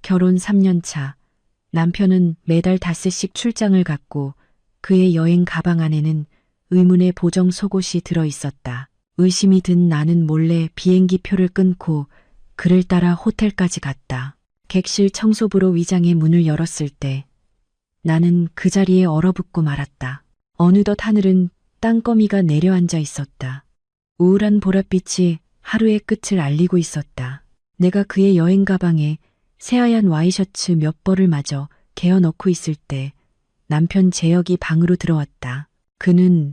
결혼 3년 차. 남편은 매달 닷새씩 출장을 갔고 그의 여행 가방 안에는 의문의 보정 속옷이 들어 있었다. 의심이 든 나는 몰래 비행기 표를 끊고 그를 따라 호텔까지 갔다. 객실 청소부로 위장의 문을 열었을 때 나는 그 자리에 얼어붙고 말았다. 어느덧 하늘은 땅거미가 내려앉아 있었다. 우울한 보랏빛이 하루의 끝을 알리고 있었다. 내가 그의 여행 가방에 새하얀 와이셔츠 몇 벌을 마저 개어 넣고 있을 때 남편 재혁이 방으로 들어왔다. 그는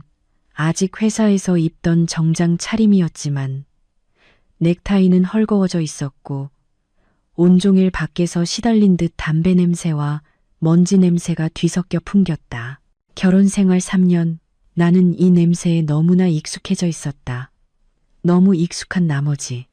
아직 회사에서 입던 정장 차림이었지만 넥타이는 헐거워져 있었고 온종일 밖에서 시달린 듯 담배 냄새와 먼지 냄새가 뒤섞여 풍겼다. 결혼 생활 3년, 나는 이 냄새에 너무나 익숙해져 있었다. 너무 익숙한 나머지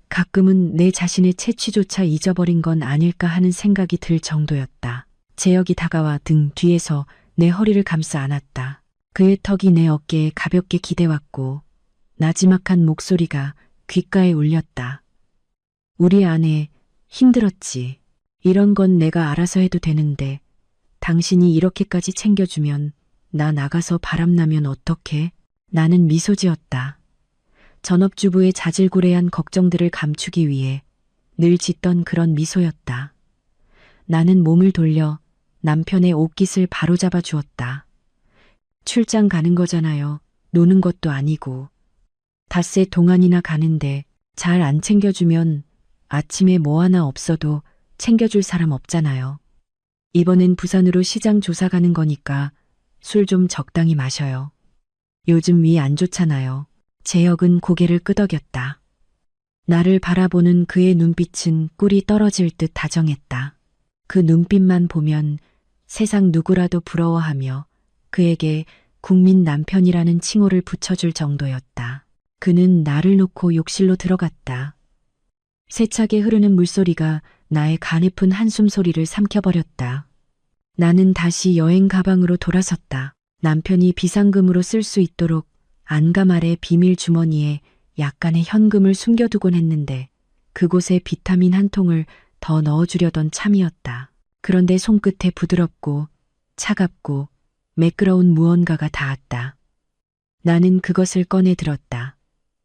가끔은 내 자신의 채취조차 잊어버린 건 아닐까 하는 생각이 들 정도였다. 재혁이 다가와 등 뒤에서 내 허리를 감싸 안았다. 그의 턱이 내 어깨에 가볍게 기대왔고 나지막한 목소리가 귓가에 울렸다. 우리 아내 힘들었지. 이런 건 내가 알아서 해도 되는데 당신이 이렇게까지 챙겨주면 나 나가서 바람나면 어떡해? 나는 미소 지었다. 전업주부의 자질구레한 걱정들을 감추기 위해 늘 짓던 그런 미소였다. 나는 몸을 돌려 남편의 옷깃을 바로잡아 주었다. 출장 가는 거잖아요. 노는 것도 아니고. 닷새 동안이나 가는데 잘 안 챙겨주면 아침에 뭐 하나 없어도 챙겨줄 사람 없잖아요. 이번엔 부산으로 시장 조사 가는 거니까 술 좀 적당히 마셔요. 요즘 위 안 좋잖아요. 재혁은 고개를 끄덕였다. 나를 바라보는 그의 눈빛은 꿀이 떨어질 듯 다정했다. 그 눈빛만 보면 세상 누구라도 부러워하며 그에게 국민 남편이라는 칭호를 붙여줄 정도였다. 그는 나를 놓고 욕실로 들어갔다. 세차게 흐르는 물소리가 나의 가냘픈 한숨 소리를 삼켜버렸다. 나는 다시 여행 가방으로 돌아섰다. 남편이 비상금으로 쓸 수 있도록 안감 아래 비밀 주머니에 약간의 현금을 숨겨두곤 했는데 그곳에 비타민 한 통을 더 넣어주려던 참이었다. 그런데 손끝에 부드럽고 차갑고 매끄러운 무언가가 닿았다. 나는 그것을 꺼내 들었다.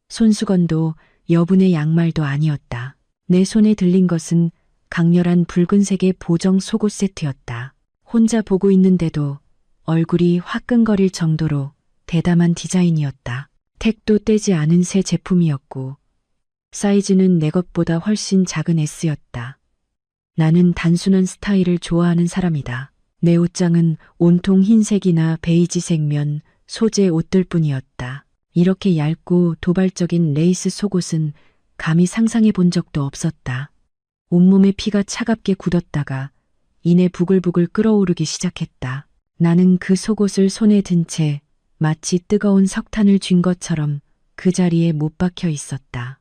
손수건도 여분의 양말도 아니었다. 내 손에 들린 것은 강렬한 붉은색의 보정 속옷 세트였다. 혼자 보고 있는데도 얼굴이 화끈거릴 정도로 대담한 디자인이었다. 택도 떼지 않은 새 제품이었고 사이즈는 내 것보다 훨씬 작은 S였다. 나는 단순한 스타일을 좋아하는 사람이다. 내 옷장은 온통 흰색이나 베이지색 면, 소재 옷들 뿐이었다. 이렇게 얇고 도발적인 레이스 속옷은 감히 상상해 본 적도 없었다. 온몸에 피가 차갑게 굳었다가 이내 부글부글 끓어오르기 시작했다. 나는 그 속옷을 손에 든 채 마치 뜨거운 석탄을 쥔 것처럼 그 자리에 못 박혀 있었다.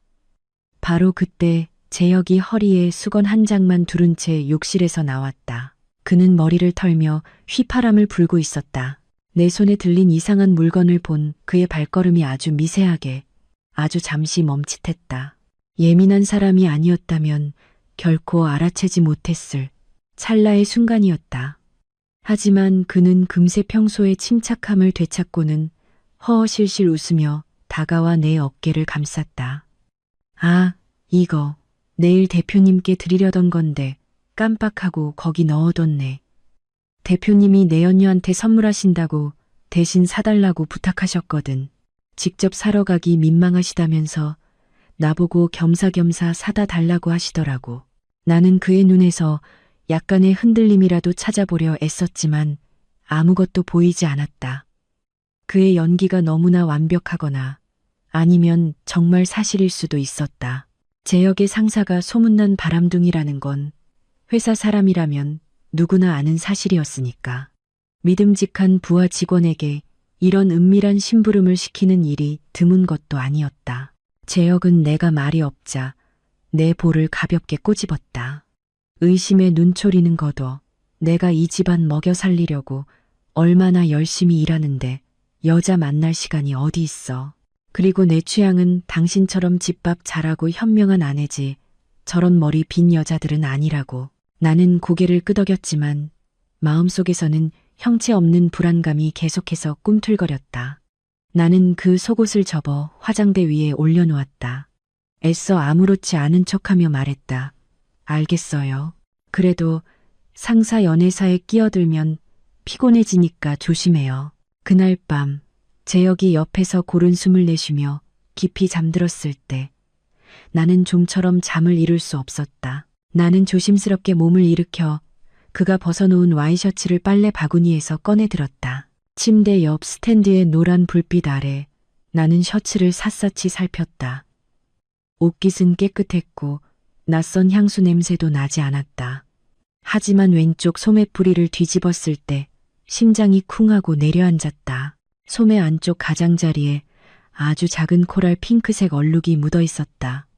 바로 그때 재혁이 허리에 수건 한 장만 두른 채 욕실에서 나왔다. 그는 머리를 털며 휘파람을 불고 있었다. 내 손에 들린 이상한 물건을 본 그의 발걸음이 아주 미세하게, 아주 잠시 멈칫했다. 예민한 사람이 아니었다면 결코 알아채지 못했을 찰나의 순간이었다. 하지만 그는 금세 평소의 침착함을 되찾고는 허허실실 웃으며 다가와 내 어깨를 감쌌다. 아, 이거 내일 대표님께 드리려던 건데 깜빡하고 거기 넣어뒀네. 대표님이 내연녀한테 선물하신다고 대신 사달라고 부탁하셨거든. 직접 사러 가기 민망하시다면서 나보고 겸사겸사 사다 달라고 하시더라고. 나는 그의 눈에서 약간의 흔들림이라도 찾아보려 애썼지만 아무것도 보이지 않았다. 그의 연기가 너무나 완벽하거나 아니면 정말 사실일 수도 있었다. 재혁의 상사가 소문난 바람둥이라는 건 회사 사람이라면 누구나 아는 사실이었으니까. 믿음직한 부하 직원에게 이런 은밀한 심부름을 시키는 일이 드문 것도 아니었다. 재혁은 내가 말이 없자 내 볼을 가볍게 꼬집었다. 의심에 눈초리는 거둬. 내가 이 집안 먹여 살리려고 얼마나 열심히 일하는데 여자 만날 시간이 어디 있어. 그리고 내 취향은 당신처럼 집밥 잘하고 현명한 아내지 저런 머리 빈 여자들은 아니라고. 나는 고개를 끄덕였지만 마음속에서는 형체 없는 불안감이 계속해서 꿈틀거렸다. 나는 그 속옷을 접어 화장대 위에 올려놓았다. 애써 아무렇지 않은 척하며 말했다. 알겠어요. 그래도 상사 연애사에 끼어들면 피곤해지니까 조심해요. 그날 밤 재혁이 옆에서 고른 숨을 내쉬며 깊이 잠들었을 때 나는 좀처럼 잠을 이룰 수 없었다. 나는 조심스럽게 몸을 일으켜 그가 벗어놓은 와이셔츠를 빨래 바구니에서 꺼내 들었다. 침대 옆 스탠드의 노란 불빛 아래 나는 셔츠를 샅샅이 살폈다. 옷깃은 깨끗했고 낯선 향수 냄새도 나지 않았다. 하지만 왼쪽 소매뿌리를 뒤집었을 때 심장이 쿵하고 내려앉았다. 소매 안쪽 가장자리에 아주 작은 코랄 핑크색 얼룩이 묻어 있었다.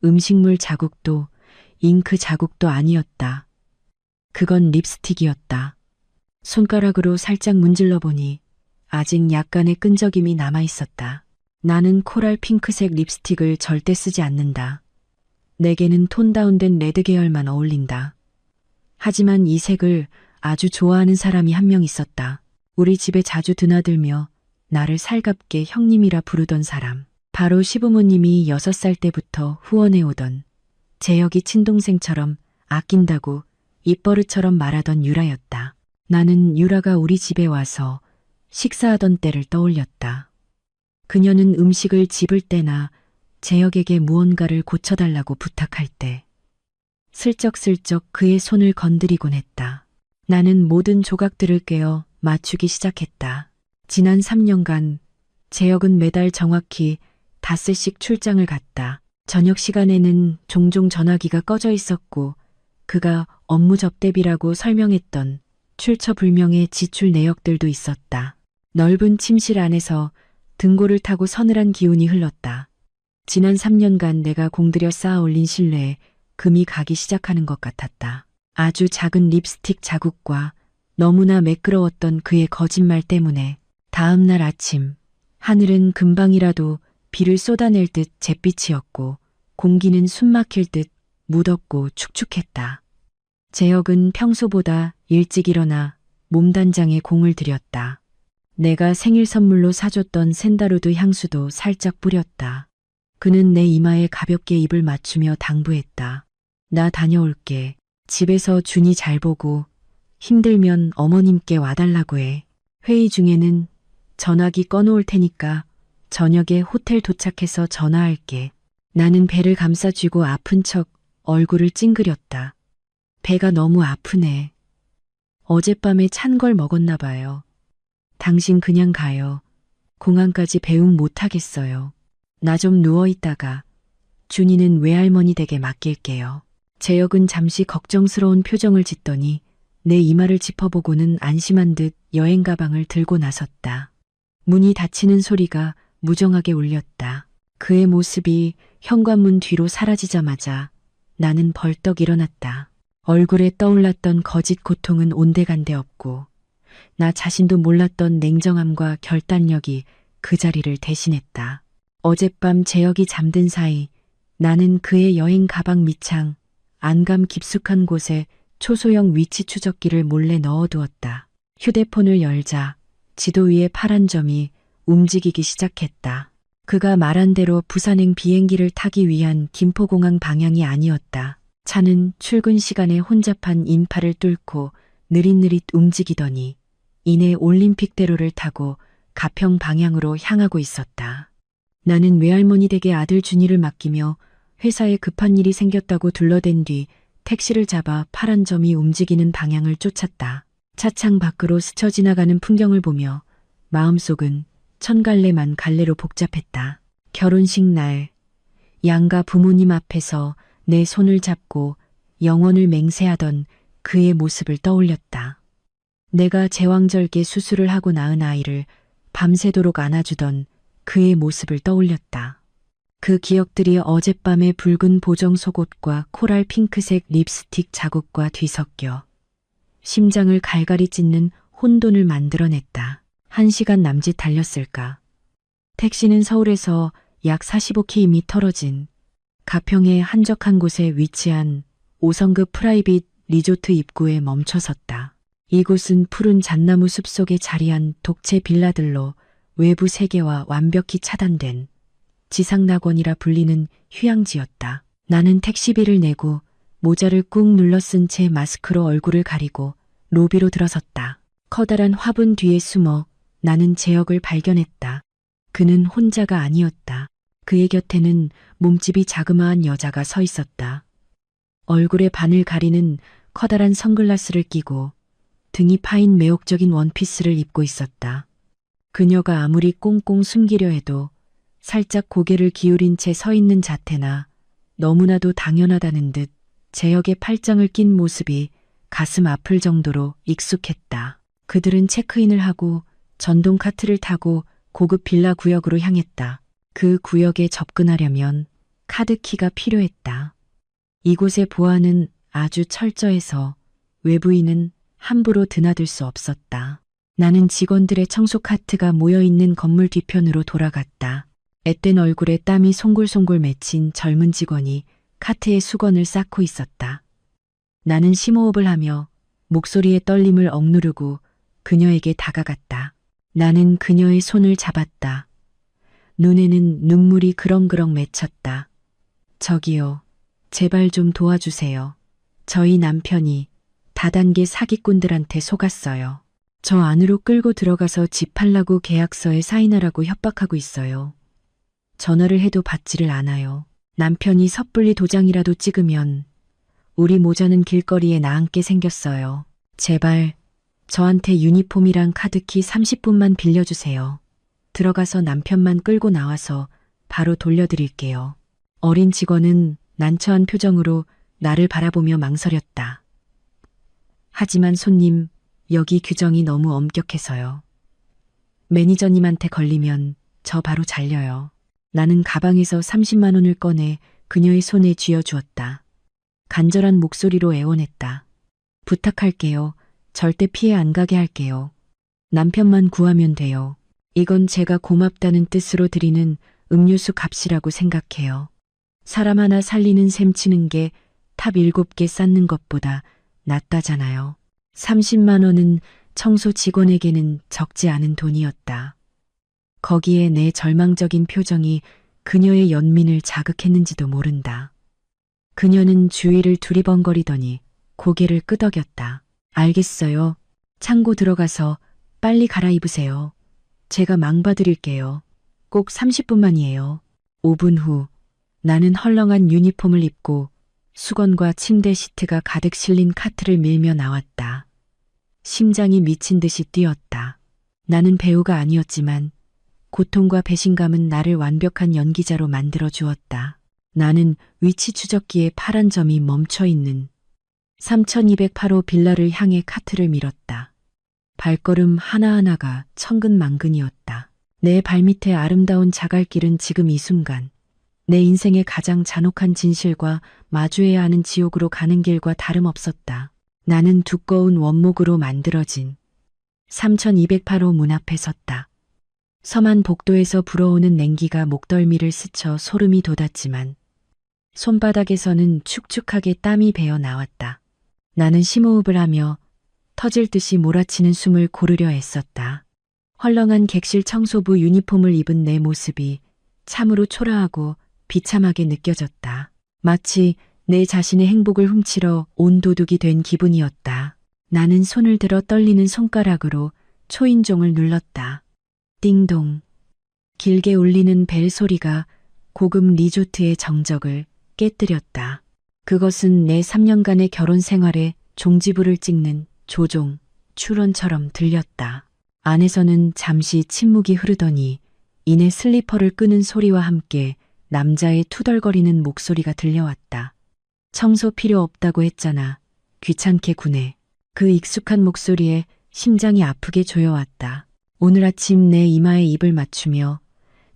음식물 자국도 잉크 자국도 아니었다. 그건 립스틱이었다. 손가락으로 살짝 문질러 보니 아직 약간의 끈적임이 남아 있었다. 나는 코랄 핑크색 립스틱을 절대 쓰지 않는다. 내게는 톤 다운된 레드 계열만 어울린다. 하지만 이 색을 아주 좋아하는 사람이 한 명 있었다. 우리 집에 자주 드나들며 나를 살갑게 형님이라 부르던 사람. 바로 시부모님이 6살 때부터 후원해 오던 재혁이 친동생처럼 아낀다고 입버릇처럼 말하던 유라였다. 나는 유라가 우리 집에 와서 식사하던 때를 떠올렸다. 그녀는 음식을 집을 때나 재혁에게 무언가를 고쳐달라고 부탁할 때 슬쩍슬쩍 그의 손을 건드리곤 했다. 나는 모든 조각들을 꿰어 맞추기 시작했다. 지난 3년간 재혁은 매달 정확히 닷새씩 출장을 갔다. 저녁 시간에는 종종 전화기가 꺼져 있었고 그가 업무 접대비라고 설명했던 출처불명의 지출 내역들도 있었다. 넓은 침실 안에서 등골을 타고 서늘한 기운이 흘렀다. 지난 3년간 내가 공들여 쌓아 올린 신뢰에 금이 가기 시작하는 것 같았다. 아주 작은 립스틱 자국과 너무나 매끄러웠던 그의 거짓말 때문에 다음 날 아침 하늘은 금방이라도 비를 쏟아낼 듯 잿빛이었고 공기는 숨막힐 듯 무덥고 축축했다. 재혁은 평소보다 일찍 일어나 몸단장에 공을 들였다. 내가 생일 선물로 사줬던 샌다루드 향수도 살짝 뿌렸다. 그는 내 이마에 가볍게 입을 맞추며 당부했다. 나 다녀올게. 집에서 준이 잘 보고 힘들면 어머님께 와달라고 해. 회의 중에는 전화기 꺼놓을 테니까 저녁에 호텔 도착해서 전화할게. 나는 배를 감싸쥐고 아픈 척 얼굴을 찡그렸다. 배가 너무 아프네. 어젯밤에 찬 걸 먹었나 봐요. 당신 그냥 가요. 공항까지 배웅 못하겠어요. 나 좀 누워있다가 준이는 외할머니 댁에 맡길게요. 재혁은 잠시 걱정스러운 표정을 짓더니 내 이마를 짚어보고는 안심한 듯 여행 가방을 들고 나섰다. 문이 닫히는 소리가 무정하게 울렸다. 그의 모습이 현관문 뒤로 사라지자마자 나는 벌떡 일어났다. 얼굴에 떠올랐던 거짓 고통은 온데간데 없고 나 자신도 몰랐던 냉정함과 결단력이 그 자리를 대신했다. 어젯밤 재혁이 잠든 사이 나는 그의 여행 가방 밑창 안감 깊숙한 곳에 초소형 위치 추적기를 몰래 넣어두었다. 휴대폰을 열자 지도 위에 파란 점이 움직이기 시작했다. 그가 말한 대로 부산행 비행기를 타기 위한 김포공항 방향이 아니었다. 차는 출근 시간에 혼잡한 인파를 뚫고 느릿느릿 움직이더니 이내 올림픽대로를 타고 가평 방향으로 향하고 있었다. 나는 외할머니 댁에 아들 준이를 맡기며 회사에 급한 일이 생겼다고 둘러댄 뒤 택시를 잡아 파란 점이 움직이는 방향을 쫓았다. 차창 밖으로 스쳐 지나가는 풍경을 보며 마음속은 천갈래만 갈래로 복잡했다. 결혼식 날 양가 부모님 앞에서 내 손을 잡고 영혼을 맹세하던 그의 모습을 떠올렸다. 내가 제왕절개 수술을 하고 낳은 아이를 밤새도록 안아주던 그의 모습을 떠올렸다. 그 기억들이 어젯밤의 붉은 보정 속옷과 코랄 핑크색 립스틱 자국과 뒤섞여 심장을 갈갈이 찢는 혼돈을 만들어냈다. 1시간 남짓 달렸을까. 택시는 서울에서 약 45km 떨어진 가평의 한적한 곳에 위치한 5성급 프라이빗 리조트 입구에 멈춰섰다. 이곳은 푸른 잣나무 숲속에 자리한 독채 빌라들로 외부 세계와 완벽히 차단된 지상낙원이라 불리는 휴양지였다. 나는 택시비를 내고 모자를 꾹 눌러 쓴 채 마스크로 얼굴을 가리고 로비로 들어섰다. 커다란 화분 뒤에 숨어 나는 재혁을 발견했다. 그는 혼자가 아니었다. 그의 곁에는 몸집이 자그마한 여자가 서 있었다. 얼굴에 반을 가리는 커다란 선글라스를 끼고 등이 파인 매혹적인 원피스를 입고 있었다. 그녀가 아무리 꽁꽁 숨기려 해도 살짝 고개를 기울인 채 서 있는 자태나 너무나도 당연하다는 듯 재혁의 팔짱을 낀 모습이 가슴 아플 정도로 익숙했다. 그들은 체크인을 하고 전동 카트를 타고 고급 빌라 구역으로 향했다. 그 구역에 접근하려면 카드키가 필요했다. 이곳의 보안은 아주 철저해서 외부인은 함부로 드나들 수 없었다. 나는 직원들의 청소 카트가 모여있는 건물 뒤편으로 돌아갔다. 앳된 얼굴에 땀이 송골송골 맺힌 젊은 직원이 카트에 수건을 쌓고 있었다. 나는 심호흡을 하며 목소리의 떨림을 억누르고 그녀에게 다가갔다. 나는 그녀의 손을 잡았다. 눈에는 눈물이 그렁그렁 맺혔다. 저기요, 제발 좀 도와주세요. 저희 남편이 다단계 사기꾼들한테 속았어요. 저 안으로 끌고 들어가서 집 팔라고 계약서에 사인하라고 협박하고 있어요. 전화를 해도 받지를 않아요. 남편이 섣불리 도장이라도 찍으면 우리 모자는 길거리에 나앉게 생겼어요. 제발 저한테 유니폼이랑 카드키 30분만 빌려주세요. 들어가서 남편만 끌고 나와서 바로 돌려드릴게요. 어린 직원은 난처한 표정으로 나를 바라보며 망설였다. 하지만 손님, 여기 규정이 너무 엄격해서요. 매니저님한테 걸리면 저 바로 잘려요. 나는 가방에서 30만 원을 꺼내 그녀의 손에 쥐어주었다. 간절한 목소리로 애원했다. 부탁할게요. 절대 피해 안 가게 할게요. 남편만 구하면 돼요. 이건 제가 고맙다는 뜻으로 드리는 음료수 값이라고 생각해요. 사람 하나 살리는 셈 치는 게 탑 7개 쌓는 것보다 낫다잖아요. 30만 원은 청소 직원에게는 적지 않은 돈이었다. 거기에 내 절망적인 표정이 그녀의 연민을 자극했는지도 모른다. 그녀는 주위를 두리번거리더니 고개를 끄덕였다. 알겠어요. 창고 들어가서 빨리 갈아입으세요. 제가 망봐드릴게요. 꼭 30분만이에요. 5분 후 나는 헐렁한 유니폼을 입고 수건과 침대 시트가 가득 실린 카트를 밀며 나왔다. 심장이 미친 듯이 뛰었다. 나는 배우가 아니었지만 고통과 배신감은 나를 완벽한 연기자로 만들어 주었다. 나는 위치 추적기에 파란 점이 멈춰 있는 3208호 빌라를 향해 카트를 밀었다. 발걸음 하나하나가 천근만근이었다. 내 발밑에 아름다운 자갈길은 지금 이 순간 내 인생의 가장 잔혹한 진실과 마주해야 하는 지옥으로 가는 길과 다름없었다. 나는 두꺼운 원목으로 만들어진 3208호 문 앞에 섰다. 섬한 복도에서 불어오는 냉기가 목덜미를 스쳐 소름이 돋았지만 손바닥에서는 축축하게 땀이 배어 나왔다. 나는 심호흡을 하며 터질 듯이 몰아치는 숨을 고르려 애썼다. 헐렁한 객실 청소부 유니폼을 입은 내 모습이 참으로 초라하고 비참하게 느껴졌다. 마치 내 자신의 행복을 훔치러 온 도둑이 된 기분이었다. 나는 손을 들어 떨리는 손가락으로 초인종을 눌렀다. 띵동. 길게 울리는 벨 소리가 고급 리조트의 정적을 깨뜨렸다. 그것은 내 3년간의 결혼 생활에 종지부를 찍는 조종, 출원처럼 들렸다. 안에서는 잠시 침묵이 흐르더니 이내 슬리퍼를 끄는 소리와 함께 남자의 투덜거리는 목소리가 들려왔다. 청소 필요 없다고 했잖아. 귀찮게 구네. 그 익숙한 목소리에 심장이 아프게 조여왔다. 오늘 아침 내 이마에 입을 맞추며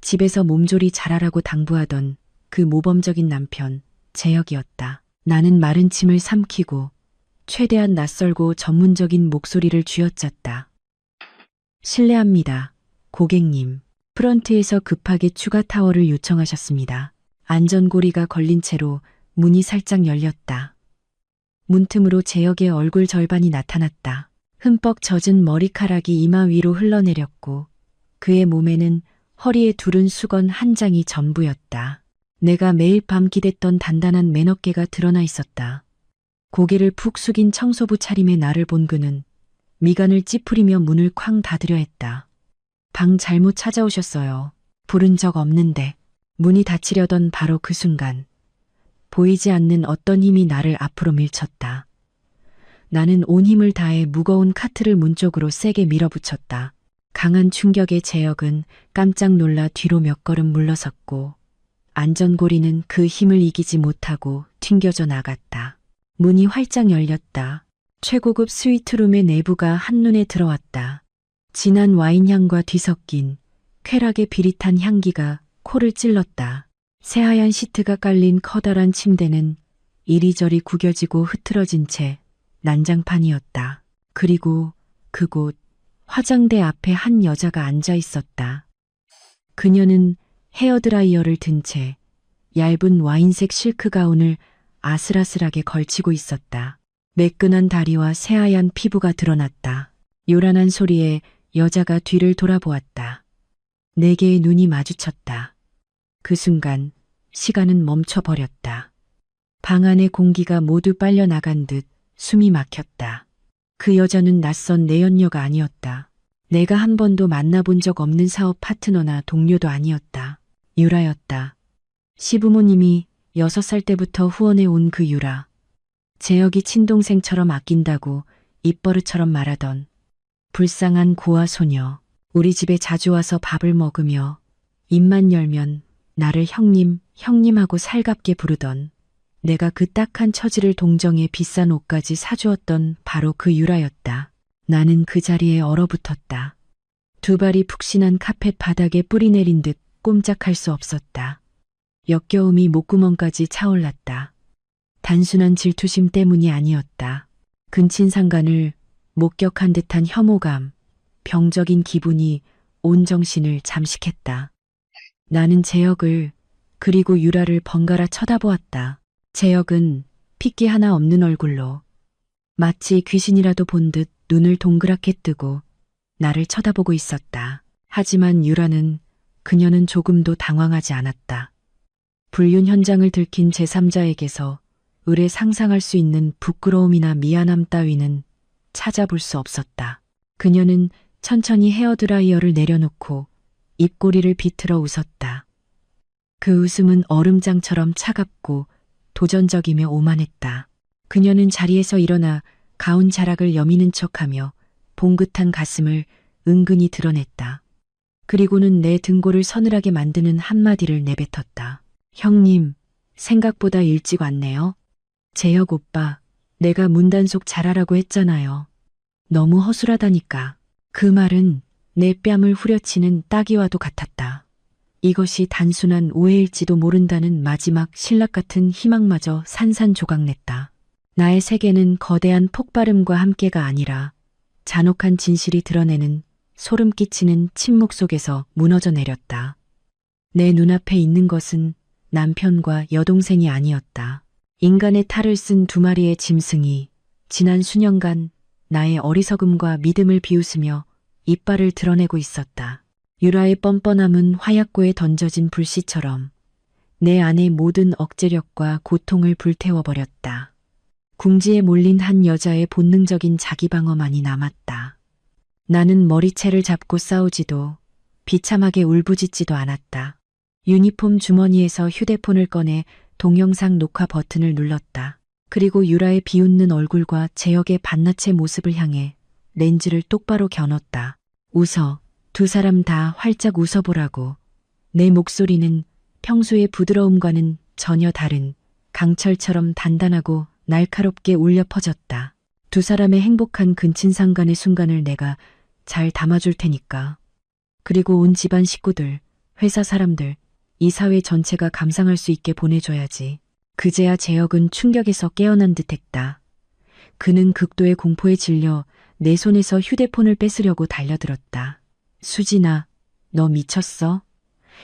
집에서 몸조리 잘하라고 당부하던 그 모범적인 남편, 재혁이었다. 나는 마른 침을 삼키고 최대한 낯설고 전문적인 목소리를 쥐어짰다. 실례합니다. 고객님. 프런트에서 급하게 추가 타워를 요청하셨습니다. 안전고리가 걸린 채로 문이 살짝 열렸다. 문틈으로 재혁의 얼굴 절반이 나타났다. 흠뻑 젖은 머리카락이 이마 위로 흘러내렸고 그의 몸에는 허리에 두른 수건 한 장이 전부였다. 내가 매일 밤 기댔던 단단한 맨어깨가 드러나 있었다. 고개를 푹 숙인 청소부 차림의 나를 본 그는 미간을 찌푸리며 문을 쾅 닫으려 했다. 방 잘못 찾아오셨어요. 부른 적 없는데. 문이 닫히려던 바로 그 순간 보이지 않는 어떤 힘이 나를 앞으로 밀쳤다. 나는 온 힘을 다해 무거운 카트를 문 쪽으로 세게 밀어붙였다. 강한 충격에 재혁은 깜짝 놀라 뒤로 몇 걸음 물러섰고 안전고리는 그 힘을 이기지 못하고 튕겨져 나갔다. 문이 활짝 열렸다. 최고급 스위트룸의 내부가 한눈에 들어왔다. 진한 와인향과 뒤섞인 쾌락의 비릿한 향기가 코를 찔렀다. 새하얀 시트가 깔린 커다란 침대는 이리저리 구겨지고 흐트러진 채 난장판이었다. 그리고 그곳 화장대 앞에 한 여자가 앉아 있었다. 그녀는 헤어드라이어를 든 채 얇은 와인색 실크 가운을 아슬아슬하게 걸치고 있었다. 매끈한 다리와 새하얀 피부가 드러났다. 요란한 소리에 여자가 뒤를 돌아보았다. 네 개의 눈이 마주쳤다. 그 순간 시간은 멈춰버렸다. 방 안의 공기가 모두 빨려나간 듯 숨이 막혔다. 그 여자는 낯선 내연녀가 아니었다. 내가 한 번도 만나본 적 없는 사업 파트너나 동료도 아니었다. 유라였다. 시부모님이 6살 때부터 후원해 온 그 유라. 재혁이 친동생처럼 아낀다고 입버릇처럼 말하던 불쌍한 고아 소녀. 우리 집에 자주 와서 밥을 먹으며 입만 열면 나를 형님, 형님하고 살갑게 부르던 내가 그 딱한 처지를 동정해 비싼 옷까지 사주었던 바로 그 유라였다. 나는 그 자리에 얼어붙었다. 두 발이 푹신한 카펫 바닥에 뿌리 내린 듯 꼼짝할 수 없었다. 역겨움이 목구멍까지 차올랐다. 단순한 질투심 때문이 아니었다. 근친상간을 목격한 듯한 혐오감, 병적인 기분이 온 정신을 잠식했다. 나는 재혁을 그리고 유라를 번갈아 쳐다보았다. 재혁은 핏기 하나 없는 얼굴로 마치 귀신이라도 본 듯 눈을 동그랗게 뜨고 나를 쳐다보고 있었다. 하지만 유라는 그녀는 조금도 당황하지 않았다. 불륜 현장을 들킨 제3자에게서 의뢰 상상할 수 있는 부끄러움이나 미안함 따위는 찾아볼 수 없었다. 그녀는 천천히 헤어드라이어를 내려놓고 입꼬리를 비틀어 웃었다. 그 웃음은 얼음장처럼 차갑고 도전적이며 오만했다. 그녀는 자리에서 일어나 가운 자락을 여미는 척하며 봉긋한 가슴을 은근히 드러냈다. 그리고는 내 등골을 서늘하게 만드는 한마디를 내뱉었다. 형님, 생각보다 일찍 왔네요. 재혁 오빠, 내가 문단속 잘하라고 했잖아요. 너무 허술하다니까. 그 말은 내 뺨을 후려치는 따귀와도 같았다. 이것이 단순한 오해일지도 모른다는 마지막 신락 같은 희망마저 산산조각냈다. 나의 세계는 거대한 폭발음과 함께가 아니라 잔혹한 진실이 드러내는 소름 끼치는 침묵 속에서 무너져 내렸다. 내 눈앞에 있는 것은 남편과 여동생이 아니었다. 인간의 탈을 쓴 두 마리의 짐승이 지난 수년간 나의 어리석음과 믿음을 비웃으며 이빨을 드러내고 있었다. 유라의 뻔뻔함은 화약고에 던져진 불씨처럼 내 안의 모든 억제력과 고통을 불태워버렸다. 궁지에 몰린 한 여자의 본능적인 자기방어만이 남았다. 나는 머리채를 잡고 싸우지도 비참하게 울부짖지도 않았다. 유니폼 주머니에서 휴대폰을 꺼내 동영상 녹화 버튼을 눌렀다. 그리고 유라의 비웃는 얼굴과 재혁의 반나체 모습을 향해 렌즈를 똑바로 겨눴다. 웃어. 두 사람 다 활짝 웃어보라고. 내 목소리는 평소의 부드러움과는 전혀 다른 강철처럼 단단하고 날카롭게 울려 퍼졌다. 두 사람의 행복한 근친상간의 순간을 내가 잘 담아줄 테니까. 그리고 온 집안 식구들, 회사 사람들, 이 사회 전체가 감상할 수 있게 보내줘야지. 그제야 재혁은 충격에서 깨어난 듯했다. 그는 극도의 공포에 질려 내 손에서 휴대폰을 뺏으려고 달려들었다. 수진아, 너 미쳤어?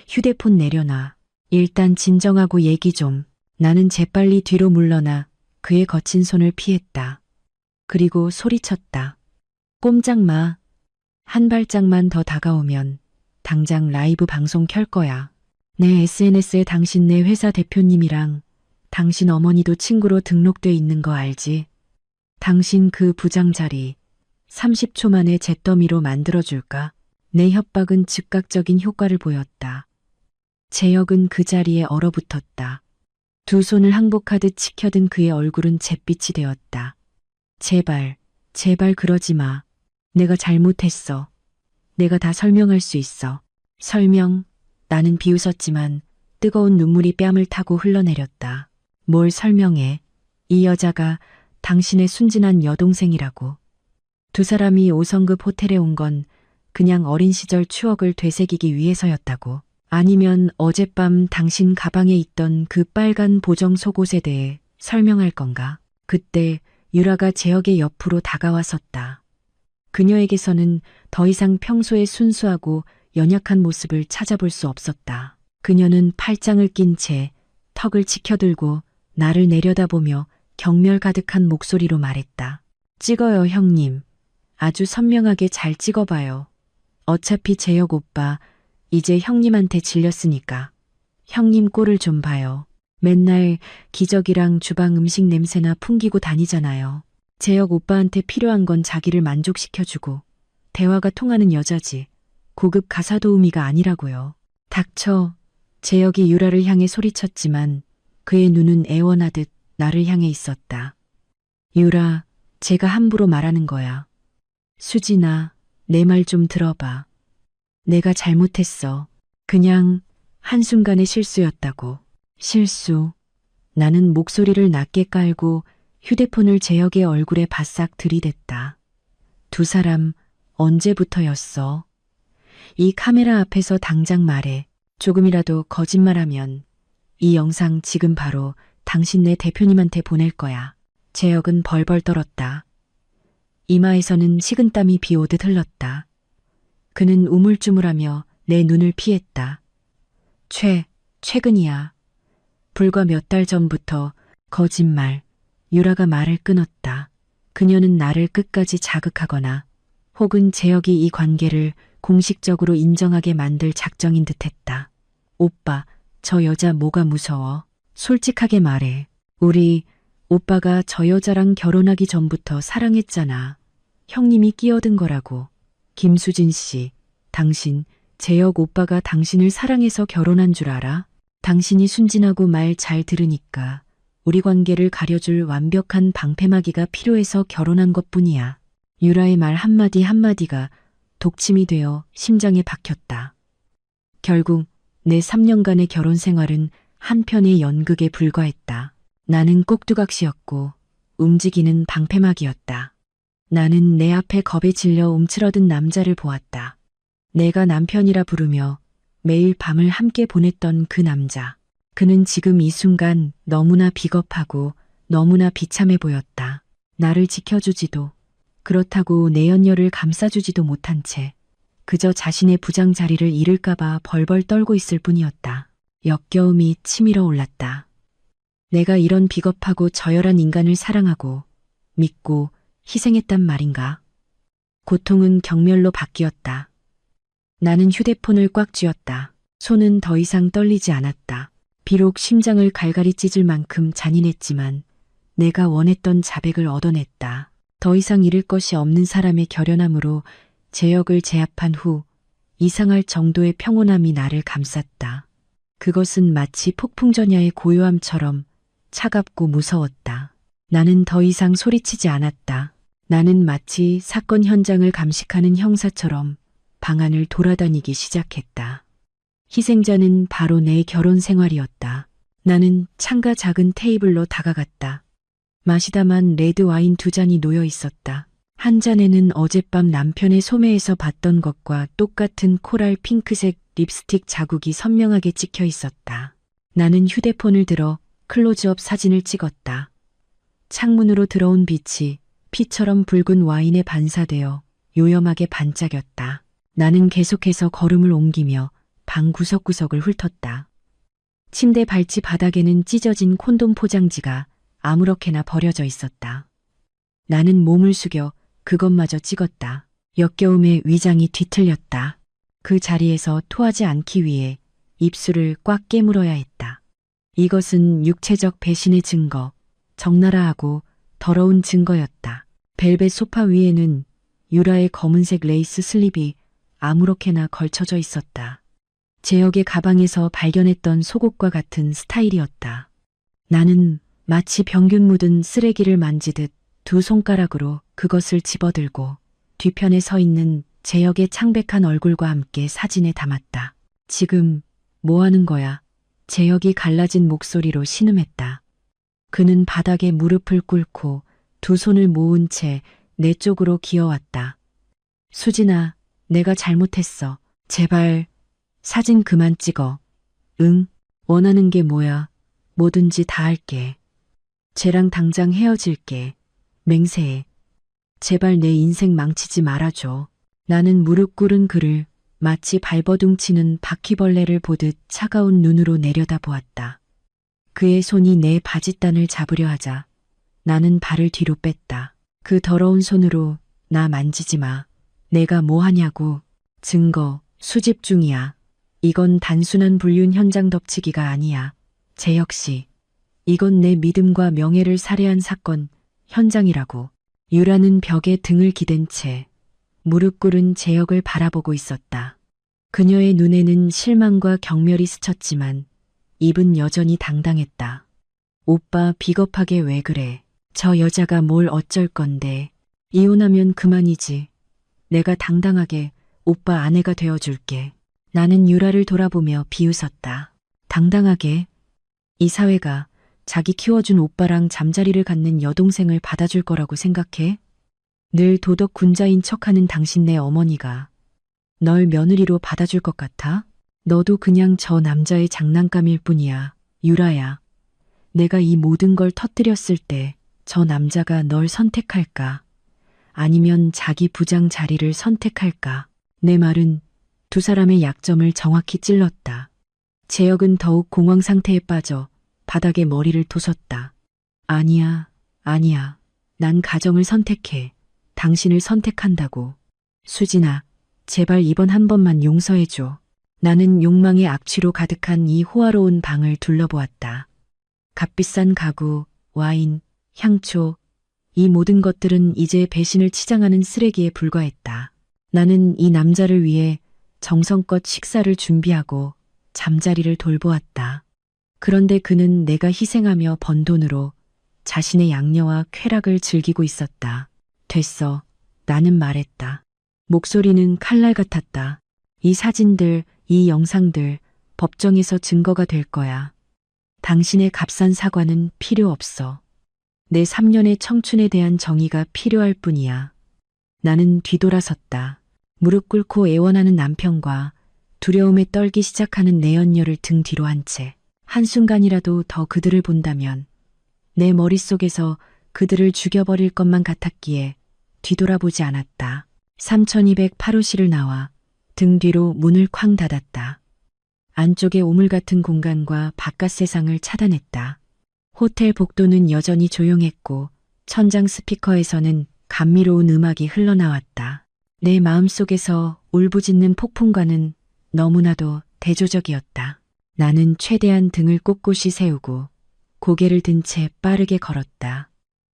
휴대폰 내려놔. 일단 진정하고 얘기 좀. 나는 재빨리 뒤로 물러나 그의 거친 손을 피했다. 그리고 소리쳤다. 꼼짝 마. 한 발짝만 더 다가오면 당장 라이브 방송 켤 거야. 내 SNS에 당신 네 회사 대표님이랑 당신 어머니도 친구로 등록돼 있는 거 알지? 당신 그 부장 자리 30초 만에 잿더미로 만들어줄까? 내 협박은 즉각적인 효과를 보였다. 재혁은 그 자리에 얼어붙었다. 두 손을 항복하듯 치켜든 그의 얼굴은 잿빛이 되었다. 제발, 제발 그러지 마. 내가 잘못했어. 내가 다 설명할 수 있어. 설명? 나는 비웃었지만 뜨거운 눈물이 뺨을 타고 흘러내렸다. 뭘 설명해? 이 여자가 당신의 순진한 여동생이라고. 두 사람이 5성급 호텔에 온 건 그냥 어린 시절 추억을 되새기기 위해서였다고. 아니면 어젯밤 당신 가방에 있던 그 빨간 보정 속옷에 대해 설명할 건가? 그때 유라가 재혁의 옆으로 다가와 섰다. 그녀에게서는 더 이상 평소의 순수하고 연약한 모습을 찾아볼 수 없었다. 그녀는 팔짱을 낀 채 턱을 치켜들고 나를 내려다보며 경멸 가득한 목소리로 말했다. 찍어요, 형님. 아주 선명하게 잘 찍어봐요. 어차피 재혁 오빠 이제 형님한테 질렸으니까. 형님 꼴을 좀 봐요. 맨날 기저귀랑 주방 음식 냄새나 풍기고 다니잖아요. 재혁 오빠한테 필요한 건 자기를 만족시켜주고 대화가 통하는 여자지. 고급 가사 도우미가 아니라고요. 닥쳐. 재혁이 유라를 향해 소리쳤지만 그의 눈은 애원하듯 나를 향해 있었다. 유라, 제가 함부로 말하는 거야. 수진아, 내 말 좀 들어봐. 내가 잘못했어. 그냥 한순간의 실수였다고. 실수. 나는 목소리를 낮게 깔고 휴대폰을 재혁의 얼굴에 바싹 들이댔다. 두 사람 언제부터였어? 이 카메라 앞에서 당장 말해. 조금이라도 거짓말하면 이 영상 지금 바로 당신네 대표님한테 보낼 거야. 재혁은 벌벌 떨었다. 이마에서는 식은땀이 비오듯 흘렀다. 그는 우물쭈물하며 내 눈을 피했다. 최근이야. 불과 몇 달 전부터 거짓말. 유라가 말을 끊었다. 그녀는 나를 끝까지 자극하거나 혹은 재혁이 이 관계를 공식적으로 인정하게 만들 작정인 듯했다. 오빠, 저 여자 뭐가 무서워? 솔직하게 말해. 우리 오빠가 저 여자랑 결혼하기 전부터 사랑했잖아. 형님이 끼어든 거라고. 김수진 씨, 당신 재혁 오빠가 당신을 사랑해서 결혼한 줄 알아? 당신이 순진하고 말 잘 들으니까 우리 관계를 가려줄 완벽한 방패막이가 필요해서 결혼한 것뿐이야. 유라의 말 한마디 한마디가 독침이 되어 심장에 박혔다. 결국 내 3년간의 결혼 생활은 한편의 연극에 불과했다. 나는 꼭두각시였고 움직이는 방패막이었다. 나는 내 앞에 겁에 질려 움츠러든 남자를 보았다. 내가 남편이라 부르며 매일 밤을 함께 보냈던 그 남자. 그는 지금 이 순간 너무나 비겁하고 너무나 비참해 보였다. 나를 지켜주지도 그렇다고 내 연녀를 감싸주지도 못한 채 그저 자신의 부장 자리를 잃을까봐 벌벌 떨고 있을 뿐이었다. 역겨움이 치밀어 올랐다. 내가 이런 비겁하고 저열한 인간을 사랑하고 믿고 희생했단 말인가? 고통은 경멸로 바뀌었다. 나는 휴대폰을 꽉 쥐었다. 손은 더 이상 떨리지 않았다. 비록 심장을 갈갈이 찢을 만큼 잔인했지만 내가 원했던 자백을 얻어냈다. 더 이상 잃을 것이 없는 사람의 결연함으로 재혁을 제압한 후 이상할 정도의 평온함이 나를 감쌌다. 그것은 마치 폭풍전야의 고요함처럼 차갑고 무서웠다. 나는 더 이상 소리치지 않았다. 나는 마치 사건 현장을 감식하는 형사처럼 방안을 돌아다니기 시작했다. 희생자는 바로 내 결혼 생활이었다. 나는 창가 작은 테이블로 다가갔다. 마시다만 레드 와인 2잔이 놓여 있었다. 한 잔에는 어젯밤 남편의 소매에서 봤던 것과 똑같은 코랄 핑크색 립스틱 자국이 선명하게 찍혀 있었다. 나는 휴대폰을 들어 클로즈업 사진을 찍었다. 창문으로 들어온 빛이 피처럼 붉은 와인에 반사되어 요염하게 반짝였다. 나는 계속해서 걸음을 옮기며 방 구석구석을 훑었다. 침대 발치 바닥에는 찢어진 콘돔 포장지가 아무렇게나 버려져 있었다. 나는 몸을 숙여 그것마저 찍었다. 역겨움에 위장이 뒤틀렸다. 그 자리에서 토하지 않기 위해 입술을 꽉 깨물어야 했다. 이것은 육체적 배신의 증거, 적나라하고 더러운 증거였다. 벨벳 소파 위에는 유라의 검은색 레이스 슬립이 아무렇게나 걸쳐져 있었다. 제역의 가방에서 발견했던 속옷과 같은 스타일이었다. 나는 마치 병균 묻은 쓰레기를 만지듯 두 손가락으로 그것을 집어들고 뒤편에 서 있는 제역의 창백한 얼굴과 함께 사진에 담았다. 지금 뭐 하는 거야? 제역이 갈라진 목소리로 신음했다. 그는 바닥에 무릎을 꿇고 두 손을 모은 채 내 쪽으로 기어왔다. 수진아, 내가 잘못했어. 제발 사진 그만 찍어. 응? 원하는 게 뭐야? 뭐든지 다 할게. 쟤랑 당장 헤어질게. 맹세해. 제발 내 인생 망치지 말아줘. 나는 무릎 꿇은 그를 마치 발버둥치는 바퀴벌레를 보듯 차가운 눈으로 내려다보았다. 그의 손이 내 바짓단을 잡으려 하자 나는 발을 뒤로 뺐다. 그 더러운 손으로 나 만지지 마. 내가 뭐 하냐고. 증거, 수집 중이야. 이건 단순한 불륜 현장 덮치기가 아니야. 제역 씨. 이건 내 믿음과 명예를 살해한 사건 현장이라고. 유라는 벽에 등을 기댄 채 무릎 꿇은 제역을 바라보고 있었다. 그녀의 눈에는 실망과 경멸이 스쳤지만 입은 여전히 당당했다. 오빠 비겁하게 왜 그래? 저 여자가 뭘 어쩔 건데. 이혼하면 그만이지. 내가 당당하게 오빠 아내가 되어줄게. 나는 유라를 돌아보며 비웃었다. 당당하게? 이 사회가 자기 키워준 오빠랑 잠자리를 갖는 여동생을 받아줄 거라고 생각해? 늘 도덕 군자인 척하는 당신네 어머니가 널 며느리로 받아줄 것 같아? 너도 그냥 저 남자의 장난감일 뿐이야, 유라야. 내가 이 모든 걸 터뜨렸을 때 저 남자가 널 선택할까? 아니면 자기 부장 자리를 선택할까? 내 말은 두 사람의 약점을 정확히 찔렀다. 제역은 더욱 공황 상태에 빠져 바닥에 머리를 돋궜다. 아니야, 아니야. 난 가정을 선택해. 당신을 선택한다고. 수진아, 제발 이번 한 번만 용서해줘. 나는 욕망의 악취로 가득한 이 호화로운 방을 둘러보았다. 값비싼 가구, 와인, 향초, 이 모든 것들은 이제 배신을 치장하는 쓰레기에 불과했다. 나는 이 남자를 위해 정성껏 식사를 준비하고 잠자리를 돌보았다. 그런데 그는 내가 희생하며 번 돈으로 자신의 양녀와 쾌락을 즐기고 있었다. 됐어. 나는 말했다. 목소리는 칼날 같았다. 이 사진들, 이 영상들 법정에서 증거가 될 거야. 당신의 값싼 사과는 필요 없어. 내 3년의 청춘에 대한 정의가 필요할 뿐이야. 나는 뒤돌아섰다. 무릎 꿇고 애원하는 남편과 두려움에 떨기 시작하는 내연녀를 등 뒤로 한 채 한순간이라도 더 그들을 본다면 내 머릿속에서 그들을 죽여버릴 것만 같았기에 뒤돌아보지 않았다. 3208호실을 나와 등 뒤로 문을 쾅 닫았다. 안쪽의 오물 같은 공간과 바깥 세상을 차단했다. 호텔 복도는 여전히 조용했고 천장 스피커에서는 감미로운 음악이 흘러나왔다. 내 마음속에서 울부짖는 폭풍과는 너무나도 대조적이었다. 나는 최대한 등을 꼿꼿이 세우고 고개를 든 채 빠르게 걸었다.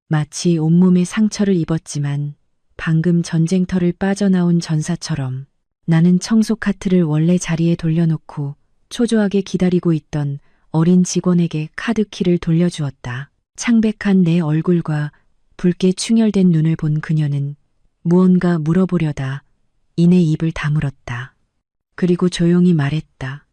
마치 온몸에 상처를 입었지만 방금 전쟁터를 빠져나온 전사처럼 나는 청소 카트를 원래 자리에 돌려놓고 초조하게 기다리고 있던 어린 직원에게 카드키를 돌려주었다. 창백한 내 얼굴과 붉게 충혈된 눈을 본 그녀는 무언가 물어보려다 이내 입을 다물었다. 그리고 조용히 말했다.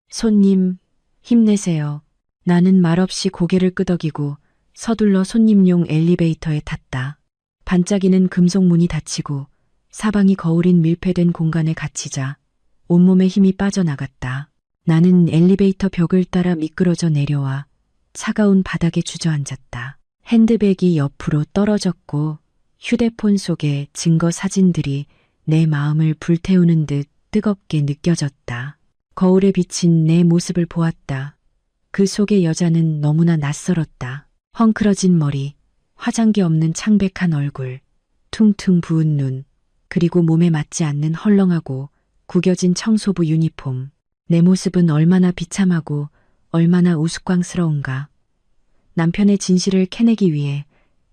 손님, 힘내세요. 나는 말없이 고개를 끄덕이고 서둘러 손님용 엘리베이터에 탔다. 반짝이는 금속 문이 닫히고 사방이 거울인 밀폐된 공간에 갇히자 온몸에 힘이 빠져나갔다. 나는 엘리베이터 벽을 따라 미끄러져 내려와 차가운 바닥에 주저앉았다. 핸드백이 옆으로 떨어졌고 휴대폰 속의 증거 사진들이 내 마음을 불태우는 듯 뜨겁게 느껴졌다. 거울에 비친 내 모습을 보았다. 그 속의 여자는 너무나 낯설었다. 헝클어진 머리, 화장기 없는 창백한 얼굴, 퉁퉁 부은 눈, 그리고 몸에 맞지 않는 헐렁하고 구겨진 청소부 유니폼. 내 모습은 얼마나 비참하고 얼마나 우스꽝스러운가. 남편의 진실을 캐내기 위해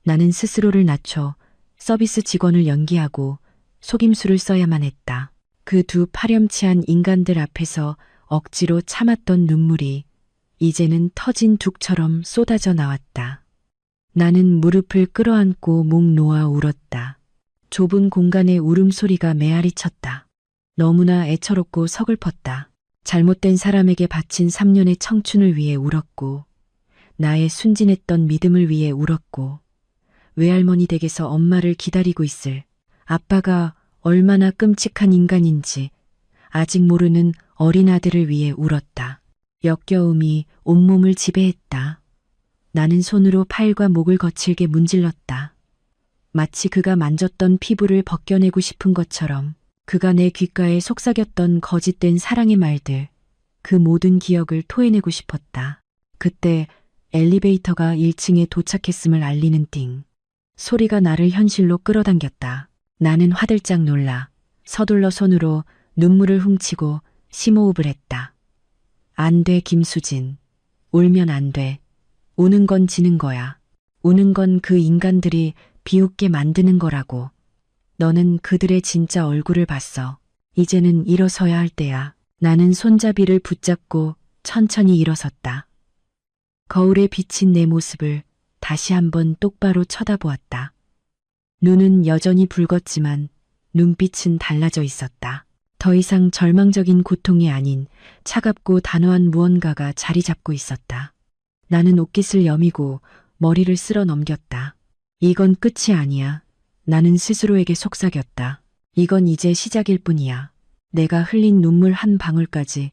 나는 스스로를 낮춰 서비스 직원을 연기하고 속임수를 써야만 했다. 그 두 파렴치한 인간들 앞에서 억지로 참았던 눈물이 이제는 터진 둑처럼 쏟아져 나왔다. 나는 무릎을 끌어안고 목 놓아 울었다. 좁은 공간의 울음소리가 메아리 쳤다. 너무나 애처롭고 서글펐다. 잘못된 사람에게 바친 3년의 청춘을 위해 울었고, 나의 순진했던 믿음을 위해 울었고, 외할머니 댁에서 엄마를 기다리고 있을 아빠가 얼마나 끔찍한 인간인지 아직 모르는 어린 아들을 위해 울었다. 역겨움이 온몸을 지배했다. 나는 손으로 팔과 목을 거칠게 문질렀다. 마치 그가 만졌던 피부를 벗겨내고 싶은 것처럼 그가 내 귓가에 속삭였던 거짓된 사랑의 말들, 그 모든 기억을 토해내고 싶었다. 그때 엘리베이터가 1층에 도착했음을 알리는 띵. 소리가 나를 현실로 끌어당겼다. 나는 화들짝 놀라 서둘러 손으로 눈물을 훔치고 심호흡을 했다. 안 돼, 김수진. 울면 안 돼. 우는 건 지는 거야. 우는 건 그 인간들이 비웃게 만드는 거라고. 너는 그들의 진짜 얼굴을 봤어. 이제는 일어서야 할 때야. 나는 손잡이를 붙잡고 천천히 일어섰다. 거울에 비친 내 모습을 다시 한번 똑바로 쳐다보았다. 눈은 여전히 붉었지만 눈빛은 달라져 있었다. 더 이상 절망적인 고통이 아닌 차갑고 단호한 무언가가 자리 잡고 있었다. 나는 옷깃을 여미고 머리를 쓸어 넘겼다. 이건 끝이 아니야. 나는 스스로에게 속삭였다. 이건 이제 시작일 뿐이야. 내가 흘린 눈물 한 방울까지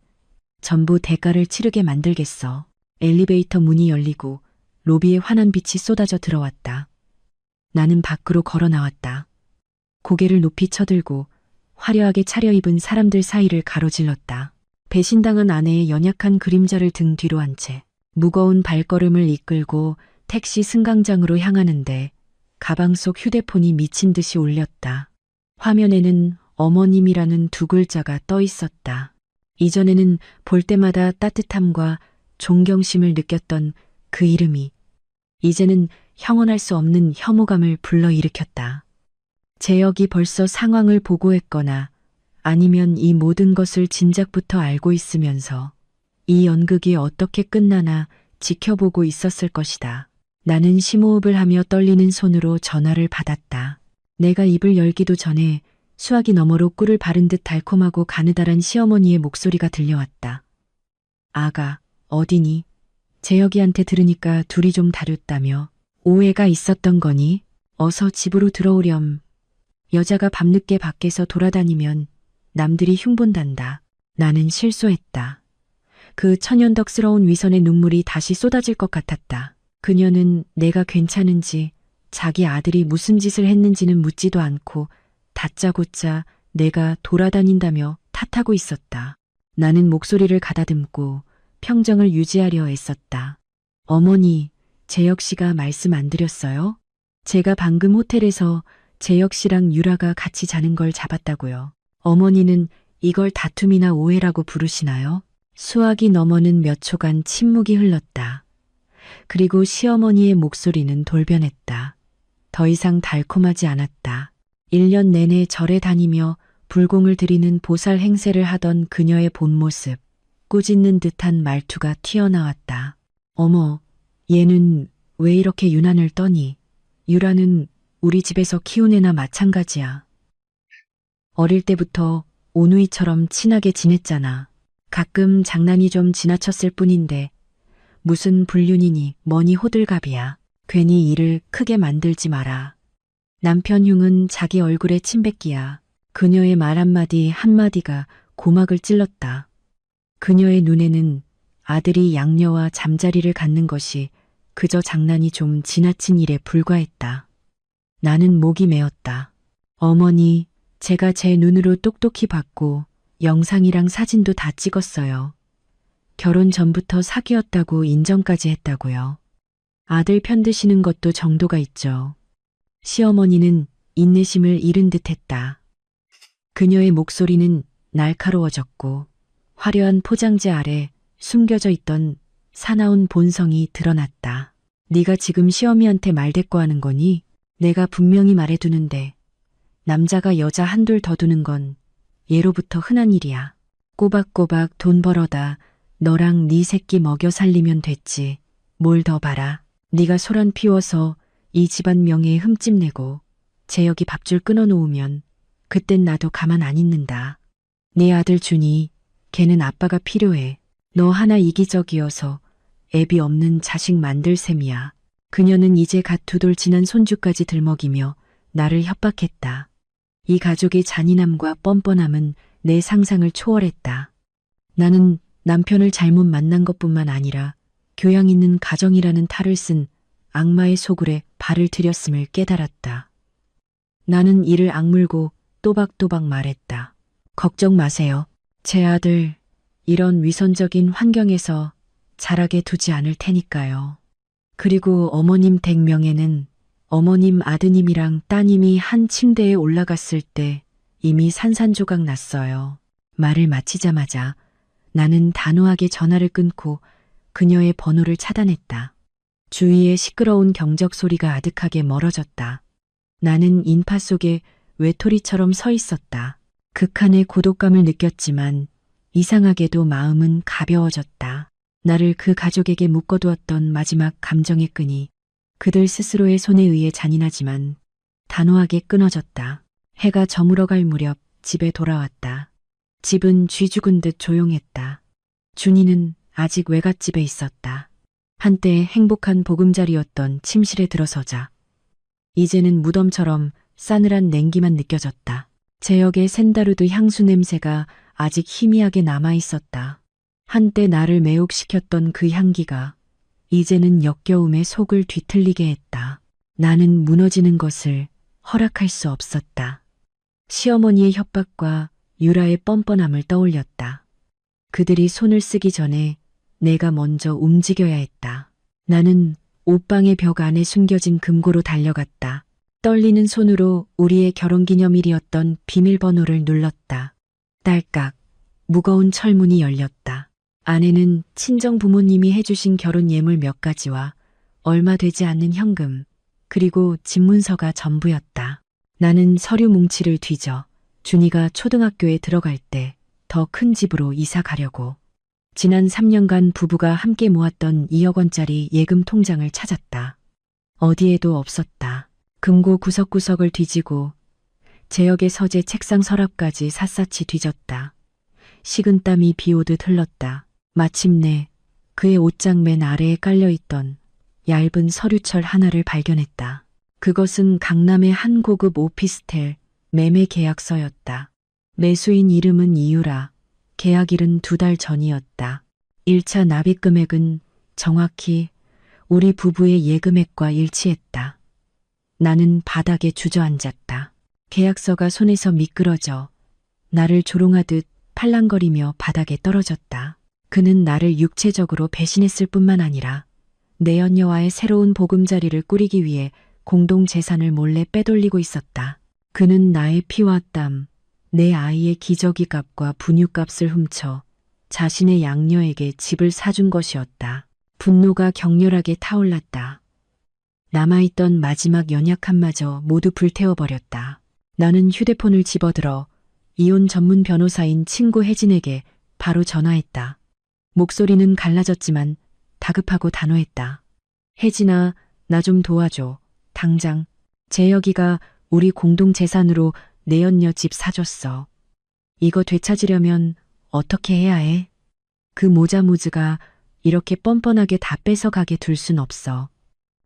전부 대가를 치르게 만들겠어. 엘리베이터 문이 열리고 로비에 환한 빛이 쏟아져 들어왔다. 나는 밖으로 걸어 나왔다. 고개를 높이 쳐들고 화려하게 차려입은 사람들 사이를 가로질렀다. 배신당한 아내의 연약한 그림자를 등 뒤로 한 채 무거운 발걸음을 이끌고 택시 승강장으로 향하는데 가방 속 휴대폰이 미친 듯이 울렸다. 화면에는 어머님이라는 두 글자가 떠 있었다. 이전에는 볼 때마다 따뜻함과 존경심을 느꼈던 그 이름이 이제는 형언할 수 없는 혐오감을 불러일으켰다. 재혁이 벌써 상황을 보고했거나 아니면 이 모든 것을 진작부터 알고 있으면서 이 연극이 어떻게 끝나나 지켜보고 있었을 것이다. 나는 심호흡을 하며 떨리는 손으로 전화를 받았다. 내가 입을 열기도 전에 수화기 너머로 꿀을 바른 듯 달콤하고 가느다란 시어머니의 목소리가 들려왔다. 아가, 어디니? 재혁이한테 들으니까 둘이 좀 다녔다며. 오해가 있었던 거니? 어서 집으로 들어오렴. 여자가 밤늦게 밖에서 돌아다니면 남들이 흉본단다. 나는 실소했다. 그 천연덕스러운 위선의 눈물이 다시 쏟아질 것 같았다. 그녀는 내가 괜찮은지, 자기 아들이 무슨 짓을 했는지는 묻지도 않고 다짜고짜 내가 돌아다닌다며 탓하고 있었다. 나는 목소리를 가다듬고 평정을 유지하려 애썼다. 어머니, 재혁 씨가 말씀 안 드렸어요? 제가 방금 호텔에서 재혁 씨랑 유라가 같이 자는 걸 잡았다고요. 어머니는 이걸 다툼이나 오해라고 부르시나요? 수화기 너머는 몇 초간 침묵이 흘렀다. 그리고 시어머니의 목소리는 돌변했다. 더 이상 달콤하지 않았다. 1년 내내 절에 다니며 불공을 들이는 보살 행세를 하던 그녀의 본 모습, 꾸짖는 듯한 말투가 튀어나왔다. 어머, 얘는 왜 이렇게 유난을 떠니? 유라는 우리 집에서 키운 애나 마찬가지야. 어릴 때부터 오누이처럼 친하게 지냈잖아. 가끔 장난이 좀 지나쳤을 뿐인데 무슨 불륜이니 뭐니 호들갑이야. 괜히 일을 크게 만들지 마라. 남편 흉은 자기 얼굴에 침 뱉기야. 그녀의 말 한마디 한마디가 고막을 찔렀다. 그녀의 눈에는 아들이 양녀와 잠자리를 갖는 것이 그저 장난이 좀 지나친 일에 불과했다. 나는 목이 메었다. 어머니, 제가 제 눈으로 똑똑히 봤고 영상이랑 사진도 다 찍었어요. 결혼 전부터 사귀었다고 인정까지 했다고요. 아들 편드시는 것도 정도가 있죠. 시어머니는 인내심을 잃은 듯했다. 그녀의 목소리는 날카로워졌고 화려한 포장지 아래 숨겨져 있던 사나운 본성이 드러났다. 네가 지금 시어미한테 말대꾸하는 거니? 내가 분명히 말해두는데 남자가 여자 한둘 더 두는 건 예로부터 흔한 일이야. 꼬박꼬박 돈 벌어다 너랑 네 새끼 먹여 살리면 됐지. 뭘 더 바라. 네가 소란 피워서 이 집안 명예에 흠집 내고 재혁이 밥줄 끊어놓으면 그땐 나도 가만 안 있는다. 네 아들 준이 걔는 아빠가 필요해. 너 하나 이기적이어서 애비 없는 자식 만들 셈이야. 그녀는 이제 갓 두 돌 지난 손주까지 들먹이며 나를 협박했다. 이 가족의 잔인함과 뻔뻔함은 내 상상을 초월했다. 나는 남편을 잘못 만난 것뿐만 아니라 교양 있는 가정이라는 탈을 쓴 악마의 소굴에 발을 들였음을 깨달았다. 나는 이를 악물고 또박또박 말했다. 걱정 마세요. 제 아들 이런 위선적인 환경에서 자라게 두지 않을 테니까요. 그리고 어머님 댁 명예는 어머님 아드님이랑 따님이 한 침대에 올라갔을 때 이미 산산조각 났어요. 말을 마치자마자 나는 단호하게 전화를 끊고 그녀의 번호를 차단했다. 주위에 시끄러운 경적 소리가 아득하게 멀어졌다. 나는 인파 속에 외톨이처럼 서 있었다. 극한의 고독감을 느꼈지만 이상하게도 마음은 가벼워졌다. 나를 그 가족에게 묶어두었던 마지막 감정의 끈이 그들 스스로의 손에 의해 잔인하지만 단호하게 끊어졌다. 해가 저물어갈 무렵 집에 돌아왔다. 집은 쥐 죽은 듯 조용했다. 준이는 아직 외갓집에 있었다. 한때 행복한 보금자리였던 침실에 들어서자 이제는 무덤처럼 싸늘한 냉기만 느껴졌다. 재혁의 샌다루드 향수 냄새가 아직 희미하게 남아있었다. 한때 나를 매혹시켰던 그 향기가 이제는 역겨움에 속을 뒤틀리게 했다. 나는 무너지는 것을 허락할 수 없었다. 시어머니의 협박과 유라의 뻔뻔함을 떠올렸다. 그들이 손을 쓰기 전에 내가 먼저 움직여야 했다. 나는 옷방의 벽 안에 숨겨진 금고로 달려갔다. 떨리는 손으로 우리의 결혼기념일이었던 비밀번호를 눌렀다. 딸깍, 무거운 철문이 열렸다. 안에는 친정 부모님이 해주신 결혼 예물 몇 가지와 얼마 되지 않는 현금, 그리고 집문서가 전부였다. 나는 서류 뭉치를 뒤져 준이가 초등학교에 들어갈 때 더 큰 집으로 이사 가려고 지난 3년간 부부가 함께 모았던 2억 원짜리 예금 통장을 찾았다. 어디에도 없었다. 금고 구석구석을 뒤지고 재혁의 서재 책상 서랍까지 샅샅이 뒤졌다. 식은땀이 비오듯 흘렀다. 마침내 그의 옷장 맨 아래에 깔려있던 얇은 서류철 하나를 발견했다. 그것은 강남의 한 고급 오피스텔 매매 계약서였다. 매수인 이름은 이유라. 계약일은 2달 전이었다. 1차 납입 금액은 정확히 우리 부부의 예금액과 일치했다. 나는 바닥에 주저앉았다. 계약서가 손에서 미끄러져 나를 조롱하듯 팔랑거리며 바닥에 떨어졌다. 그는 나를 육체적으로 배신했을 뿐만 아니라 내연녀와의 새로운 보금자리를 꾸리기 위해 공동 재산을 몰래 빼돌리고 있었다. 그는 나의 피와 땀, 내 아이의 기저귀 값과 분유값을 훔쳐 자신의 양녀에게 집을 사준 것이었다. 분노가 격렬하게 타올랐다. 남아있던 마지막 연약함마저 모두 불태워버렸다. 나는 휴대폰을 집어들어 이혼 전문 변호사인 친구 혜진에게 바로 전화했다. 목소리는 갈라졌지만 다급하고 단호했다. 혜진아, 나 좀 도와줘. 당장. 재혁이가 우리 공동 재산으로 내연녀 집 사줬어. 이거 되찾으려면 어떻게 해야 해? 그 모자무즈가 이렇게 뻔뻔하게 다 뺏어가게 둘 순 없어.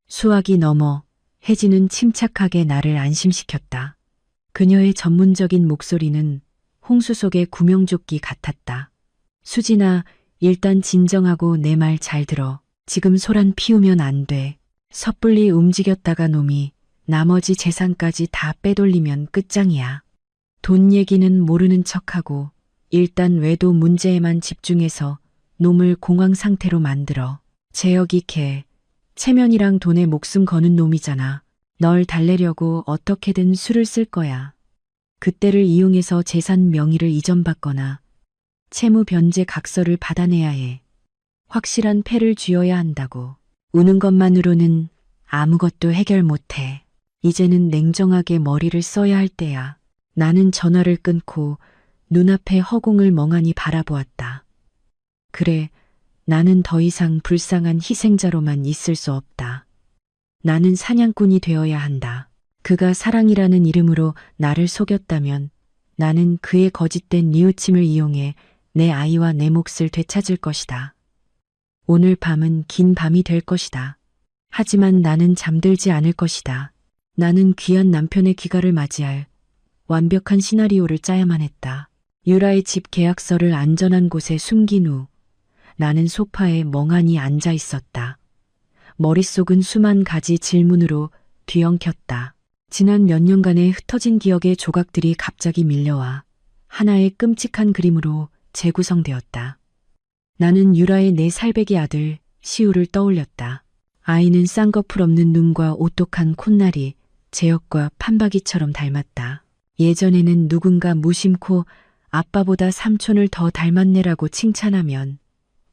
수학이 넘어 혜진은 침착하게 나를 안심시켰다. 그녀의 전문적인 목소리는 홍수 속의 구명조끼 같았다. 수진아, 일단 진정하고 내 말 잘 들어. 지금 소란 피우면 안 돼. 섣불리 움직였다가 놈이 나머지 재산까지 다 빼돌리면 끝장이야. 돈 얘기는 모르는 척하고 일단 외도 문제에만 집중해서 놈을 공황 상태로 만들어. 재혁이 걔 체면이랑 돈에 목숨 거는 놈이잖아. 널 달래려고 어떻게든 술을 쓸 거야. 그때를 이용해서 재산 명의를 이전받거나 채무 변제 각서를 받아내야 해. 확실한 패를 쥐어야 한다고. 우는 것만으로는 아무것도 해결 못해. 이제는 냉정하게 머리를 써야 할 때야. 나는 전화를 끊고 눈앞의 허공을 멍하니 바라보았다. 그래, 나는 더 이상 불쌍한 희생자로만 있을 수 없다. 나는 사냥꾼이 되어야 한다. 그가 사랑이라는 이름으로 나를 속였다면 나는 그의 거짓된 뉘우침을 이용해 내 아이와 내 몫을 되찾을 것이다. 오늘 밤은 긴 밤이 될 것이다. 하지만 나는 잠들지 않을 것이다. 나는 귀한 남편의 귀가를 맞이할 완벽한 시나리오를 짜야만 했다. 유라의 집 계약서를 안전한 곳에 숨긴 후 나는 소파에 멍하니 앉아 있었다. 머릿속은 수만 가지 질문으로 뒤엉켰다. 지난 몇 년간의 흩어진 기억의 조각들이 갑자기 밀려와 하나의 끔찍한 그림으로 재구성되었다. 나는 유라의 네 살배기 아들 시우를 떠올렸다. 아이는 쌍꺼풀 없는 눈과 오똑한 콧날이 제역과 판박이처럼 닮았다. 예전에는 누군가 무심코 아빠보다 삼촌을 더 닮았네라고 칭찬하면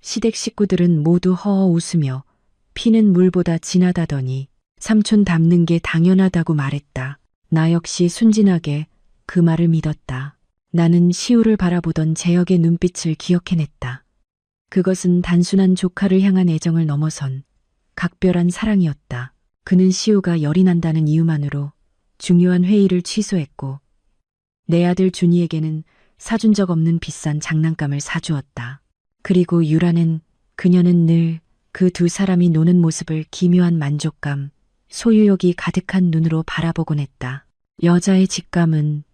시댁 식구들은 모두 허허 웃으며 피는 물보다 진하다더니 삼촌 닮는 게 당연하다고 말했다. 나 역시 순진하게 그 말을 믿었다. 나는 시우를 바라보던 제역의 눈빛을 기억해냈다. 그것은 단순한 조카를 향한 애정을 넘어선 각별한 사랑이었다. 그는 시우가 열이 난다는 이유만으로 중요한 회의를 취소했고 내 아들 준이에게는 사준 적 없는 비싼 장난감을 사주었다. 그리고 유라는 그녀는 늘 그 두 사람이 노는 모습을 기묘한 만족감, 소유욕이 가득한 눈으로 바라보곤 했다. 여자의 직감은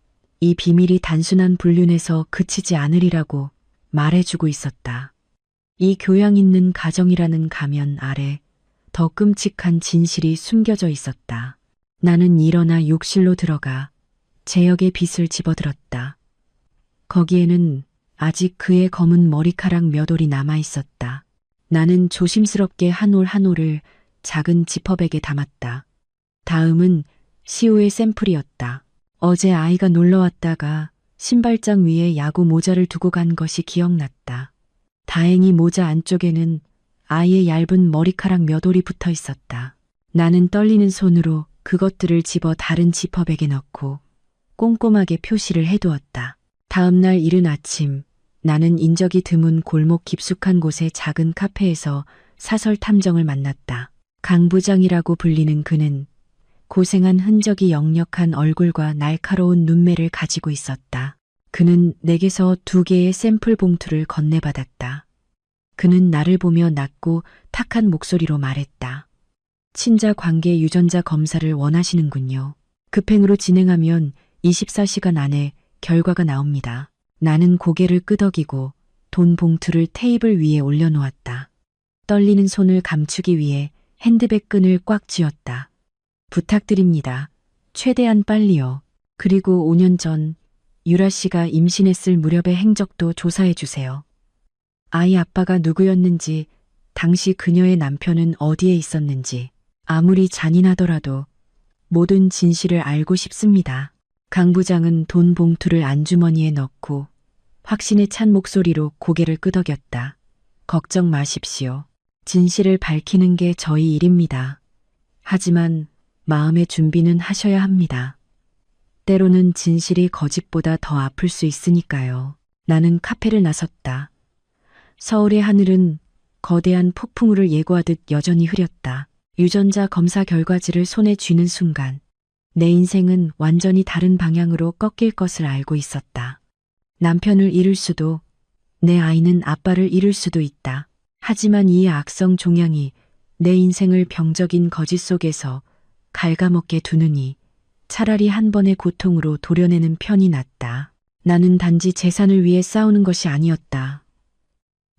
이 비밀이 단순한 불륜에서 그치지 않으리라고 말해주고 있었다. 이 교양 있는 가정이라는 가면 아래 더 끔찍한 진실이 숨겨져 있었다. 나는 일어나 욕실로 들어가 제역의 빗을 집어들었다. 거기에는 아직 그의 검은 머리카락 몇 올이 남아 있었다. 나는 조심스럽게 한 올 한 올을 작은 지퍼백에 담았다. 다음은 시우의 샘플이었다. 어제 아이가 놀러 왔다가 신발장 위에 야구 모자를 두고 간 것이 기억났다. 다행히 모자 안쪽에는 아이의 얇은 머리카락 몇 올이 붙어 있었다. 나는 떨리는 손으로 그것들을 집어 다른 지퍼백에 넣고 꼼꼼하게 표시를 해두었다. 다음 날 이른 아침, 나는 인적이 드문 골목 깊숙한 곳의 작은 카페에서 사설 탐정을 만났다. 강 부장이라고 불리는 그는 고생한 흔적이 역력한 얼굴과 날카로운 눈매를 가지고 있었다. 그는 내게서 2개의 샘플 봉투를 건네받았다. 그는 나를 보며 낮고 탁한 목소리로 말했다. 친자 관계 유전자 검사를 원하시는군요. 급행으로 진행하면 24시간 안에 결과가 나옵니다. 나는 고개를 끄덕이고 돈 봉투를 테이블 위에 올려놓았다. 떨리는 손을 감추기 위해 핸드백 끈을 꽉 쥐었다. 부탁드립니다. 최대한 빨리요. 그리고 5년 전 유라 씨가 임신했을 무렵의 행적도 조사해 주세요. 아이 아빠가 누구였는지, 당시 그녀의 남편은 어디에 있었는지, 아무리 잔인하더라도 모든 진실을 알고 싶습니다. 강 부장은 돈 봉투를 안주머니에 넣고 확신에 찬 목소리로 고개를 끄덕였다. 걱정 마십시오. 진실을 밝히는 게 저희 일입니다. 하지만 마음의 준비는 하셔야 합니다. 때로는 진실이 거짓보다 더 아플 수 있으니까요. 나는 카페를 나섰다. 서울의 하늘은 거대한 폭풍우를 예고하듯 여전히 흐렸다. 유전자 검사 결과지를 손에 쥐는 순간 내 인생은 완전히 다른 방향으로 꺾일 것을 알고 있었다. 남편을 잃을 수도, 내 아이는 아빠를 잃을 수도 있다. 하지만 이 악성 종양이 내 인생을 병적인 거짓 속에서 갉아먹게 두느니 차라리 한 번의 고통으로 도려내는 편이 낫다. 나는 단지 재산을 위해 싸우는 것이 아니었다.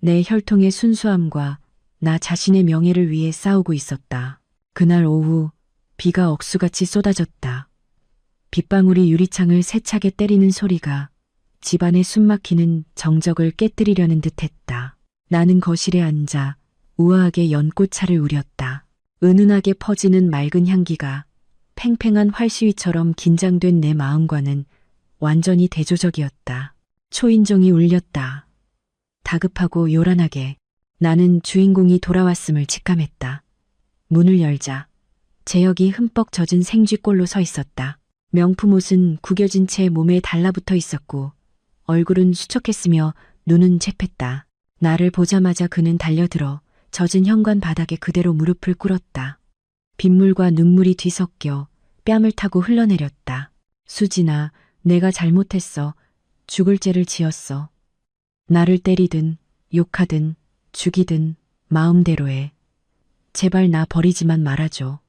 내 혈통의 순수함과 나 자신의 명예를 위해 싸우고 있었다. 그날 오후 비가 억수같이 쏟아졌다. 빗방울이 유리창을 세차게 때리는 소리가 집안의 숨막히는 정적을 깨뜨리려는 듯했다. 나는 거실에 앉아 우아하게 연꽃차를 우렸다. 은은하게 퍼지는 맑은 향기가 팽팽한 활시위처럼 긴장된 내 마음과는 완전히 대조적이었다. 초인종이 울렸다. 다급하고 요란하게 나는 주인공이 돌아왔음을 직감했다. 문을 열자 재혁이 흠뻑 젖은 생쥐꼴로 서 있었다. 명품 옷은 구겨진 채 몸에 달라붙어 있었고 얼굴은 수척했으며 눈은 채팼다. 나를 보자마자 그는 달려들어 젖은 현관 바닥에 그대로 무릎을 꿇었다. 빗물과 눈물이 뒤섞여 뺨을 타고 흘러내렸다. 수진아, 내가 잘못했어. 죽을 죄를 지었어. 나를 때리든 욕하든 죽이든 마음대로 해. 제발 나 버리지만 말아줘.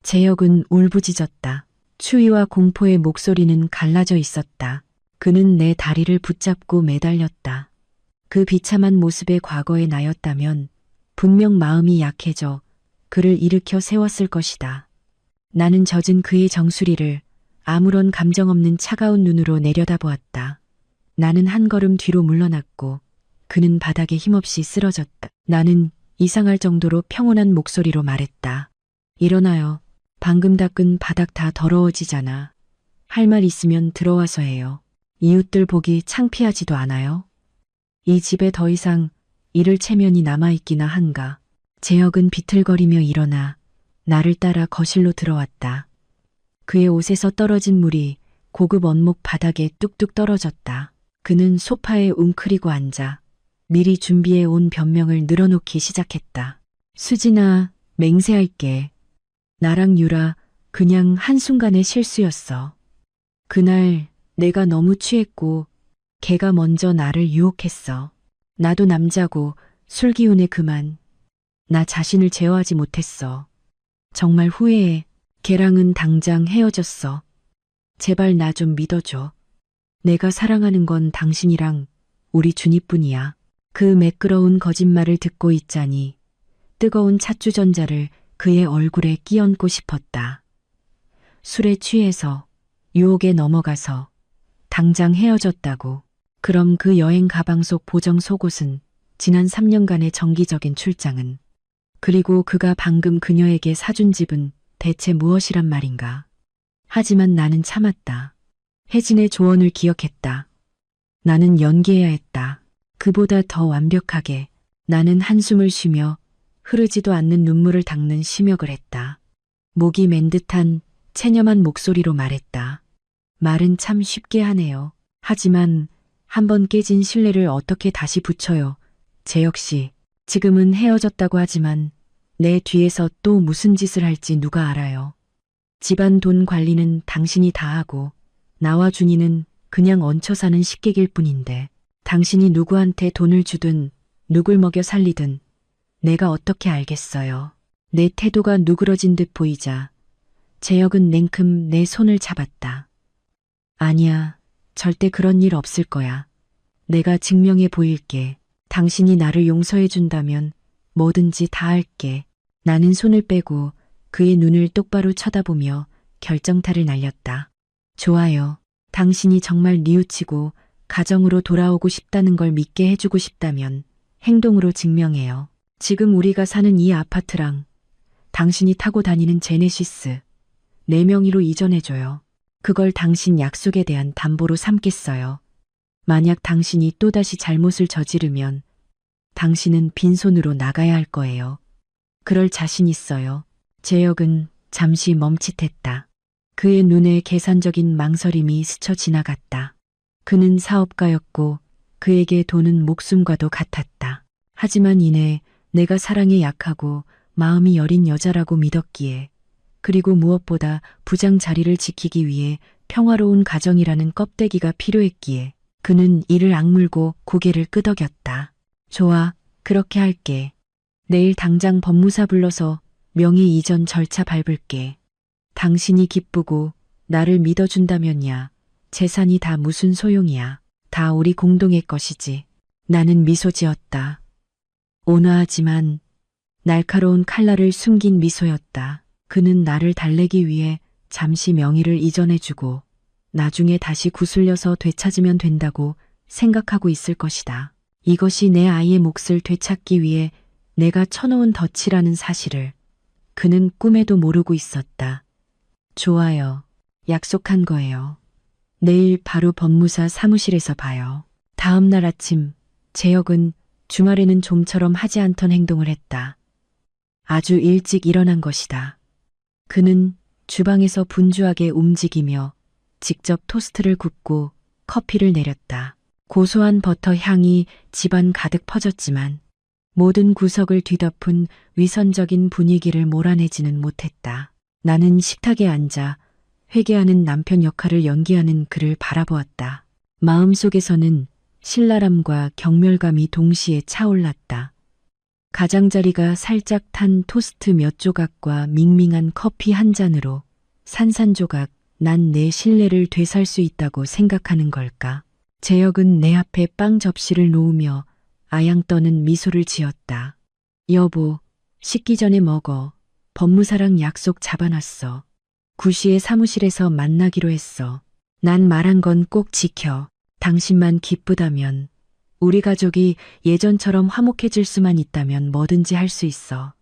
재혁은 울부짖었다. 추위와 공포의 목소리는 갈라져 있었다. 그는 내 다리를 붙잡고 매달렸다. 그 비참한 모습의 과거의 나였다면 분명 마음이 약해져 그를 일으켜 세웠을 것이다. 나는 젖은 그의 정수리를 아무런 감정 없는 차가운 눈으로 내려다보았다. 나는 한 걸음 뒤로 물러났고 그는 바닥에 힘없이 쓰러졌다. 나는 이상할 정도로 평온한 목소리로 말했다. 일어나요. 방금 닦은 바닥 다 더러워지잖아. 할 말 있으면 들어와서 해요. 이웃들 보기 창피하지도 않아요? 이 집에 더 이상 잃을 체면이 남아있기나 한가. 재혁은 비틀거리며 일어나 나를 따라 거실로 들어왔다. 그의 옷에서 떨어진 물이 고급 원목 바닥에 뚝뚝 떨어졌다. 그는 소파에 웅크리고 앉아 미리 준비해 온 변명을 늘어놓기 시작했다. 수진아, 맹세할게. 나랑 유라 그냥 한순간의 실수였어. 그날 내가 너무 취했고 걔가 먼저 나를 유혹했어. 나도 남자고 술 기운에 그만. 나 자신을 제어하지 못했어. 정말 후회해. 걔랑은 당장 헤어졌어. 제발 나 좀 믿어줘. 내가 사랑하는 건 당신이랑 우리 준이뿐이야. 그 매끄러운 거짓말을 듣고 있자니 뜨거운 찻주전자를 그의 얼굴에 끼얹고 싶었다. 술에 취해서 유혹에 넘어가서 당장 헤어졌다고. 그럼 그 여행 가방 속 보정 속옷은 지난 3년간의 정기적인 출장은 그리고 그가 방금 그녀에게 사준 집은 대체 무엇이란 말인가. 하지만 나는 참았다. 혜진의 조언을 기억했다. 나는 연기해야 했다. 그보다 더 완벽하게. 나는 한숨을 쉬며 흐르지도 않는 눈물을 닦는 심역을 했다. 목이 맨 듯한 체념한 목소리로 말했다. 말은 참 쉽게 하네요. 하지만 한번 깨진 신뢰를 어떻게 다시 붙여요. 재혁 씨, 지금은 헤어졌다고 하지만 내 뒤에서 또 무슨 짓을 할지 누가 알아요. 집안 돈 관리는 당신이 다 하고 나와 준이는 그냥 얹혀 사는 식객일 뿐인데 당신이 누구한테 돈을 주든 누굴 먹여 살리든 내가 어떻게 알겠어요. 내 태도가 누그러진 듯 보이자 재혁은 냉큼 내 손을 잡았다. 아니야, 절대 그런 일 없을 거야. 내가 증명해 보일게. 당신이 나를 용서해 준다면 뭐든지 다 할게. 나는 손을 빼고 그의 눈을 똑바로 쳐다보며 결정타를 날렸다. 좋아요. 당신이 정말 뉘우치고 가정으로 돌아오고 싶다는 걸 믿게 해주고 싶다면 행동으로 증명해요. 지금 우리가 사는 이 아파트랑 당신이 타고 다니는 제네시스 내 명의로 이전해줘요. 그걸 당신 약속에 대한 담보로 삼겠어요. 만약 당신이 또다시 잘못을 저지르면 당신은 빈손으로 나가야 할 거예요. 그럴 자신 있어요. 재혁은 잠시 멈칫했다. 그의 눈에 계산적인 망설임이 스쳐 지나갔다. 그는 사업가였고 그에게 돈은 목숨과도 같았다. 하지만 이내 내가 사랑에 약하고 마음이 여린 여자라고 믿었기에 그리고 무엇보다 부장 자리를 지키기 위해 평화로운 가정이라는 껍데기가 필요했기에 그는 이를 악물고 고개를 끄덕였다. 좋아, 그렇게 할게. 내일 당장 법무사 불러서 명의 이전 절차 밟을게. 당신이 기쁘고 나를 믿어준다면야 재산이 다 무슨 소용이야. 다 우리 공동의 것이지. 나는 미소 지었다. 온화하지만 날카로운 칼날을 숨긴 미소였다. 그는 나를 달래기 위해 잠시 명의를 이전해주고 나중에 다시 구슬려서 되찾으면 된다고 생각하고 있을 것이다. 이것이 내 아이의 몫을 되찾기 위해 내가 쳐놓은 덫이라는 사실을 그는 꿈에도 모르고 있었다. 좋아요. 약속한 거예요. 내일 바로 법무사 사무실에서 봐요. 다음 날 아침, 재혁은 주말에는 좀처럼 하지 않던 행동을 했다. 아주 일찍 일어난 것이다. 그는 주방에서 분주하게 움직이며 직접 토스트를 굽고 커피를 내렸다. 고소한 버터 향이 집안 가득 퍼졌지만 모든 구석을 뒤덮은 위선적인 분위기를 몰아내지는 못했다. 나는 식탁에 앉아 회개하는 남편 역할을 연기하는 그를 바라보았다. 마음속에서는 신랄함과 경멸감이 동시에 차올랐다. 가장자리가 살짝 탄 토스트 몇 조각과 밍밍한 커피 한 잔으로 산산조각 난 내 신뢰를 되살 수 있다고 생각하는 걸까? 재혁은 내 앞에 빵 접시를 놓으며 아양 떠는 미소를 지었다. 여보, 식기 전에 먹어. 법무사랑 약속 잡아놨어. 9시에 사무실에서 만나기로 했어. 난 말한 건 꼭 지켜. 당신만 기쁘다면, 우리 가족이 예전처럼 화목해질 수만 있다면 뭐든지 할 수 있어.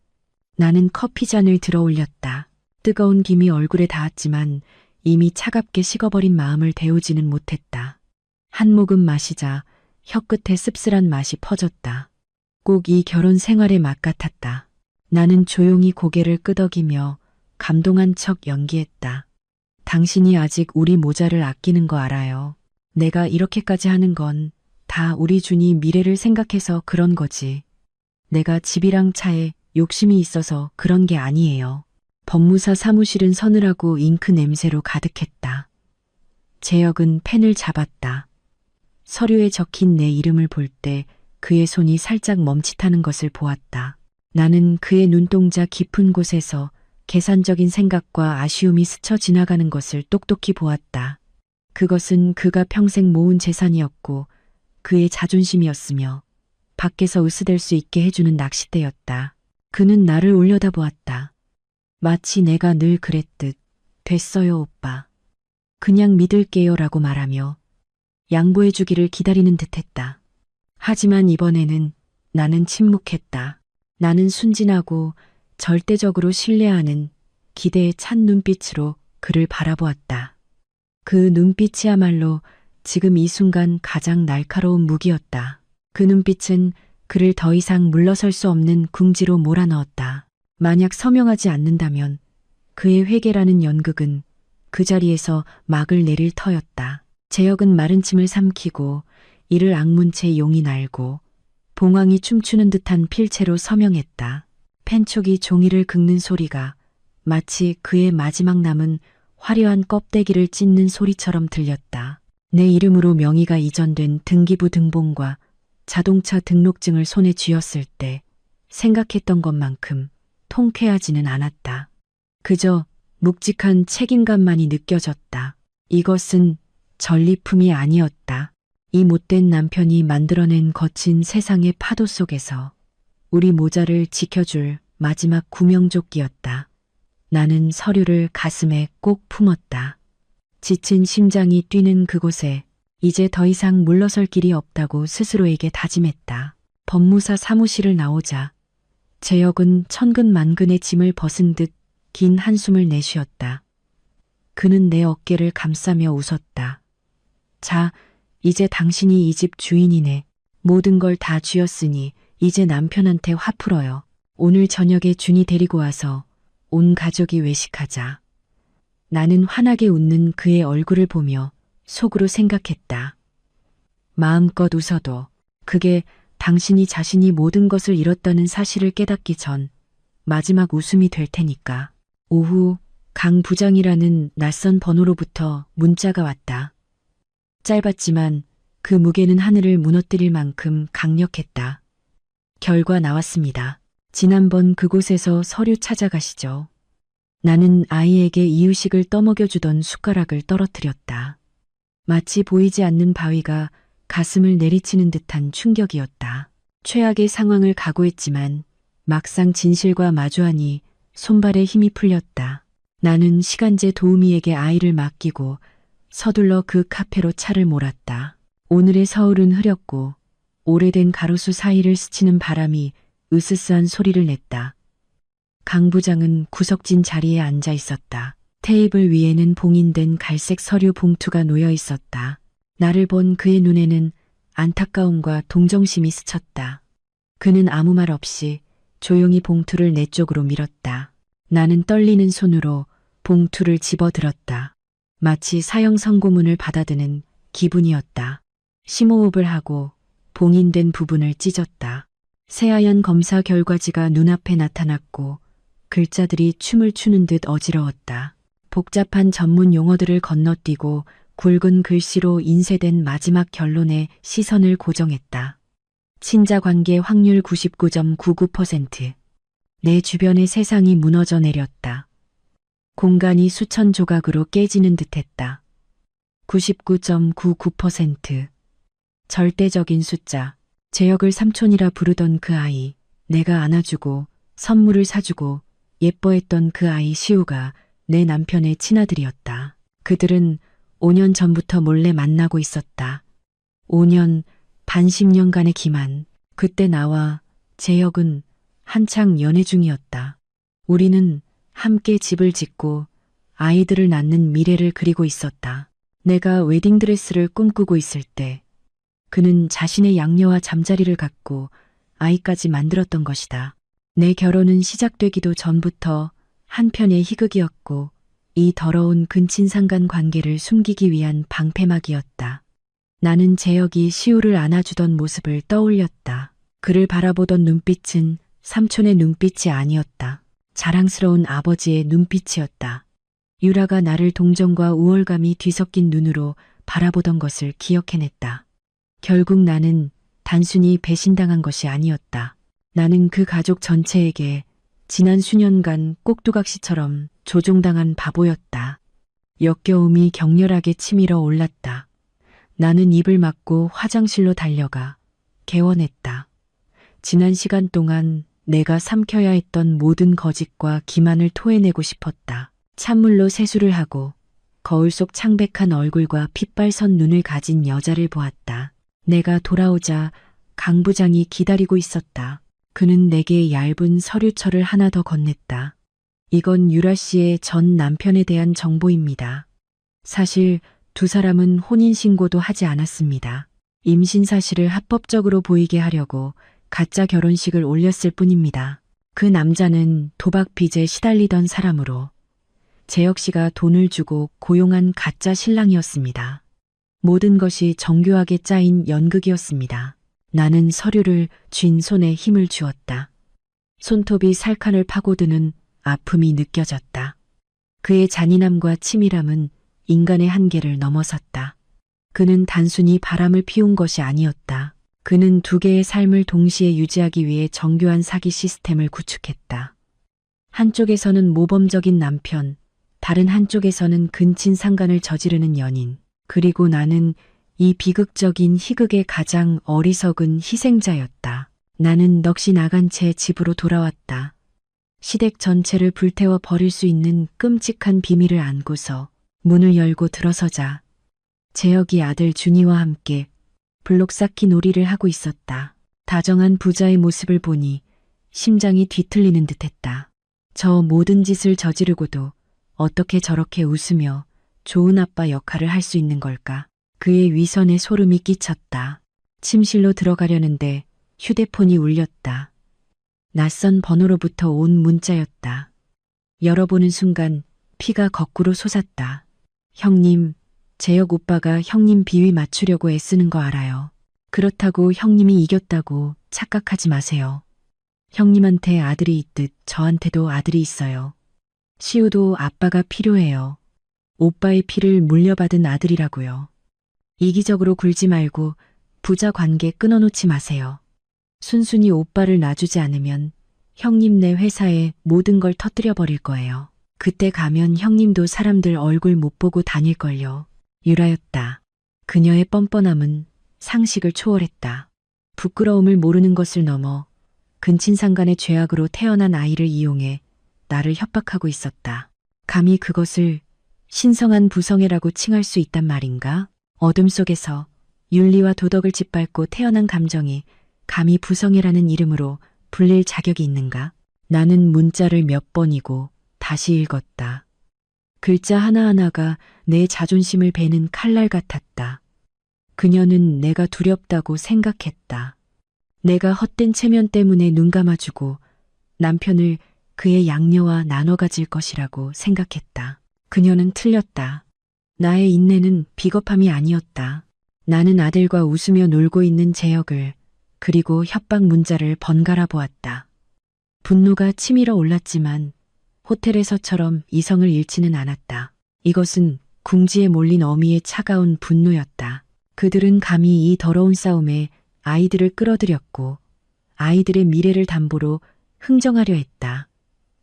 나는 커피잔을 들어 올렸다. 뜨거운 김이 얼굴에 닿았지만 이미 차갑게 식어버린 마음을 데우지는 못했다. 한 모금 마시자 혀끝에 씁쓸한 맛이 퍼졌다. 꼭 이 결혼 생활의 맛 같았다. 나는 조용히 고개를 끄덕이며 감동한 척 연기했다. 당신이 아직 우리 모자를 아끼는 거 알아요. 내가 이렇게까지 하는 건 다 우리 준이 미래를 생각해서 그런 거지. 내가 집이랑 차에 욕심이 있어서 그런 게 아니에요. 법무사 사무실은 서늘하고 잉크 냄새로 가득했다. 재혁은 펜을 잡았다. 서류에 적힌 내 이름을 볼 때 그의 손이 살짝 멈칫하는 것을 보았다. 나는 그의 눈동자 깊은 곳에서 계산적인 생각과 아쉬움이 스쳐 지나가는 것을 똑똑히 보았다. 그것은 그가 평생 모은 재산이었고 그의 자존심이었으며 밖에서 으스댈 수 있게 해주는 낚싯대였다. 그는 나를 올려다보았다. 마치 내가 늘 그랬듯 됐어요 오빠. 그냥 믿을게요 라고 말하며 양보해주기를 기다리는 듯했다. 하지만 이번에는 나는 침묵했다. 나는 순진하고 절대적으로 신뢰하는 기대에 찬 눈빛으로 그를 바라보았다. 그 눈빛이야말로 지금 이 순간 가장 날카로운 무기였다. 그 눈빛은 그를 더 이상 물러설 수 없는 궁지로 몰아넣었다. 만약 서명하지 않는다면 그의 회개라는 연극은 그 자리에서 막을 내릴 터였다. 재혁은 마른 침을 삼키고 이를 악문 채 용이 날고 봉황이 춤추는 듯한 필체로 서명했다. 펜촉이 종이를 긁는 소리가 마치 그의 마지막 남은 화려한 껍데기를 찢는 소리처럼 들렸다. 내 이름으로 명의가 이전된 등기부 등본과 자동차 등록증을 손에 쥐었을 때 생각했던 것만큼 통쾌하지는 않았다. 그저 묵직한 책임감만이 느껴졌다. 이것은 전리품이 아니었다. 이 못된 남편이 만들어낸 거친 세상의 파도 속에서 우리 모자를 지켜줄 마지막 구명조끼였다. 나는 서류를 가슴에 꼭 품었다. 지친 심장이 뛰는 그곳에 이제 더 이상 물러설 길이 없다고 스스로에게 다짐했다. 법무사 사무실을 나오자 재혁은 천근만근의 짐을 벗은 듯 긴 한숨을 내쉬었다. 그는 내 어깨를 감싸며 웃었다. 자, 이제 당신이 이 집 주인이네. 모든 걸 다 쥐었으니 이제 남편한테 화 풀어요. 오늘 저녁에 준이 데리고 와서 온 가족이 외식하자. 나는 환하게 웃는 그의 얼굴을 보며 속으로 생각했다. 마음껏 웃어도 그게 당신이 자신이 모든 것을 잃었다는 사실을 깨닫기 전 마지막 웃음이 될 테니까. 오후 강 부장이라는 낯선 번호로부터 문자가 왔다. 짧았지만 그 무게는 하늘을 무너뜨릴 만큼 강력했다. 결과 나왔습니다. 지난번 그곳에서 서류 찾아가시죠. 나는 아이에게 이유식을 떠먹여주던 숟가락을 떨어뜨렸다. 마치 보이지 않는 바위가 가슴을 내리치는 듯한 충격이었다. 최악의 상황을 각오했지만 막상 진실과 마주하니 손발에 힘이 풀렸다. 나는 시간제 도우미에게 아이를 맡기고 서둘러 그 카페로 차를 몰았다. 오늘의 서울은 흐렸고 오래된 가로수 사이를 스치는 바람이 으스스한 소리를 냈다. 강 부장은 구석진 자리에 앉아 있었다. 테이블 위에는 봉인된 갈색 서류 봉투가 놓여 있었다. 나를 본 그의 눈에는 안타까움과 동정심이 스쳤다. 그는 아무 말 없이 조용히 봉투를 내 쪽으로 밀었다. 나는 떨리는 손으로 봉투를 집어들었다. 마치 사형 선고문을 받아드는 기분이었다. 심호흡을 하고 봉인된 부분을 찢었다. 새하얀 검사 결과지가 눈앞에 나타났고 글자들이 춤을 추는 듯 어지러웠다. 복잡한 전문 용어들을 건너뛰고 굵은 글씨로 인쇄된 마지막 결론에 시선을 고정했다. 친자 관계 확률 99.99%. 내 주변의 세상이 무너져 내렸다. 공간이 수천 조각으로 깨지는 듯했다. 99.99%. 절대적인 숫자. 재혁을 삼촌이라 부르던 그 아이, 내가 안아주고 선물을 사주고 예뻐했던 그 아이 시우가 내 남편의 친아들이었다. 그들은 5년 전부터 몰래 만나고 있었다. 5년, 반 10년간의 기만. 그때 나와 재혁은 한창 연애 중이었다. 우리는 함께 집을 짓고 아이들을 낳는 미래를 그리고 있었다. 내가 웨딩드레스를 꿈꾸고 있을 때 그는 자신의 양녀와 잠자리를 갖고 아이까지 만들었던 것이다. 내 결혼은 시작되기도 전부터 한편의 희극이었고 이 더러운 근친상간 관계를 숨기기 위한 방패막이었다. 나는 재혁이 시우를 안아주던 모습을 떠올렸다. 그를 바라보던 눈빛은 삼촌의 눈빛이 아니었다. 자랑스러운 아버지의 눈빛이었다. 유라가 나를 동정과 우월감이 뒤섞인 눈으로 바라보던 것을 기억해냈다. 결국 나는 단순히 배신당한 것이 아니었다. 나는 그 가족 전체에게 지난 수년간 꼭두각시처럼 조종당한 바보였다. 역겨움이 격렬하게 치밀어 올랐다. 나는 입을 막고 화장실로 달려가 개원했다. 지난 시간 동안 내가 삼켜야 했던 모든 거짓과 기만을 토해내고 싶었다. 찬물로 세수를 하고 거울 속 창백한 얼굴과 핏발선 눈을 가진 여자를 보았다. 내가 돌아오자 강 부장이 기다리고 있었다. 그는 내게 얇은 서류철을 하나 더 건넸다. 이건 유라 씨의 전 남편에 대한 정보입니다. 사실 두 사람은 혼인신고도 하지 않았습니다. 임신 사실을 합법적으로 보이게 하려고 가짜 결혼식을 올렸을 뿐입니다. 그 남자는 도박 빚에 시달리던 사람으로 재혁 씨가 돈을 주고 고용한 가짜 신랑이었습니다. 모든 것이 정교하게 짜인 연극이었습니다. 나는 서류를 쥔 손에 힘을 주었다. 손톱이 살칸을 파고드는 아픔이 느껴졌다. 그의 잔인함과 치밀함은 인간의 한계를 넘어섰다. 그는 단순히 바람을 피운 것이 아니었다. 그는 두 개의 삶을 동시에 유지하기 위해 정교한 사기 시스템을 구축했다. 한쪽에서는 모범적인 남편, 다른 한쪽에서는 근친상간을 저지르는 연인. 그리고 나는 이 비극적인 희극의 가장 어리석은 희생자였다. 나는 넋이 나간 채 집으로 돌아왔다. 시댁 전체를 불태워 버릴 수 있는 끔찍한 비밀을 안고서 문을 열고 들어서자 재혁이 아들 준이와 함께 블록 쌓기 놀이를 하고 있었다. 다정한 부자의 모습을 보니 심장이 뒤틀리는 듯했다. 저 모든 짓을 저지르고도 어떻게 저렇게 웃으며 좋은 아빠 역할을 할 수 있는 걸까? 그의 위선에 소름이 끼쳤다. 침실로 들어가려는데 휴대폰이 울렸다. 낯선 번호로부터 온 문자였다. 열어보는 순간 피가 거꾸로 솟았다. 형님, 재혁 오빠가 형님 비위 맞추려고 애쓰는 거 알아요. 그렇다고 형님이 이겼다고 착각하지 마세요. 형님한테 아들이 있듯 저한테도 아들이 있어요. 시우도 아빠가 필요해요. 오빠의 피를 물려받은 아들이라고요. 이기적으로 굴지 말고 부자 관계 끊어놓지 마세요. 순순히 오빠를 놔주지 않으면 형님네 회사에 모든 걸 터뜨려 버릴 거예요. 그때 가면 형님도 사람들 얼굴 못 보고 다닐걸요. 유라였다. 그녀의 뻔뻔함은 상식을 초월했다. 부끄러움을 모르는 것을 넘어 근친상간의 죄악으로 태어난 아이를 이용해 나를 협박하고 있었다. 감히 그것을 신성한 부성애라고 칭할 수 있단 말인가? 어둠 속에서 윤리와 도덕을 짓밟고 태어난 감정이 감히 부성애라는 이름으로 불릴 자격이 있는가? 나는 문자를 몇 번이고 다시 읽었다. 글자 하나하나가 내 자존심을 베는 칼날 같았다. 그녀는 내가 두렵다고 생각했다. 내가 헛된 체면 때문에 눈 감아주고 남편을 그의 양녀와 나눠 가질 것이라고 생각했다. 그녀는 틀렸다. 나의 인내는 비겁함이 아니었다. 나는 아들과 웃으며 놀고 있는 재혁을 그리고 협박 문자를 번갈아 보았다. 분노가 치밀어 올랐지만 호텔에서처럼 이성을 잃지는 않았다. 이것은 궁지에 몰린 어미의 차가운 분노였다. 그들은 감히 이 더러운 싸움에 아이들을 끌어들였고 아이들의 미래를 담보로 흥정하려 했다.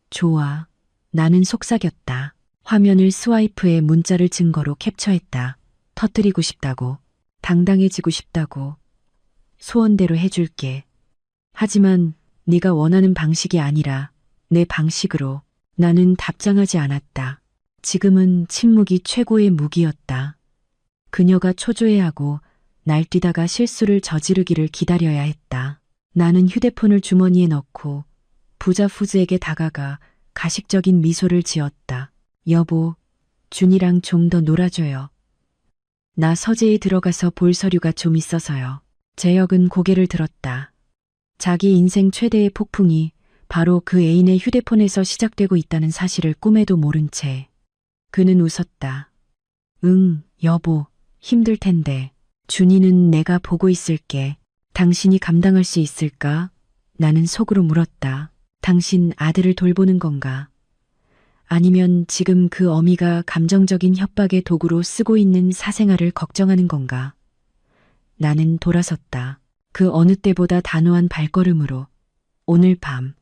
좋아. 나는 속삭였다. 화면을 스와이프해 문자를 증거로 캡처했다. 터뜨리고 싶다고. 당당해지고 싶다고. 소원대로 해줄게. 하지만 네가 원하는 방식이 아니라 내 방식으로. 나는 답장하지 않았다. 지금은 침묵이 최고의 무기였다. 그녀가 초조해하고 날뛰다가 실수를 저지르기를 기다려야 했다. 나는 휴대폰을 주머니에 넣고 부자 후즈에게 다가가 가식적인 미소를 지었다. 여보, 준이랑 좀 더 놀아줘요. 나 서재에 들어가서 볼 서류가 좀 있어서요. 재혁은 고개를 들었다. 자기 인생 최대의 폭풍이 바로 그 애인의 휴대폰에서 시작되고 있다는 사실을 꿈에도 모른 채. 그는 웃었다. 응, 여보, 힘들 텐데. 준이는 내가 보고 있을게. 당신이 감당할 수 있을까? 나는 속으로 물었다. 당신 아들을 돌보는 건가? 아니면 지금 그 어미가 감정적인 협박의 도구로 쓰고 있는 사생활을 걱정하는 건가? 나는 돌아섰다. 그 어느 때보다 단호한 발걸음으로. 오늘 밤,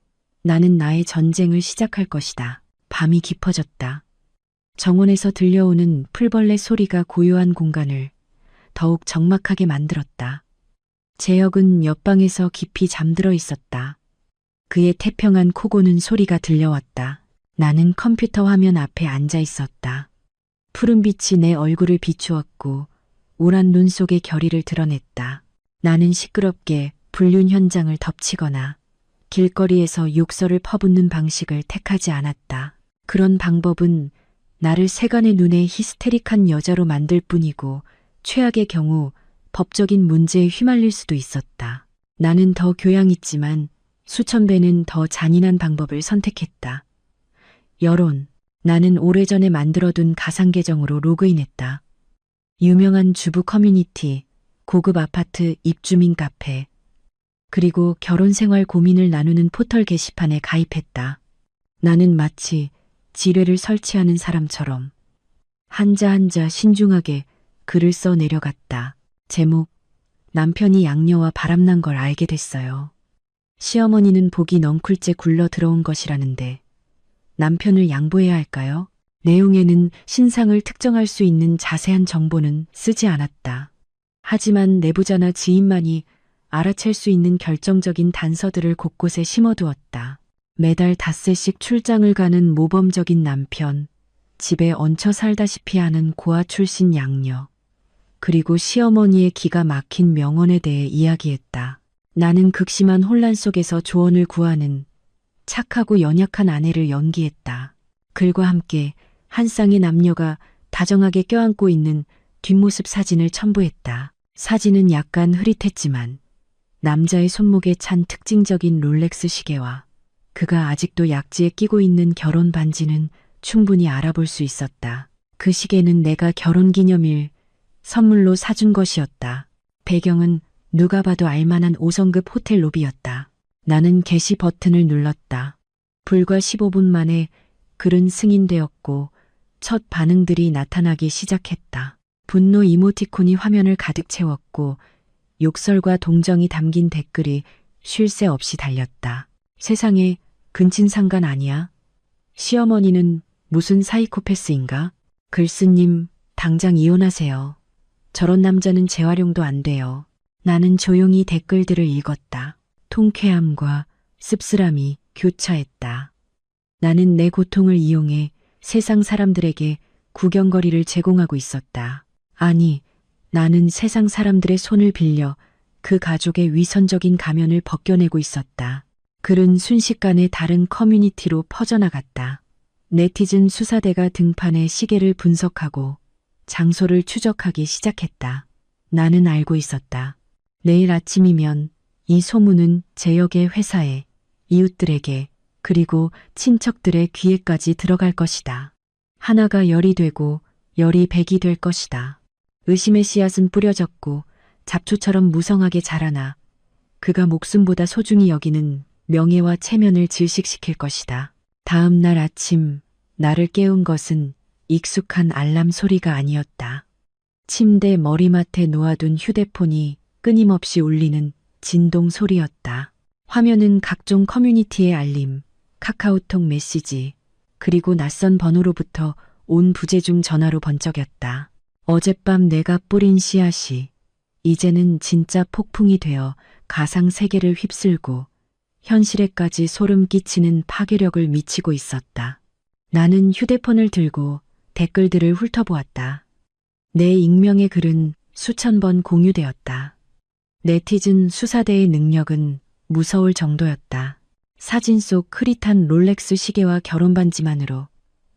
나는 나의 전쟁을 시작할 것이다. 밤이 깊어졌다. 정원에서 들려오는 풀벌레 소리가 고요한 공간을 더욱 적막하게 만들었다. 재혁은 옆방에서 깊이 잠들어 있었다. 그의 태평한 코 고는 소리가 들려왔다. 나는 컴퓨터 화면 앞에 앉아 있었다. 푸른 빛이 내 얼굴을 비추었고 우란 눈 속의 결의를 드러냈다. 나는 시끄럽게 불륜 현장을 덮치거나 길거리에서 욕설을 퍼붓는 방식을 택하지 않았다. 그런 방법은 나를 세간의 눈에 히스테릭한 여자로 만들 뿐이고 최악의 경우 법적인 문제에 휘말릴 수도 있었다. 나는 더 교양 있지만 수천 배는 더 잔인한 방법을 선택했다. 여론. 나는 오래전에 만들어둔 가상 계정으로 로그인했다. 유명한 주부 커뮤니티, 고급 아파트 입주민 카페, 그리고 결혼 생활 고민을 나누는 포털 게시판에 가입했다. 나는 마치 지뢰를 설치하는 사람처럼 한자 한자 신중하게 글을 써 내려갔다. 제목, 남편이 양녀와 바람난 걸 알게 됐어요. 시어머니는 복이 넝쿨째 굴러 들어온 것이라는데 남편을 양보해야 할까요? 내용에는 신상을 특정할 수 있는 자세한 정보는 쓰지 않았다. 하지만 내부자나 지인만이 알아챌 수 있는 결정적인 단서들을 곳곳에 심어두었다. 매달 닷새씩 출장을 가는 모범적인 남편, 집에 얹혀 살다시피 하는 고아 출신 양녀, 그리고 시어머니의 기가 막힌 명언에 대해 이야기했다. 나는 극심한 혼란 속에서 조언을 구하는 착하고 연약한 아내를 연기했다. 글과 함께 한 쌍의 남녀가 다정하게 껴안고 있는 뒷모습 사진을 첨부했다. 사진은 약간 흐릿했지만 남자의 손목에 찬 특징적인 롤렉스 시계와 그가 아직도 약지에 끼고 있는 결혼 반지는 충분히 알아볼 수 있었다. 그 시계는 내가 결혼기념일 선물로 사준 것이었다. 배경은 누가 봐도 알만한 5성급 호텔 로비였다. 나는 게시 버튼을 눌렀다. 불과 15분 만에 글은 승인되었고 첫 반응들이 나타나기 시작했다. 분노 이모티콘이 화면을 가득 채웠고 욕설과 동정이 담긴 댓글이 쉴 새 없이 달렸다. 세상에, 근친상간 아니야? 시어머니는 무슨 사이코패스인가? 글쓰님, 당장 이혼하세요. 저런 남자는 재활용도 안 돼요. 나는 조용히 댓글들을 읽었다. 통쾌함과 씁쓸함이 교차했다. 나는 내 고통을 이용해 세상 사람들에게 구경거리를 제공하고 있었다. 아니, 나는 세상 사람들의 손을 빌려 그 가족의 위선적인 가면을 벗겨내고 있었다. 글은 순식간에 다른 커뮤니티로 퍼져나갔다. 네티즌 수사대가 등판해 시계를 분석하고 장소를 추적하기 시작했다. 나는 알고 있었다. 내일 아침이면 이 소문은 제역의 회사에, 이웃들에게, 그리고 친척들의 귀에까지 들어갈 것이다. 하나가 열이 되고 열이 백이 될 것이다. 의심의 씨앗은 뿌려졌고 잡초처럼 무성하게 자라나 그가 목숨보다 소중히 여기는 명예와 체면을 질식시킬 것이다. 다음 날 아침 나를 깨운 것은 익숙한 알람 소리가 아니었다. 침대 머리맡에 놓아둔 휴대폰이 끊임없이 울리는 진동 소리였다. 화면은 각종 커뮤니티의 알림, 카카오톡 메시지, 그리고 낯선 번호로부터 온 부재중 전화로 번쩍였다. 어젯밤 내가 뿌린 씨앗이 이제는 진짜 폭풍이 되어 가상 세계를 휩쓸고 현실에까지 소름 끼치는 파괴력을 미치고 있었다. 나는 휴대폰을 들고 댓글들을 훑어보았다. 내 익명의 글은 수천 번 공유되었다. 네티즌 수사대의 능력은 무서울 정도였다. 사진 속 흐릿한 롤렉스 시계와 결혼 반지만으로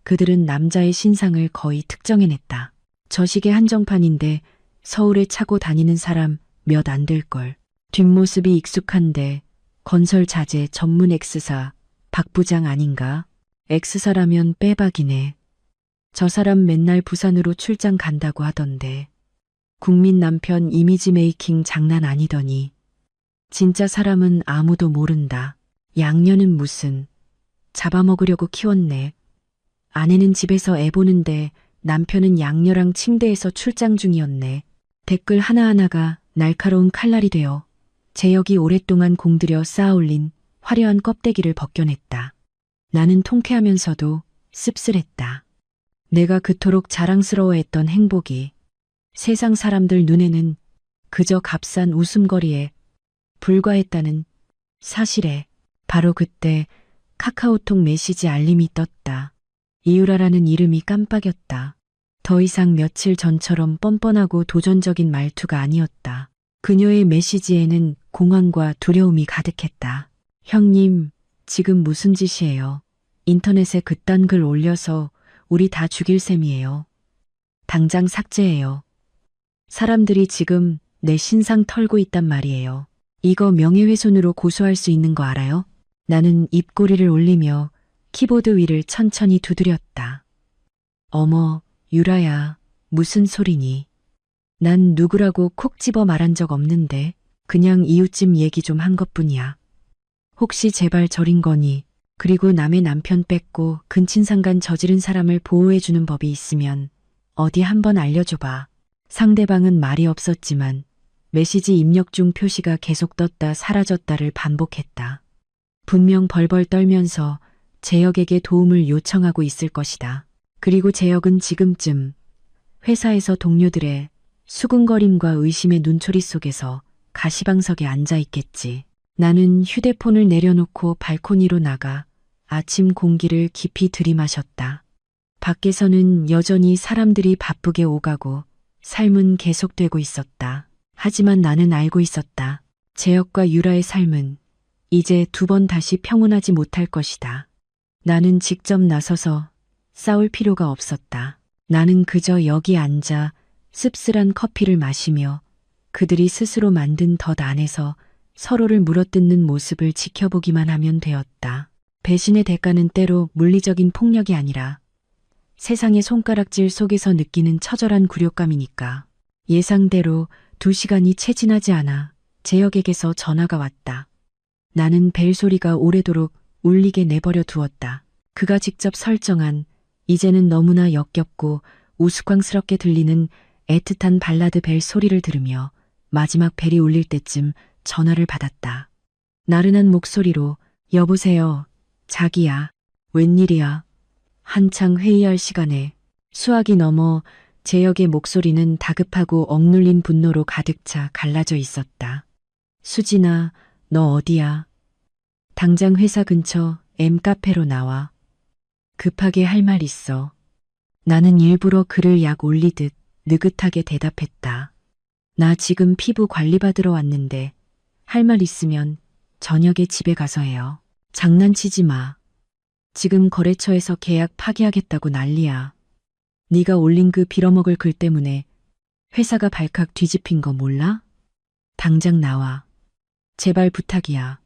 그들은 남자의 신상을 거의 특정해냈다. 저 시계 한정판인데 서울에 차고 다니는 사람 몇 안 될걸. 뒷모습이 익숙한데 건설 자재 전문 X사 박 부장 아닌가? X사라면 빼박이네. 저 사람 맨날 부산으로 출장 간다고 하던데. 국민 남편 이미지 메이킹 장난 아니더니. 진짜 사람은 아무도 모른다. 양녀는 무슨 잡아먹으려고 키웠네. 아내는 집에서 애 보는데 남편은 양녀랑 침대에서 출장 중이었네. 댓글 하나하나가 날카로운 칼날이 되어 제역이 오랫동안 공들여 쌓아올린 화려한 껍데기를 벗겨냈다. 나는 통쾌하면서도 씁쓸했다. 내가 그토록 자랑스러워했던 행복이 세상 사람들 눈에는 그저 값싼 웃음거리에 불과했다는 사실에 바로 그때 카카오톡 메시지 알림이 떴다. 이유라라는 이름이 깜빡였다. 더 이상 며칠 전처럼 뻔뻔하고 도전적인 말투가 아니었다. 그녀의 메시지에는 공황과 두려움이 가득했다. 형님, 지금 무슨 짓이에요? 인터넷에 그딴 글 올려서 우리 다 죽일 셈이에요. 당장 삭제해요. 사람들이 지금 내 신상 털고 있단 말이에요. 이거 명예훼손으로 고소할 수 있는 거 알아요? 나는 입꼬리를 올리며 키보드 위를 천천히 두드렸다. 어머, 유라야, 무슨 소리니? 난 누구라고 콕 집어 말한 적 없는데 그냥 이웃집 얘기 좀 한 것뿐이야. 혹시 제발 저린 거니? 그리고 남의 남편 뺏고 근친상간 저지른 사람을 보호해주는 법이 있으면 어디 한번 알려줘봐. 상대방은 말이 없었지만 메시지 입력 중 표시가 계속 떴다 사라졌다를 반복했다. 분명 벌벌 떨면서 제역에게 도움을 요청하고 있을 것이다. 그리고 제역은 지금쯤 회사에서 동료들의 수근거림과 의심의 눈초리 속에서 가시방석에 앉아 있겠지. 나는 휴대폰을 내려놓고 발코니로 나가 아침 공기를 깊이 들이마셨다. 밖에서는 여전히 사람들이 바쁘게 오가고 삶은 계속되고 있었다. 하지만 나는 알고 있었다. 제역과 유라의 삶은 이제 두 번 다시 평온하지 못할 것이다. 나는 직접 나서서 싸울 필요가 없었다. 나는 그저 여기 앉아 씁쓸한 커피를 마시며 그들이 스스로 만든 덫 안에서 서로를 물어뜯는 모습을 지켜보기만 하면 되었다. 배신의 대가는 때로 물리적인 폭력이 아니라 세상의 손가락질 속에서 느끼는 처절한 굴욕감이니까. 예상대로 2시간이 채 지나지 않아 제역에게서 전화가 왔다. 나는 벨소리가 오래도록 울리게 내버려 두었다. 그가 직접 설정한 이제는 너무나 역겹고 우스꽝스럽게 들리는 애틋한 발라드 벨 소리를 들으며 마지막 벨이 울릴 때쯤 전화를 받았다. 나른한 목소리로 여보세요. 자기야. 웬일이야. 한창 회의할 시간에 수학이 넘어 제역의 목소리는 다급하고 억눌린 분노로 가득 차 갈라져 있었다. 수진아, 너 어디야? 당장 회사 근처 M카페로 나와. 급하게 할 말 있어. 나는 일부러 글을 약 올리듯 느긋하게 대답했다. 나 지금 피부 관리 받으러 왔는데 할 말 있으면 저녁에 집에 가서 해요. 장난치지 마. 지금 거래처에서 계약 파기하겠다고 난리야. 네가 올린 그 빌어먹을 글 때문에 회사가 발칵 뒤집힌 거 몰라? 당장 나와. 제발 부탁이야.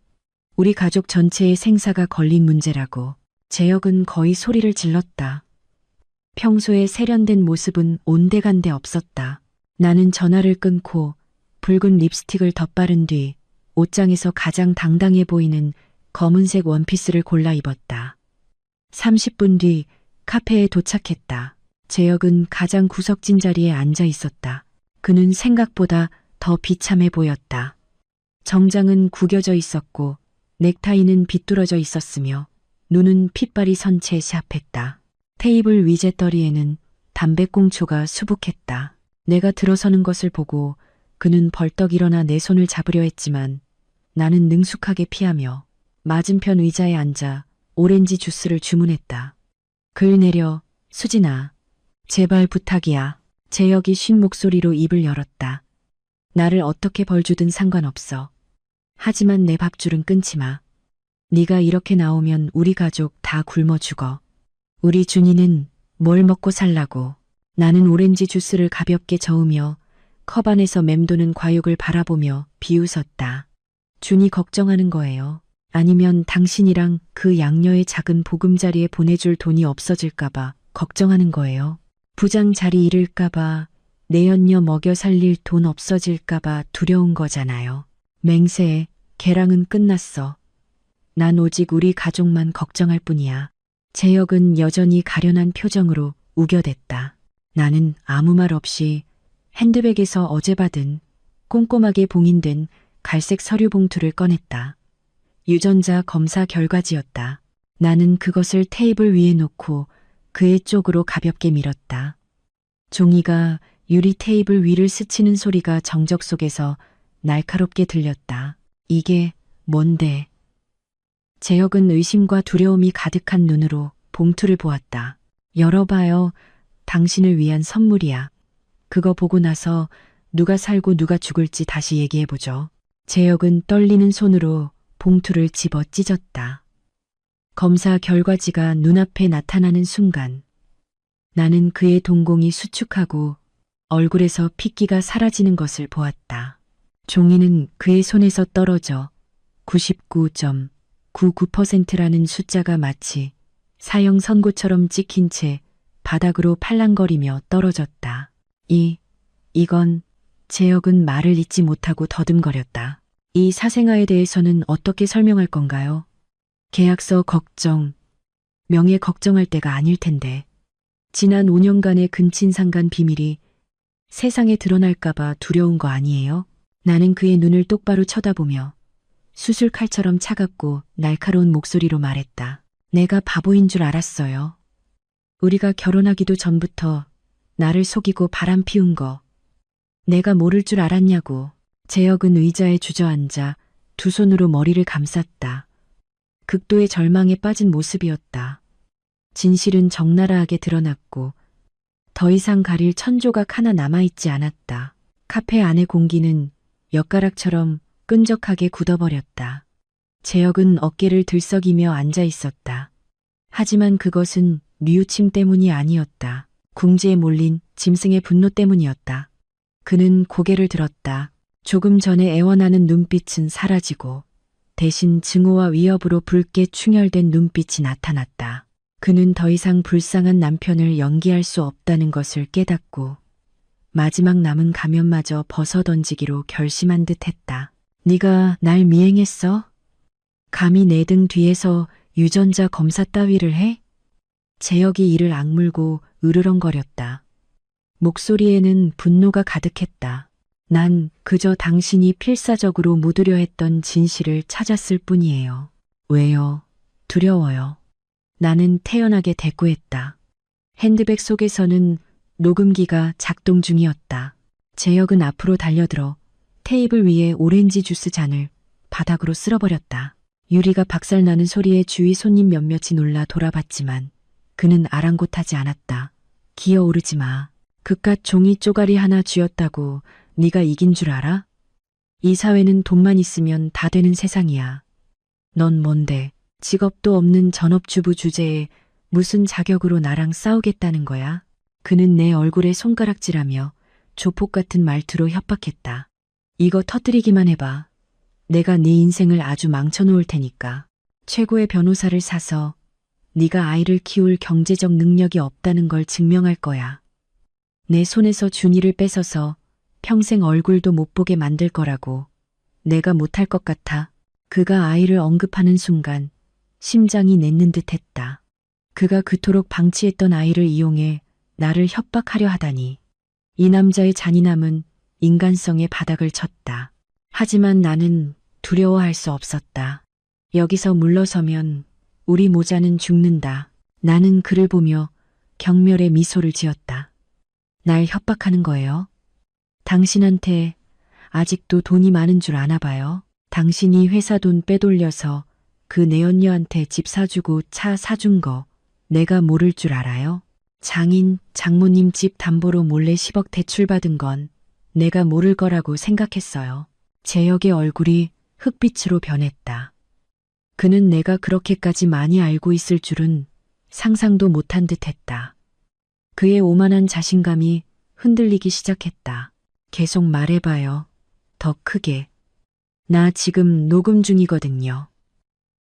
우리 가족 전체의 생사가 걸린 문제라고. 재혁은 거의 소리를 질렀다. 평소에 세련된 모습은 온데간데 없었다. 나는 전화를 끊고 붉은 립스틱을 덧바른 뒤 옷장에서 가장 당당해 보이는 검은색 원피스를 골라 입었다. 30분 뒤 카페에 도착했다. 재혁은 가장 구석진 자리에 앉아 있었다. 그는 생각보다 더 비참해 보였다. 정장은 구겨져 있었고 넥타이는 비뚤어져 있었으며 눈은 핏발이 선 채 시합했다. 테이블 위젯더리에는 담배꽁초가 수북했다. 내가 들어서는 것을 보고 그는 벌떡 일어나 내 손을 잡으려 했지만 나는 능숙하게 피하며 맞은편 의자에 앉아 오렌지 주스를 주문했다. 글 내려, 수진아. 제발 부탁이야. 재혁이 쉰 목소리로 입을 열었다. 나를 어떻게 벌주든 상관없어. 하지만 내 밥줄은 끊지 마. 네가 이렇게 나오면 우리 가족 다 굶어 죽어. 우리 준이는 뭘 먹고 살라고. 나는 오렌지 주스를 가볍게 저으며 컵 안에서 맴도는 과육을 바라보며 비웃었다. 준이 걱정하는 거예요. 아니면 당신이랑 그 양녀의 작은 보금자리에 보내줄 돈이 없어질까봐 걱정하는 거예요. 부장 자리 잃을까봐, 내연녀 먹여 살릴 돈 없어질까봐 두려운 거잖아요. 맹세, 걔랑은 끝났어. 난 오직 우리 가족만 걱정할 뿐이야. 재혁은 여전히 가련한 표정으로 우겨댔다. 나는 아무 말 없이 핸드백에서 어제 받은 꼼꼼하게 봉인된 갈색 서류 봉투를 꺼냈다. 유전자 검사 결과지였다. 나는 그것을 테이블 위에 놓고 그의 쪽으로 가볍게 밀었다. 종이가 유리 테이블 위를 스치는 소리가 정적 속에서 날카롭게 들렸다. 이게 뭔데? 재혁은 의심과 두려움이 가득한 눈으로 봉투를 보았다. 열어봐요. 당신을 위한 선물이야. 그거 보고 나서 누가 살고 누가 죽을지 다시 얘기해보죠. 재혁은 떨리는 손으로 봉투를 집어 찢었다. 검사 결과지가 눈앞에 나타나는 순간 나는 그의 동공이 수축하고 얼굴에서 핏기가 사라지는 것을 보았다. 종이는 그의 손에서 떨어져 99.99%라는 숫자가 마치 사형 선고처럼 찍힌 채 바닥으로 팔랑거리며 떨어졌다. 이건 재혁은 말을 잇지 못하고 더듬거렸다. 이 사생아에 대해서는 어떻게 설명할 건가요? 계약서 걱정, 명예 걱정할 때가 아닐 텐데. 지난 5년간의 근친상간 비밀이 세상에 드러날까봐 두려운 거 아니에요? 나는 그의 눈을 똑바로 쳐다보며 수술칼처럼 차갑고 날카로운 목소리로 말했다. 내가 바보인 줄 알았어요. 우리가 결혼하기도 전부터 나를 속이고 바람 피운 거 내가 모를 줄 알았냐고. 재혁은 의자에 주저앉아 두 손으로 머리를 감쌌다. 극도의 절망에 빠진 모습이었다. 진실은 적나라하게 드러났고 더 이상 가릴 천조각 하나 남아있지 않았다. 카페 안의 공기는 엿가락처럼 끈적하게 굳어버렸다. 재혁은 어깨를 들썩이며 앉아 있었다. 하지만 그것은 뉘우침 때문이 아니었다. 궁지에 몰린 짐승의 분노 때문이었다. 그는 고개를 들었다. 조금 전에 애원하는 눈빛은 사라지고 대신 증오와 위협으로 붉게 충혈된 눈빛이 나타났다. 그는 더 이상 불쌍한 남편을 연기할 수 없다는 것을 깨닫고 마지막 남은 가면마저 벗어던지기로 결심한 듯 했다. 네가 날 미행했어? 감히 내 등 뒤에서 유전자 검사 따위를 해? 재혁이 이를 악물고 으르렁거렸다. 목소리에는 분노가 가득했다. 난 그저 당신이 필사적으로 묻으려 했던 진실을 찾았을 뿐이에요. 왜요? 두려워요. 나는 태연하게 대꾸했다. 핸드백 속에서는 녹음기가 작동 중이었다. 재혁은 앞으로 달려들어 테이블 위에 오렌지 주스 잔을 바닥으로 쓸어버렸다. 유리가 박살나는 소리에 주위 손님 몇몇이 놀라 돌아봤지만 그는 아랑곳하지 않았다. 기어오르지 마. 그깟 종이 쪼가리 하나 쥐었다고 네가 이긴 줄 알아? 이 사회는 돈만 있으면 다 되는 세상이야. 넌 뭔데? 직업도 없는 전업주부 주제에 무슨 자격으로 나랑 싸우겠다는 거야? 그는 내 얼굴에 손가락질하며 조폭 같은 말투로 협박했다. 이거 터뜨리기만 해봐. 내가 네 인생을 아주 망쳐놓을 테니까. 최고의 변호사를 사서 네가 아이를 키울 경제적 능력이 없다는 걸 증명할 거야. 내 손에서 준이를 뺏어서 평생 얼굴도 못 보게 만들 거라고. 내가 못할 것 같아. 그가 아이를 언급하는 순간 심장이 냈는 듯 했다. 그가 그토록 방치했던 아이를 이용해 나를 협박하려 하다니. 이 남자의 잔인함은 인간성의 바닥을 쳤다. 하지만 나는 두려워할 수 없었다. 여기서 물러서면 우리 모자는 죽는다. 나는 그를 보며 경멸의 미소를 지었다. 날 협박하는 거예요? 당신한테 아직도 돈이 많은 줄 아나 봐요. 당신이 회사 돈 빼돌려서 그 내연녀한테 집 사주고 차 사준 거 내가 모를 줄 알아요? 장모님 집 담보로 몰래 10억 대출받은 건 내가 모를 거라고 생각했어요. 재혁의 얼굴이 흑빛으로 변했다. 그는 내가 그렇게까지 많이 알고 있을 줄은 상상도 못한 듯 했다. 그의 오만한 자신감이 흔들리기 시작했다. 계속 말해봐요. 더 크게. 나 지금 녹음 중이거든요.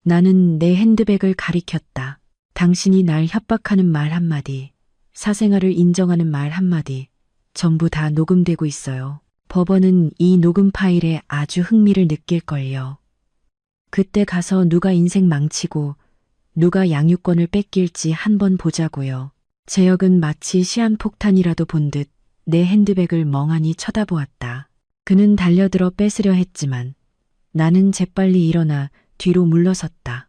나는 내 핸드백을 가리켰다. 당신이 날 협박하는 말 한마디, 사생활을 인정하는 말 한마디, 전부 다 녹음되고 있어요. 법원은 이 녹음 파일에 아주 흥미를 느낄걸요. 그때 가서 누가 인생 망치고 누가 양육권을 뺏길지 한번 보자고요. 재혁은 마치 시한폭탄이라도 본 듯 내 핸드백을 멍하니 쳐다보았다. 그는 달려들어 뺏으려 했지만 나는 재빨리 일어나 뒤로 물러섰다.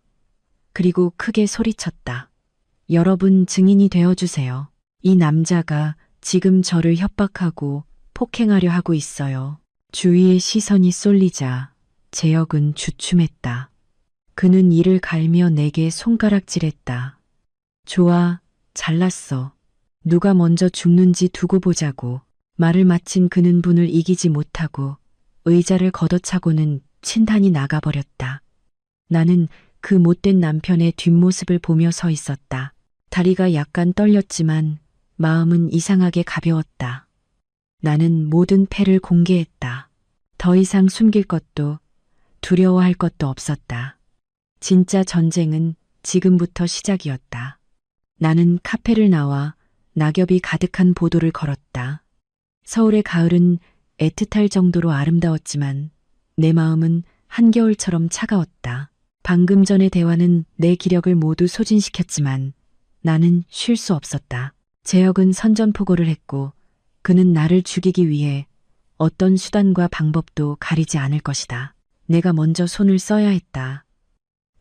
그리고 크게 소리쳤다. 여러분 증인이 되어주세요. 이 남자가 지금 저를 협박하고 폭행하려 하고 있어요. 주위의 시선이 쏠리자 재혁은 주춤했다. 그는 이를 갈며 내게 손가락질했다. 좋아, 잘났어. 누가 먼저 죽는지 두고 보자고. 말을 마친 그는 분을 이기지 못하고 의자를 걷어차고는 친단이 나가버렸다. 나는 그 못된 남편의 뒷모습을 보며 서 있었다. 다리가 약간 떨렸지만 마음은 이상하게 가벼웠다. 나는 모든 패를 공개했다. 더 이상 숨길 것도 두려워할 것도 없었다. 진짜 전쟁은 지금부터 시작이었다. 나는 카페를 나와 낙엽이 가득한 보도를 걸었다. 서울의 가을은 애틋할 정도로 아름다웠지만 내 마음은 한겨울처럼 차가웠다. 방금 전의 대화는 내 기력을 모두 소진시켰지만 나는 쉴 수 없었다. 재혁은 선전포고를 했고 그는 나를 죽이기 위해 어떤 수단과 방법도 가리지 않을 것이다. 내가 먼저 손을 써야 했다.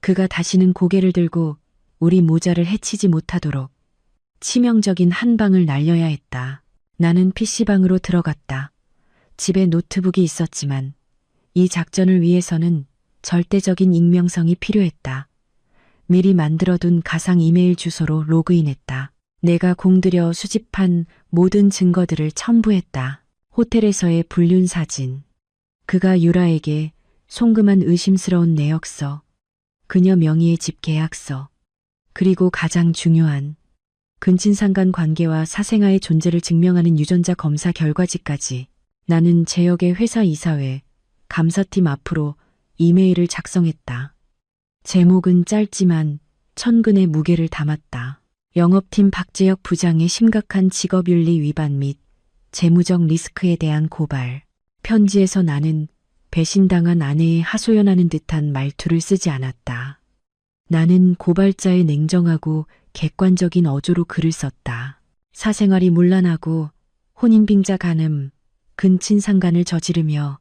그가 다시는 고개를 들고 우리 모자를 해치지 못하도록 치명적인 한 방을 날려야 했다. 나는 PC방으로 들어갔다. 집에 노트북이 있었지만 이 작전을 위해서는 절대적인 익명성이 필요했다. 미리 만들어둔 가상 이메일 주소로 로그인했다. 내가 공들여 수집한 모든 증거들을 첨부했다. 호텔에서의 불륜 사진, 그가 유라에게 송금한 의심스러운 내역서, 그녀 명의의 집 계약서, 그리고 가장 중요한 근친상간 관계와 사생아의 존재를 증명하는 유전자 검사 결과지까지. 나는 재혁의 회사 이사회, 감사팀 앞으로 이메일을 작성했다. 제목은 짧지만 천근의 무게를 담았다. 영업팀 박재혁 부장의 심각한 직업윤리 위반 및 재무적 리스크에 대한 고발. 편지에서 나는 배신당한 아내에 하소연하는 듯한 말투를 쓰지 않았다. 나는 고발자의 냉정하고 객관적인 어조로 글을 썼다. 사생활이 문란하고 혼인빙자 간음, 근친상간을 저지르며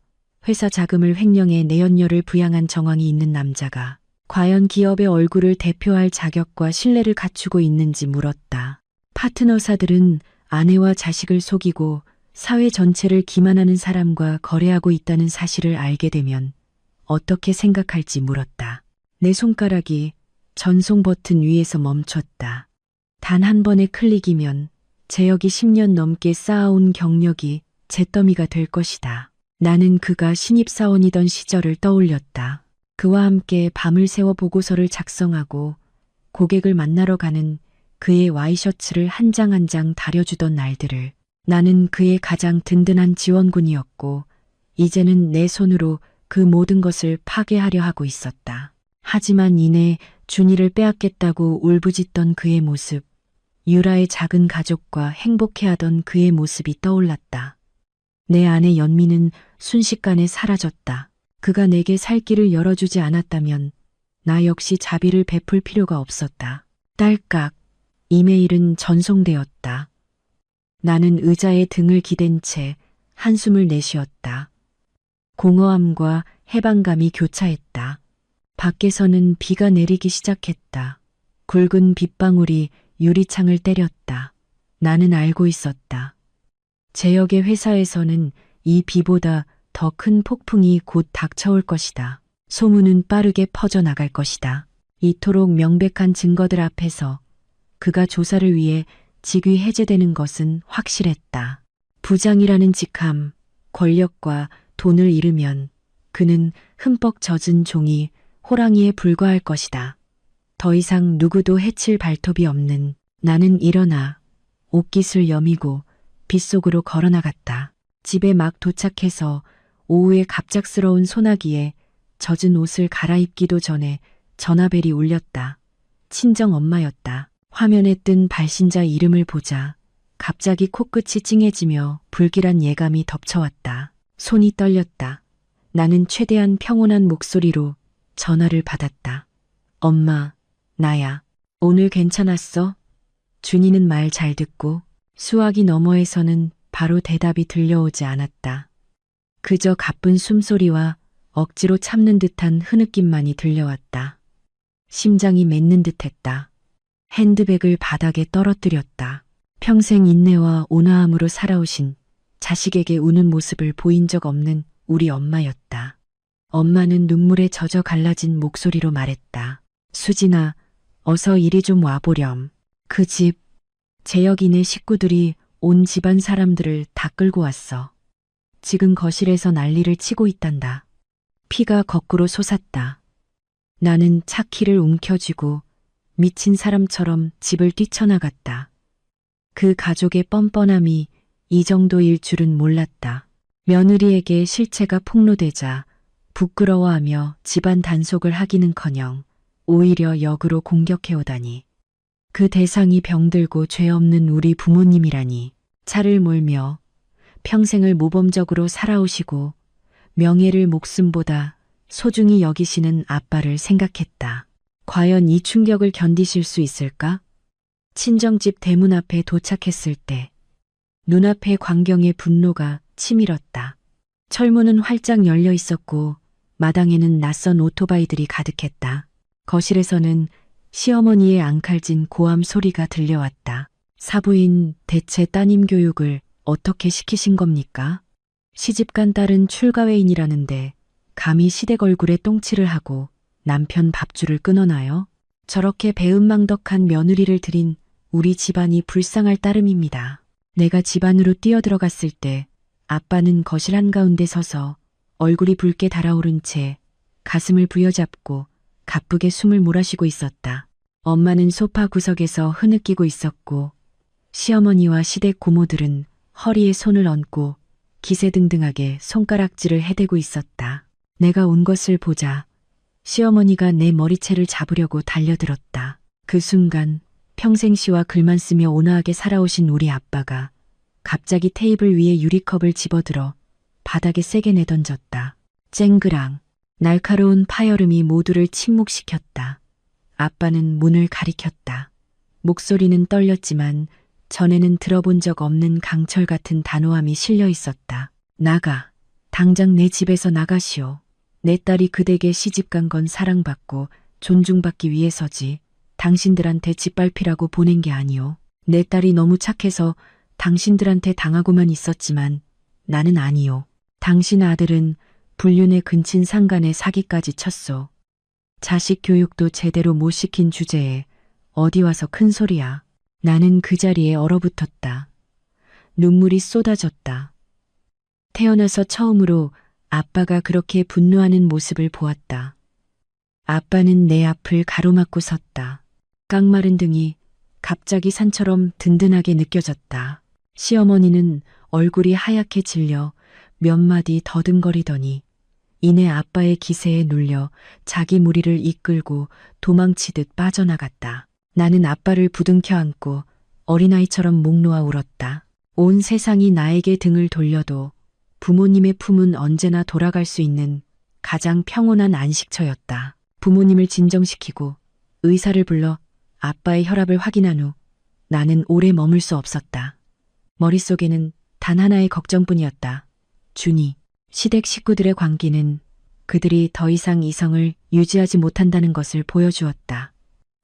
회사 자금을 횡령해 내연녀를 부양한 정황이 있는 남자가 과연 기업의 얼굴을 대표할 자격과 신뢰를 갖추고 있는지 물었다. 파트너사들은 아내와 자식을 속이고 사회 전체를 기만하는 사람과 거래하고 있다는 사실을 알게 되면 어떻게 생각할지 물었다. 내 손가락이 전송 버튼 위에서 멈췄다. 단 한 번의 클릭이면 재혁이 10년 넘게 쌓아온 경력이 잿더미가 될 것이다. 나는 그가 신입사원이던 시절을 떠올렸다. 그와 함께 밤을 새워 보고서를 작성하고 고객을 만나러 가는 그의 와이셔츠를 한 장 한 장 다려주던 날들을. 나는 그의 가장 든든한 지원군이었고 이제는 내 손으로 그 모든 것을 파괴하려 하고 있었다. 하지만 이내 준이를 빼앗겠다고 울부짖던 그의 모습, 유라의 작은 가족과 행복해하던 그의 모습이 떠올랐다. 내 아내 연미는 순식간에 사라졌다. 그가 내게 살 길을 열어주지 않았다면 나 역시 자비를 베풀 필요가 없었다. 딸깍, 이메일은 전송되었다. 나는 의자에 등을 기댄 채 한숨을 내쉬었다. 공허함과 해방감이 교차했다. 밖에서는 비가 내리기 시작했다. 굵은 빗방울이 유리창을 때렸다. 나는 알고 있었다. 제역의 회사에서는 이 비보다 더 큰 폭풍이 곧 닥쳐올 것이다. 소문은 빠르게 퍼져나갈 것이다. 이토록 명백한 증거들 앞에서 그가 조사를 위해 직위 해제되는 것은 확실했다. 부장이라는 직함, 권력과 돈을 잃으면 그는 흠뻑 젖은 종이 호랑이에 불과할 것이다. 더 이상 누구도 해칠 발톱이 없는. 나는 일어나 옷깃을 여미고 빗속으로 걸어나갔다. 집에 막 도착해서 오후에 갑작스러운 소나기에 젖은 옷을 갈아입기도 전에 전화벨이 울렸다. 친정 엄마였다. 화면에 뜬 발신자 이름을 보자 갑자기 코끝이 찡해지며 불길한 예감이 덮쳐왔다. 손이 떨렸다. 나는 최대한 평온한 목소리로 전화를 받았다. 엄마, 나야. 오늘 괜찮았어? 준이는 말 잘 듣고 수화기 너머에서는 바로 대답이 들려오지 않았다. 그저 가쁜 숨소리와 억지로 참는 듯한 흐느낌만이 들려왔다. 심장이 맺는 듯했다. 핸드백을 바닥에 떨어뜨렸다. 평생 인내와 온화함으로 살아오신 자식에게 우는 모습을 보인 적 없는 우리 엄마였다. 엄마는 눈물에 젖어 갈라진 목소리로 말했다. 수진아, 어서 이리 좀 와보렴. 그 집, 재혁이네 식구들이 온 집안 사람들을 다 끌고 왔어. 지금 거실에서 난리를 치고 있단다. 피가 거꾸로 솟았다. 나는 차 키를 움켜쥐고 미친 사람처럼 집을 뛰쳐나갔다. 그 가족의 뻔뻔함이 이 정도일 줄은 몰랐다. 며느리에게 실체가 폭로되자 부끄러워하며 집안 단속을 하기는커녕 오히려 역으로 공격해오다니. 그 대상이 병들고 죄 없는 우리 부모님이라니. 차를 몰며 평생을 모범적으로 살아오시고 명예를 목숨보다 소중히 여기시는 아빠를 생각했다. 과연 이 충격을 견디실 수 있을까? 친정집 대문 앞에 도착했을 때 눈앞의 광경에 분노가 치밀었다. 철문은 활짝 열려 있었고 마당에는 낯선 오토바이들이 가득했다. 거실에서는 시어머니의 앙칼진 고함 소리가 들려왔다. 사부인, 대체 따님 교육을 어떻게 시키신 겁니까? 시집간 딸은 출가회인이라는데 감히 시댁 얼굴에 똥칠을 하고 남편 밥줄을 끊어놔요? 저렇게 배은망덕한 며느리를 들인 우리 집안이 불쌍할 따름입니다. 내가 집 안으로 뛰어들어갔을 때 아빠는 거실 한가운데 서서 얼굴이 붉게 달아오른 채 가슴을 부여잡고 가쁘게 숨을 몰아쉬고 있었다. 엄마는 소파 구석에서 흐느끼고 있었고 시어머니와 시댁 고모들은 허리에 손을 얹고 기세등등하게 손가락질을 해대고 있었다. 내가 온 것을 보자 시어머니가 내 머리채를 잡으려고 달려들었다. 그 순간 평생시와 글만 쓰며 온화하게 살아오신 우리 아빠가 갑자기 테이블 위에 유리컵을 집어들어 바닥에 세게 내던졌다. 쨍그랑. 날카로운 파열음이 모두를 침묵시켰다. 아빠는 문을 가리켰다. 목소리는 떨렸지만 전에는 들어본 적 없는 강철 같은 단호함이 실려 있었다. 나가. 당장 내 집에서 나가시오. 내 딸이 그대에게 시집간 건 사랑받고 존중받기 위해서지 당신들한테 짓밟히라고 보낸 게 아니오. 내 딸이 너무 착해서 당신들한테 당하고만 있었지만 나는 아니오. 당신 아들은 불륜에 근친 상간에 사기까지 쳤소. 자식 교육도 제대로 못 시킨 주제에 어디 와서 큰 소리야. 나는 그 자리에 얼어붙었다. 눈물이 쏟아졌다. 태어나서 처음으로 아빠가 그렇게 분노하는 모습을 보았다. 아빠는 내 앞을 가로막고 섰다. 깡마른 등이 갑자기 산처럼 든든하게 느껴졌다. 시어머니는 얼굴이 하얗게 질려 몇 마디 더듬거리더니 이내 아빠의 기세에 눌려 자기 무리를 이끌고 도망치듯 빠져나갔다. 나는 아빠를 부둥켜 안고 어린아이처럼 목 놓아 울었다. 온 세상이 나에게 등을 돌려도 부모님의 품은 언제나 돌아갈 수 있는 가장 평온한 안식처였다. 부모님을 진정시키고 의사를 불러 아빠의 혈압을 확인한 후 나는 오래 머물 수 없었다. 머릿속에는 단 하나의 걱정뿐이었다. 준이. 시댁 식구들의 광기는 그들이 더 이상 이성을 유지하지 못한다는 것을 보여주었다.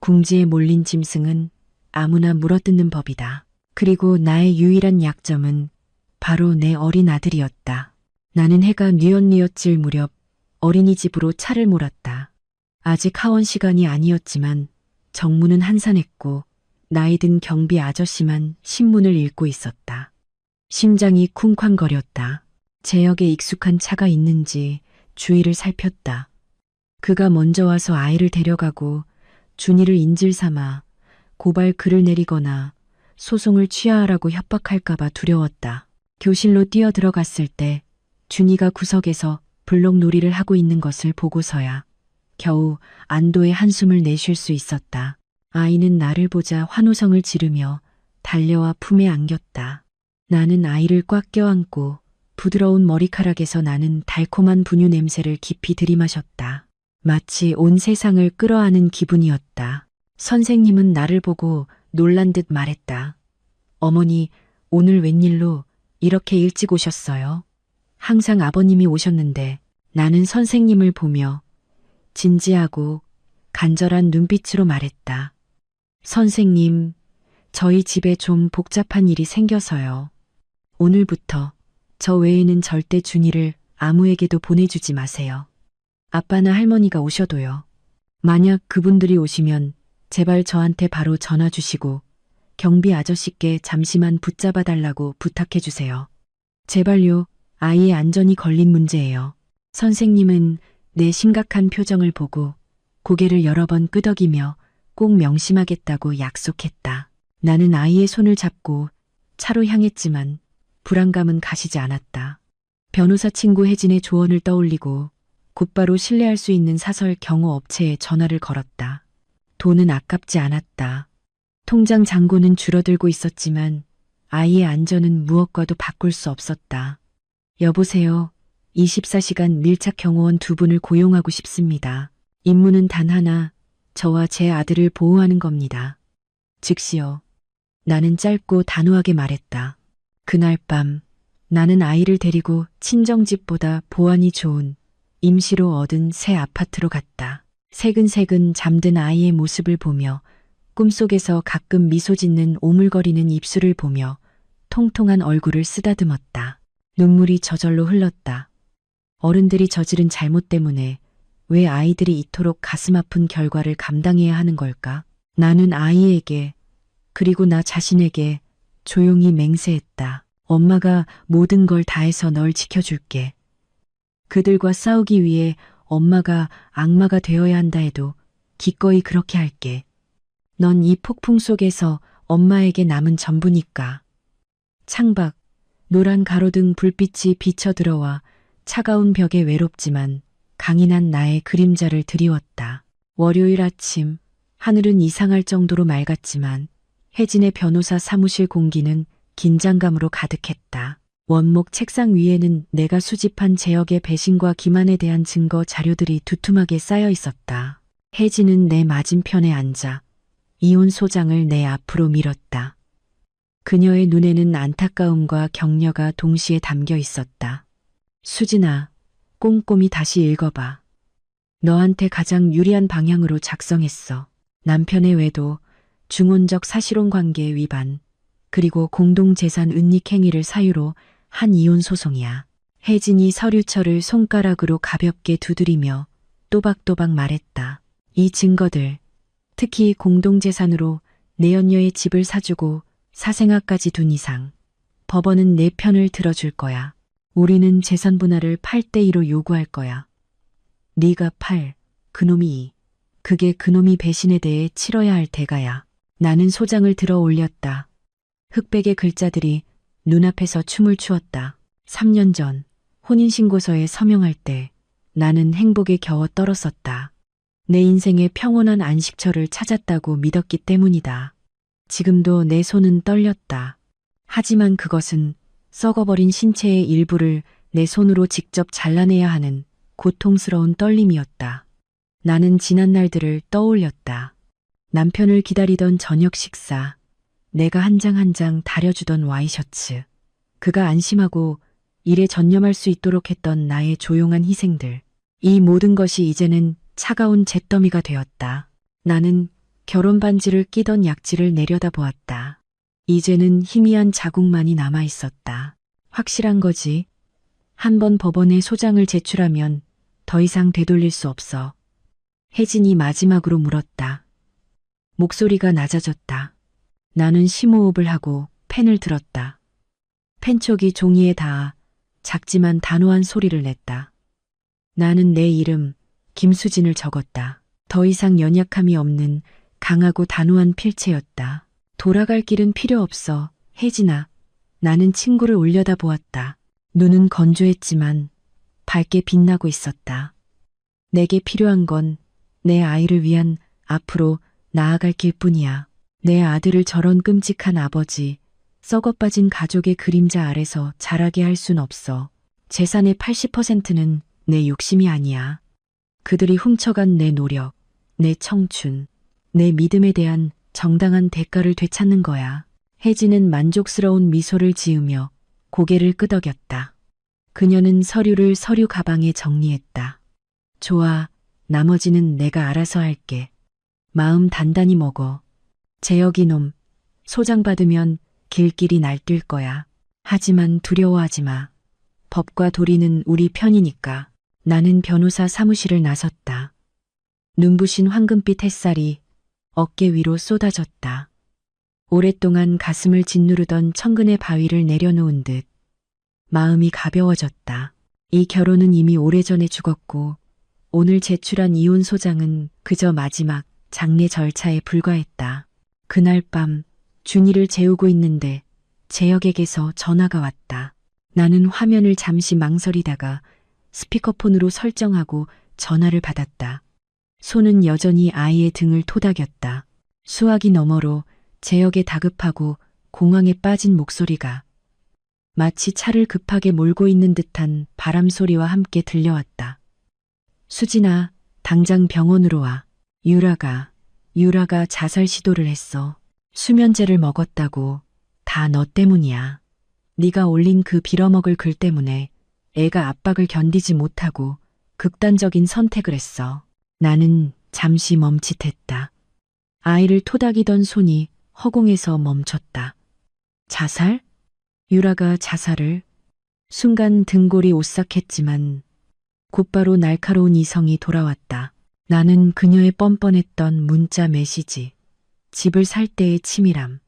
궁지에 몰린 짐승은 아무나 물어뜯는 법이다. 그리고 나의 유일한 약점은 바로 내 어린 아들이었다. 나는 해가 뉘엿뉘엿질 무렵 어린이집으로 차를 몰았다. 아직 하원 시간이 아니었지만 정문은 한산했고 나이 든 경비 아저씨만 신문을 읽고 있었다. 심장이 쿵쾅거렸다. 제역에 익숙한 차가 있는지 주위를 살폈다. 그가 먼저 와서 아이를 데려가고 준이를 인질 삼아 고발 글을 내리거나 소송을 취하하라고 협박할까봐 두려웠다. 교실로 뛰어들어갔을 때 준이가 구석에서 블록놀이를 하고 있는 것을 보고서야 겨우 안도의 한숨을 내쉴 수 있었다. 아이는 나를 보자 환호성을 지르며 달려와 품에 안겼다. 나는 아이를 꽉 껴안고 부드러운 머리카락에서 나는 달콤한 분유 냄새를 깊이 들이마셨다. 마치 온 세상을 끌어안은 기분이었다. 선생님은 나를 보고 놀란 듯 말했다. 어머니, 오늘 웬일로 이렇게 일찍 오셨어요? 항상 아버님이 오셨는데 나는 선생님을 보며 진지하고 간절한 눈빛으로 말했다. 선생님, 저희 집에 좀 복잡한 일이 생겨서요. 오늘부터 저 외에는 절대 준이를 아무에게도 보내주지 마세요. 아빠나 할머니가 오셔도요. 만약 그분들이 오시면 제발 저한테 바로 전화 주시고 경비 아저씨께 잠시만 붙잡아 달라고 부탁해 주세요. 제발요. 아이의 안전이 걸린 문제예요. 선생님은 내 심각한 표정을 보고 고개를 여러 번 끄덕이며 꼭 명심하겠다고 약속했다. 나는 아이의 손을 잡고 차로 향했지만 불안감은 가시지 않았다. 변호사 친구 혜진의 조언을 떠올리고 곧바로 신뢰할 수 있는 사설 경호 업체에 전화를 걸었다. 돈은 아깝지 않았다. 통장 잔고는 줄어들고 있었지만 아이의 안전은 무엇과도 바꿀 수 없었다. 여보세요. 24시간 밀착 경호원 2분을 고용하고 싶습니다. 임무는 단 하나, 저와 제 아들을 보호하는 겁니다. 즉시요. 나는 짧고 단호하게 말했다. 그날 밤 나는 아이를 데리고 친정집보다 보안이 좋은 임시로 얻은 새 아파트로 갔다. 새근새근 잠든 아이의 모습을 보며 꿈속에서 가끔 미소 짓는 오물거리는 입술을 보며 통통한 얼굴을 쓰다듬었다. 눈물이 저절로 흘렀다. 어른들이 저지른 잘못 때문에 왜 아이들이 이토록 가슴 아픈 결과를 감당해야 하는 걸까? 나는 아이에게 그리고 나 자신에게 조용히 맹세했다. 엄마가 모든 걸 다해서 널 지켜줄게. 그들과 싸우기 위해 엄마가 악마가 되어야 한다 해도 기꺼이 그렇게 할게. 넌 이 폭풍 속에서 엄마에게 남은 전부니까. 창밖, 노란 가로등 불빛이 비쳐 들어와 차가운 벽에 외롭지만 강인한 나의 그림자를 드리웠다. 월요일 아침, 하늘은 이상할 정도로 맑았지만 혜진의 변호사 사무실 공기는 긴장감으로 가득했다. 원목 책상 위에는 내가 수집한 제역의 배신과 기만에 대한 증거 자료들이 두툼하게 쌓여 있었다. 혜진은 내 맞은편에 앉아 이혼 소장을 내 앞으로 밀었다. 그녀의 눈에는 안타까움과 격려가 동시에 담겨 있었다. 수진아, 꼼꼼히 다시 읽어봐. 너한테 가장 유리한 방향으로 작성했어. 남편의 외도, 중혼적 사실혼 관계 위반, 그리고 공동재산 은닉 행위를 사유로 한 이혼 소송이야. 혜진이 서류철을 손가락으로 가볍게 두드리며 또박또박 말했다. 이 증거들, 특히 공동재산으로 내연녀의 집을 사주고 사생아까지 둔 이상 법원은 내 편을 들어줄 거야. 우리는 재산 분할을 8대2로 요구할 거야. 네가 8, 그놈이 2. 그게 그놈이 배신에 대해 치러야 할 대가야. 나는 소장을 들어 올렸다. 흑백의 글자들이 눈앞에서 춤을 추었다. 3년 전 혼인신고서에 서명할 때 나는 행복에 겨워 떨었었다. 내 인생의 평온한 안식처를 찾았다고 믿었기 때문이다. 지금도 내 손은 떨렸다. 하지만 그것은 썩어버린 신체의 일부를 내 손으로 직접 잘라내야 하는 고통스러운 떨림이었다. 나는 지난 날들을 떠올렸다. 남편을 기다리던 저녁 식사, 내가 한 장 한 장 다려주던 와이셔츠, 그가 안심하고 일에 전념할 수 있도록 했던 나의 조용한 희생들. 이 모든 것이 이제는 차가운 잿더미가 되었다. 나는 결혼 반지를 끼던 약지를 내려다보았다. 이제는 희미한 자국만이 남아 있었다. 확실한 거지. 한번 법원에 소장을 제출하면 더 이상 되돌릴 수 없어. 혜진이 마지막으로 물었다. 목소리가 낮아졌다. 나는 심호흡을 하고 펜을 들었다. 펜촉이 종이에 닿아 작지만 단호한 소리를 냈다. 나는 내 이름 김수진을 적었다. 더 이상 연약함이 없는 강하고 단호한 필체였다. 돌아갈 길은 필요 없어, 혜진아. 나는 친구를 올려다보았다. 눈은 건조했지만 밝게 빛나고 있었다. 내게 필요한 건 내 아이를 위한 앞으로 나아갈 길뿐이야. 내 아들을 저런 끔찍한 아버지, 썩어빠진 가족의 그림자 아래서 자라게 할 순 없어. 재산의 80%는 내 욕심이 아니야. 그들이 훔쳐간 내 노력, 내 청춘, 내 믿음에 대한 정당한 대가를 되찾는 거야. 혜진은 만족스러운 미소를 지으며 고개를 끄덕였다. 그녀는 서류를 서류 가방에 정리했다. 좋아, 나머지는 내가 알아서 할게. 마음 단단히 먹어. 재혁이 놈, 소장 받으면 길길이 날뛸 거야. 하지만 두려워하지 마. 법과 도리는 우리 편이니까. 나는 변호사 사무실을 나섰다. 눈부신 황금빛 햇살이 어깨 위로 쏟아졌다. 오랫동안 가슴을 짓누르던 천근의 바위를 내려놓은 듯 마음이 가벼워졌다. 이 결혼은 이미 오래전에 죽었고 오늘 제출한 이혼 소장은 그저 마지막 장례 절차에 불과했다. 그날 밤 준이를 재우고 있는데 재혁에게서 전화가 왔다. 나는 화면을 잠시 망설이다가 스피커폰으로 설정하고 전화를 받았다. 손은 여전히 아이의 등을 토닥였다. 수화기 너머로 재혁의 다급하고 공황에 빠진 목소리가 마치 차를 급하게 몰고 있는 듯한 바람 소리와 함께 들려왔다. 수진아, 당장 병원으로 와. 유라가 자살 시도를 했어. 수면제를 먹었다고. 다 너 때문이야. 네가 올린 그 빌어먹을 글 때문에 애가 압박을 견디지 못하고 극단적인 선택을 했어. 나는 잠시 멈칫했다. 아이를 토닥이던 손이 허공에서 멈췄다. 자살? 유라가 자살을? 순간 등골이 오싹했지만 곧바로 날카로운 이성이 돌아왔다. 나는 그녀의 뻔뻔했던 문자 메시지, 집을 살 때의 치밀함,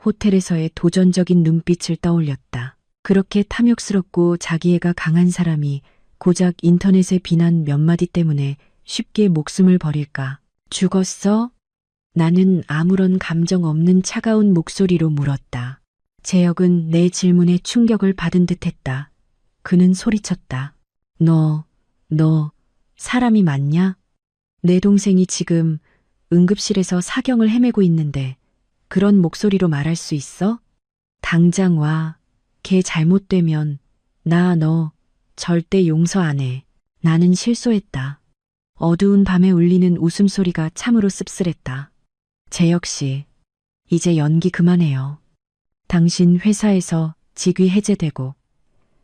호텔에서의 도전적인 눈빛을 떠올렸다. 그렇게 탐욕스럽고 자기애가 강한 사람이 고작 인터넷의 비난 몇 마디 때문에 쉽게 목숨을 버릴까? 죽었어? 나는 아무런 감정 없는 차가운 목소리로 물었다. 재혁은 내 질문에 충격을 받은 듯했다. 그는 소리쳤다. 너 사람이 맞냐? 내 동생이 지금 응급실에서 사경을 헤매고 있는데 그런 목소리로 말할 수 있어? 당장 와. 걔 잘못되면 너 절대 용서 안 해. 나는 실소했다. 어두운 밤에 울리는 웃음소리가 참으로 씁쓸했다. 재혁 씨, 이제 연기 그만해요. 당신 회사에서 직위 해제되고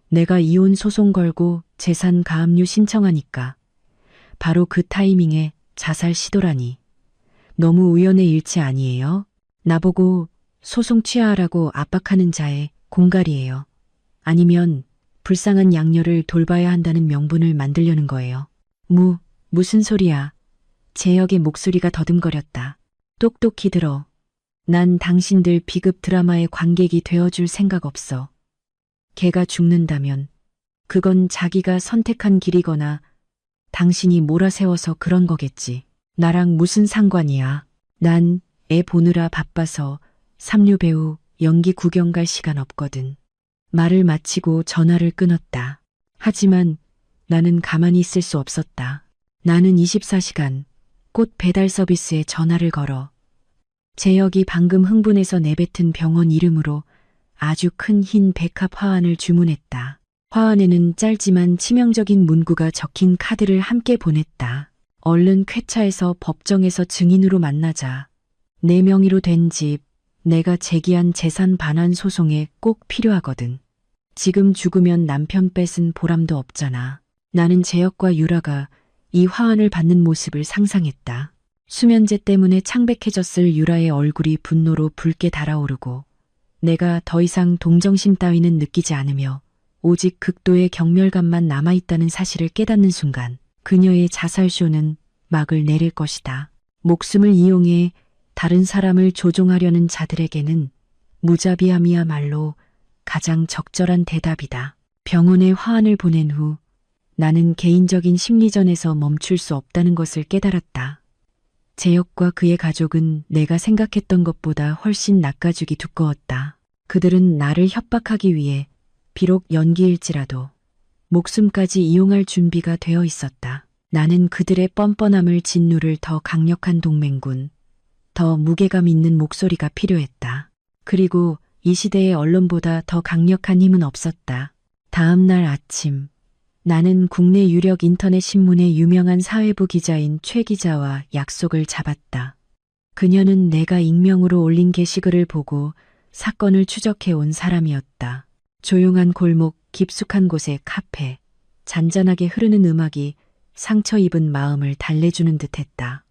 내가 이혼 소송 걸고 재산 가압류 신청하니까 바로 그 타이밍에 자살 시도라니. 너무 우연의 일치 아니에요? 나보고 소송 취하하라고 압박하는 자의 공갈이에요. 아니면 불쌍한 양녀를 돌봐야 한다는 명분을 만들려는 거예요. 무슨 소리야. 재혁의 목소리가 더듬거렸다. 똑똑히 들어. 난 당신들 비급 드라마의 관객이 되어줄 생각 없어. 걔가 죽는다면 그건 자기가 선택한 길이거나 당신이 몰아세워서 그런 거겠지. 나랑 무슨 상관이야. 난 애 보느라 바빠서 삼류 배우 연기 구경 갈 시간 없거든. 말을 마치고 전화를 끊었다. 하지만 나는 가만히 있을 수 없었다. 나는 24시간 꽃 배달 서비스에 전화를 걸어 재혁이 방금 흥분해서 내뱉은 병원 이름으로 아주 큰 흰 백합 화환을 주문했다. 화환에는 짧지만 치명적인 문구가 적힌 카드를 함께 보냈다. 얼른 쾌차해서 법정에서 증인으로 만나자. 내 명의로 된 집, 내가 제기한 재산 반환 소송에 꼭 필요하거든. 지금 죽으면 남편 뺏은 보람도 없잖아. 나는 재혁과 유라가 이 화환을 받는 모습을 상상했다. 수면제 때문에 창백해졌을 유라의 얼굴이 분노로 붉게 달아오르고 내가 더 이상 동정심 따위는 느끼지 않으며 오직 극도의 경멸감만 남아있다는 사실을 깨닫는 순간 그녀의 자살쇼는 막을 내릴 것이다. 목숨을 이용해 다른 사람을 조종하려는 자들에게는 무자비함이야말로 가장 적절한 대답이다. 병원에 화환을 보낸 후 나는 개인적인 심리전에서 멈출 수 없다는 것을 깨달았다. 재혁과 그의 가족은 내가 생각했던 것보다 훨씬 낯가죽이 두꺼웠다. 그들은 나를 협박하기 위해 비록 연기일지라도 목숨까지 이용할 준비가 되어 있었다. 나는 그들의 뻔뻔함을 짓누를 더 강력한 동맹군, 더 무게감 있는 목소리가 필요했다. 그리고 이 시대의 언론보다 더 강력한 힘은 없었다. 다음 날 아침, 나는 국내 유력 인터넷 신문의 유명한 사회부 기자인 최 기자와 약속을 잡았다. 그녀는 내가 익명으로 올린 게시글을 보고 사건을 추적해 온 사람이었다. 조용한 골목, 깊숙한 곳의 카페, 잔잔하게 흐르는 음악이 상처 입은 마음을 달래주는 듯했다.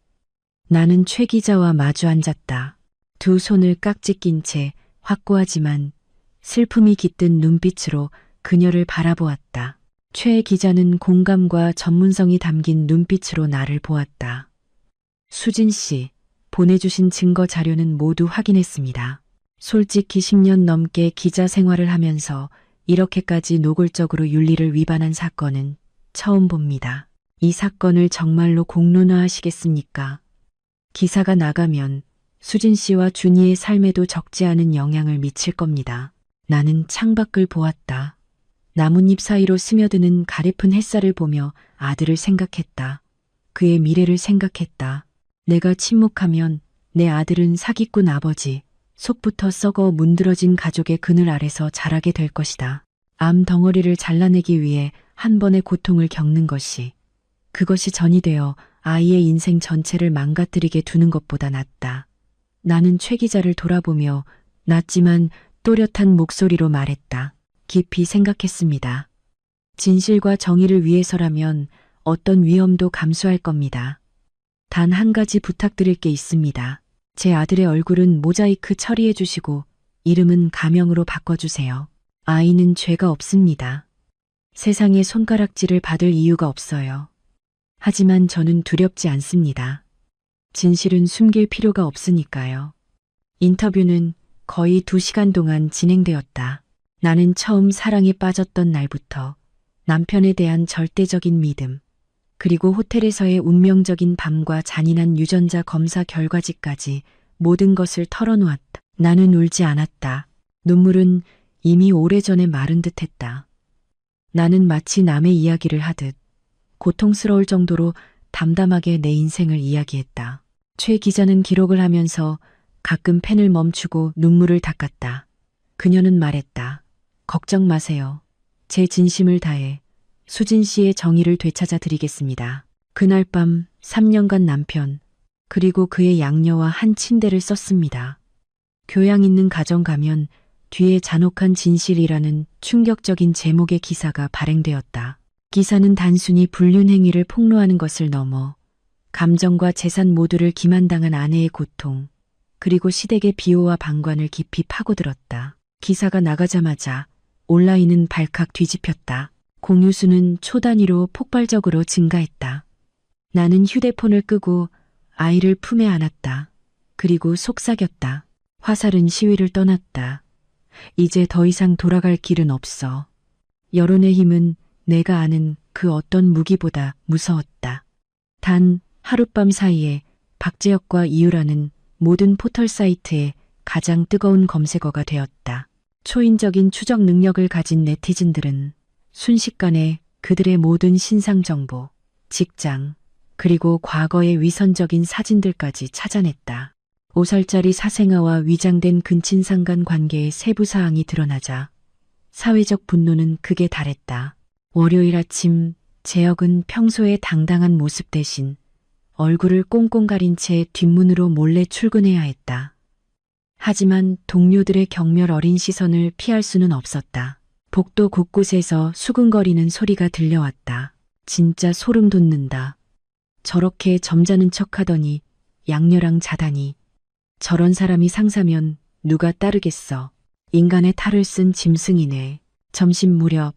나는 최 기자와 마주 앉았다. 두 손을 깍지 낀 채 확고하지만 슬픔이 깃든 눈빛으로 그녀를 바라보았다. 최 기자는 공감과 전문성이 담긴 눈빛으로 나를 보았다. 수진 씨, 보내주신 증거 자료는 모두 확인했습니다. 솔직히 10년 넘게 기자 생활을 하면서 이렇게까지 노골적으로 윤리를 위반한 사건은 처음 봅니다. 이 사건을 정말로 공론화하시겠습니까? 기사가 나가면 수진 씨와 준이의 삶에도 적지 않은 영향을 미칠 겁니다. 나는 창밖을 보았다. 나뭇잎 사이로 스며드는 가래픈 햇살을 보며 아들을 생각했다. 그의 미래를 생각했다. 내가 침묵하면 내 아들은 사기꾼 아버지, 속부터 썩어 문드러진 가족의 그늘 아래서 자라게 될 것이다. 암 덩어리를 잘라내기 위해 한 번의 고통을 겪는 것이, 그것이 전이 되어 아이의 인생 전체를 망가뜨리게 두는 것보다 낫다. 나는 최 기자를 돌아보며 낮지만 또렷한 목소리로 말했다. 깊이 생각했습니다. 진실과 정의를 위해서라면 어떤 위험도 감수할 겁니다. 단 한 가지 부탁드릴 게 있습니다. 제 아들의 얼굴은 모자이크 처리해 주시고 이름은 가명으로 바꿔주세요. 아이는 죄가 없습니다. 세상에 손가락질을 받을 이유가 없어요. 하지만 저는 두렵지 않습니다. 진실은 숨길 필요가 없으니까요. 인터뷰는 거의 2시간 동안 진행되었다. 나는 처음 사랑에 빠졌던 날부터 남편에 대한 절대적인 믿음, 그리고 호텔에서의 운명적인 밤과 잔인한 유전자 검사 결과지까지 모든 것을 털어놓았다. 나는 울지 않았다. 눈물은 이미 오래전에 마른 듯했다. 나는 마치 남의 이야기를 하듯 고통스러울 정도로 담담하게 내 인생을 이야기했다. 최 기자는 기록을 하면서 가끔 펜을 멈추고 눈물을 닦았다. 그녀는 말했다. 걱정 마세요. 제 진심을 다해 수진 씨의 정의를 되찾아 드리겠습니다. 그날 밤 3년간 남편, 그리고 그의 양녀와 한 침대를 썼습니다. 교양 있는 가정 가면 뒤에 잔혹한 진실이라는 충격적인 제목의 기사가 발행되었다. 기사는 단순히 불륜 행위를 폭로하는 것을 넘어 감정과 재산 모두를 기만당한 아내의 고통, 그리고 시댁의 비호와 방관을 깊이 파고들었다. 기사가 나가자마자 온라인은 발칵 뒤집혔다. 공유수는 초 단위로 폭발적으로 증가했다. 나는 휴대폰을 끄고 아이를 품에 안았다. 그리고 속삭였다. 화살은 시위를 떠났다. 이제 더 이상 돌아갈 길은 없어. 여론의 힘은 내가 아는 그 어떤 무기보다 무서웠다. 단 하룻밤 사이에 박재혁과 이유라는 모든 포털 사이트에 가장 뜨거운 검색어가 되었다. 초인적인 추적 능력을 가진 네티즌들은 순식간에 그들의 모든 신상 정보, 직장, 그리고 과거의 위선적인 사진들까지 찾아냈다. 5살짜리 사생아와 위장된 근친상간 관계의 세부 사항이 드러나자 사회적 분노는 극에 달했다. 월요일 아침 재혁은 평소의 당당한 모습 대신 얼굴을 꽁꽁 가린 채 뒷문으로 몰래 출근해야 했다. 하지만 동료들의 경멸 어린 시선을 피할 수는 없었다. 복도 곳곳에서 수근거리는 소리가 들려왔다. 진짜 소름 돋는다. 저렇게 점잖은 척하더니 양녀랑 자다니. 저런 사람이 상사면 누가 따르겠어. 인간의 탈을 쓴 짐승이네. 점심 무렵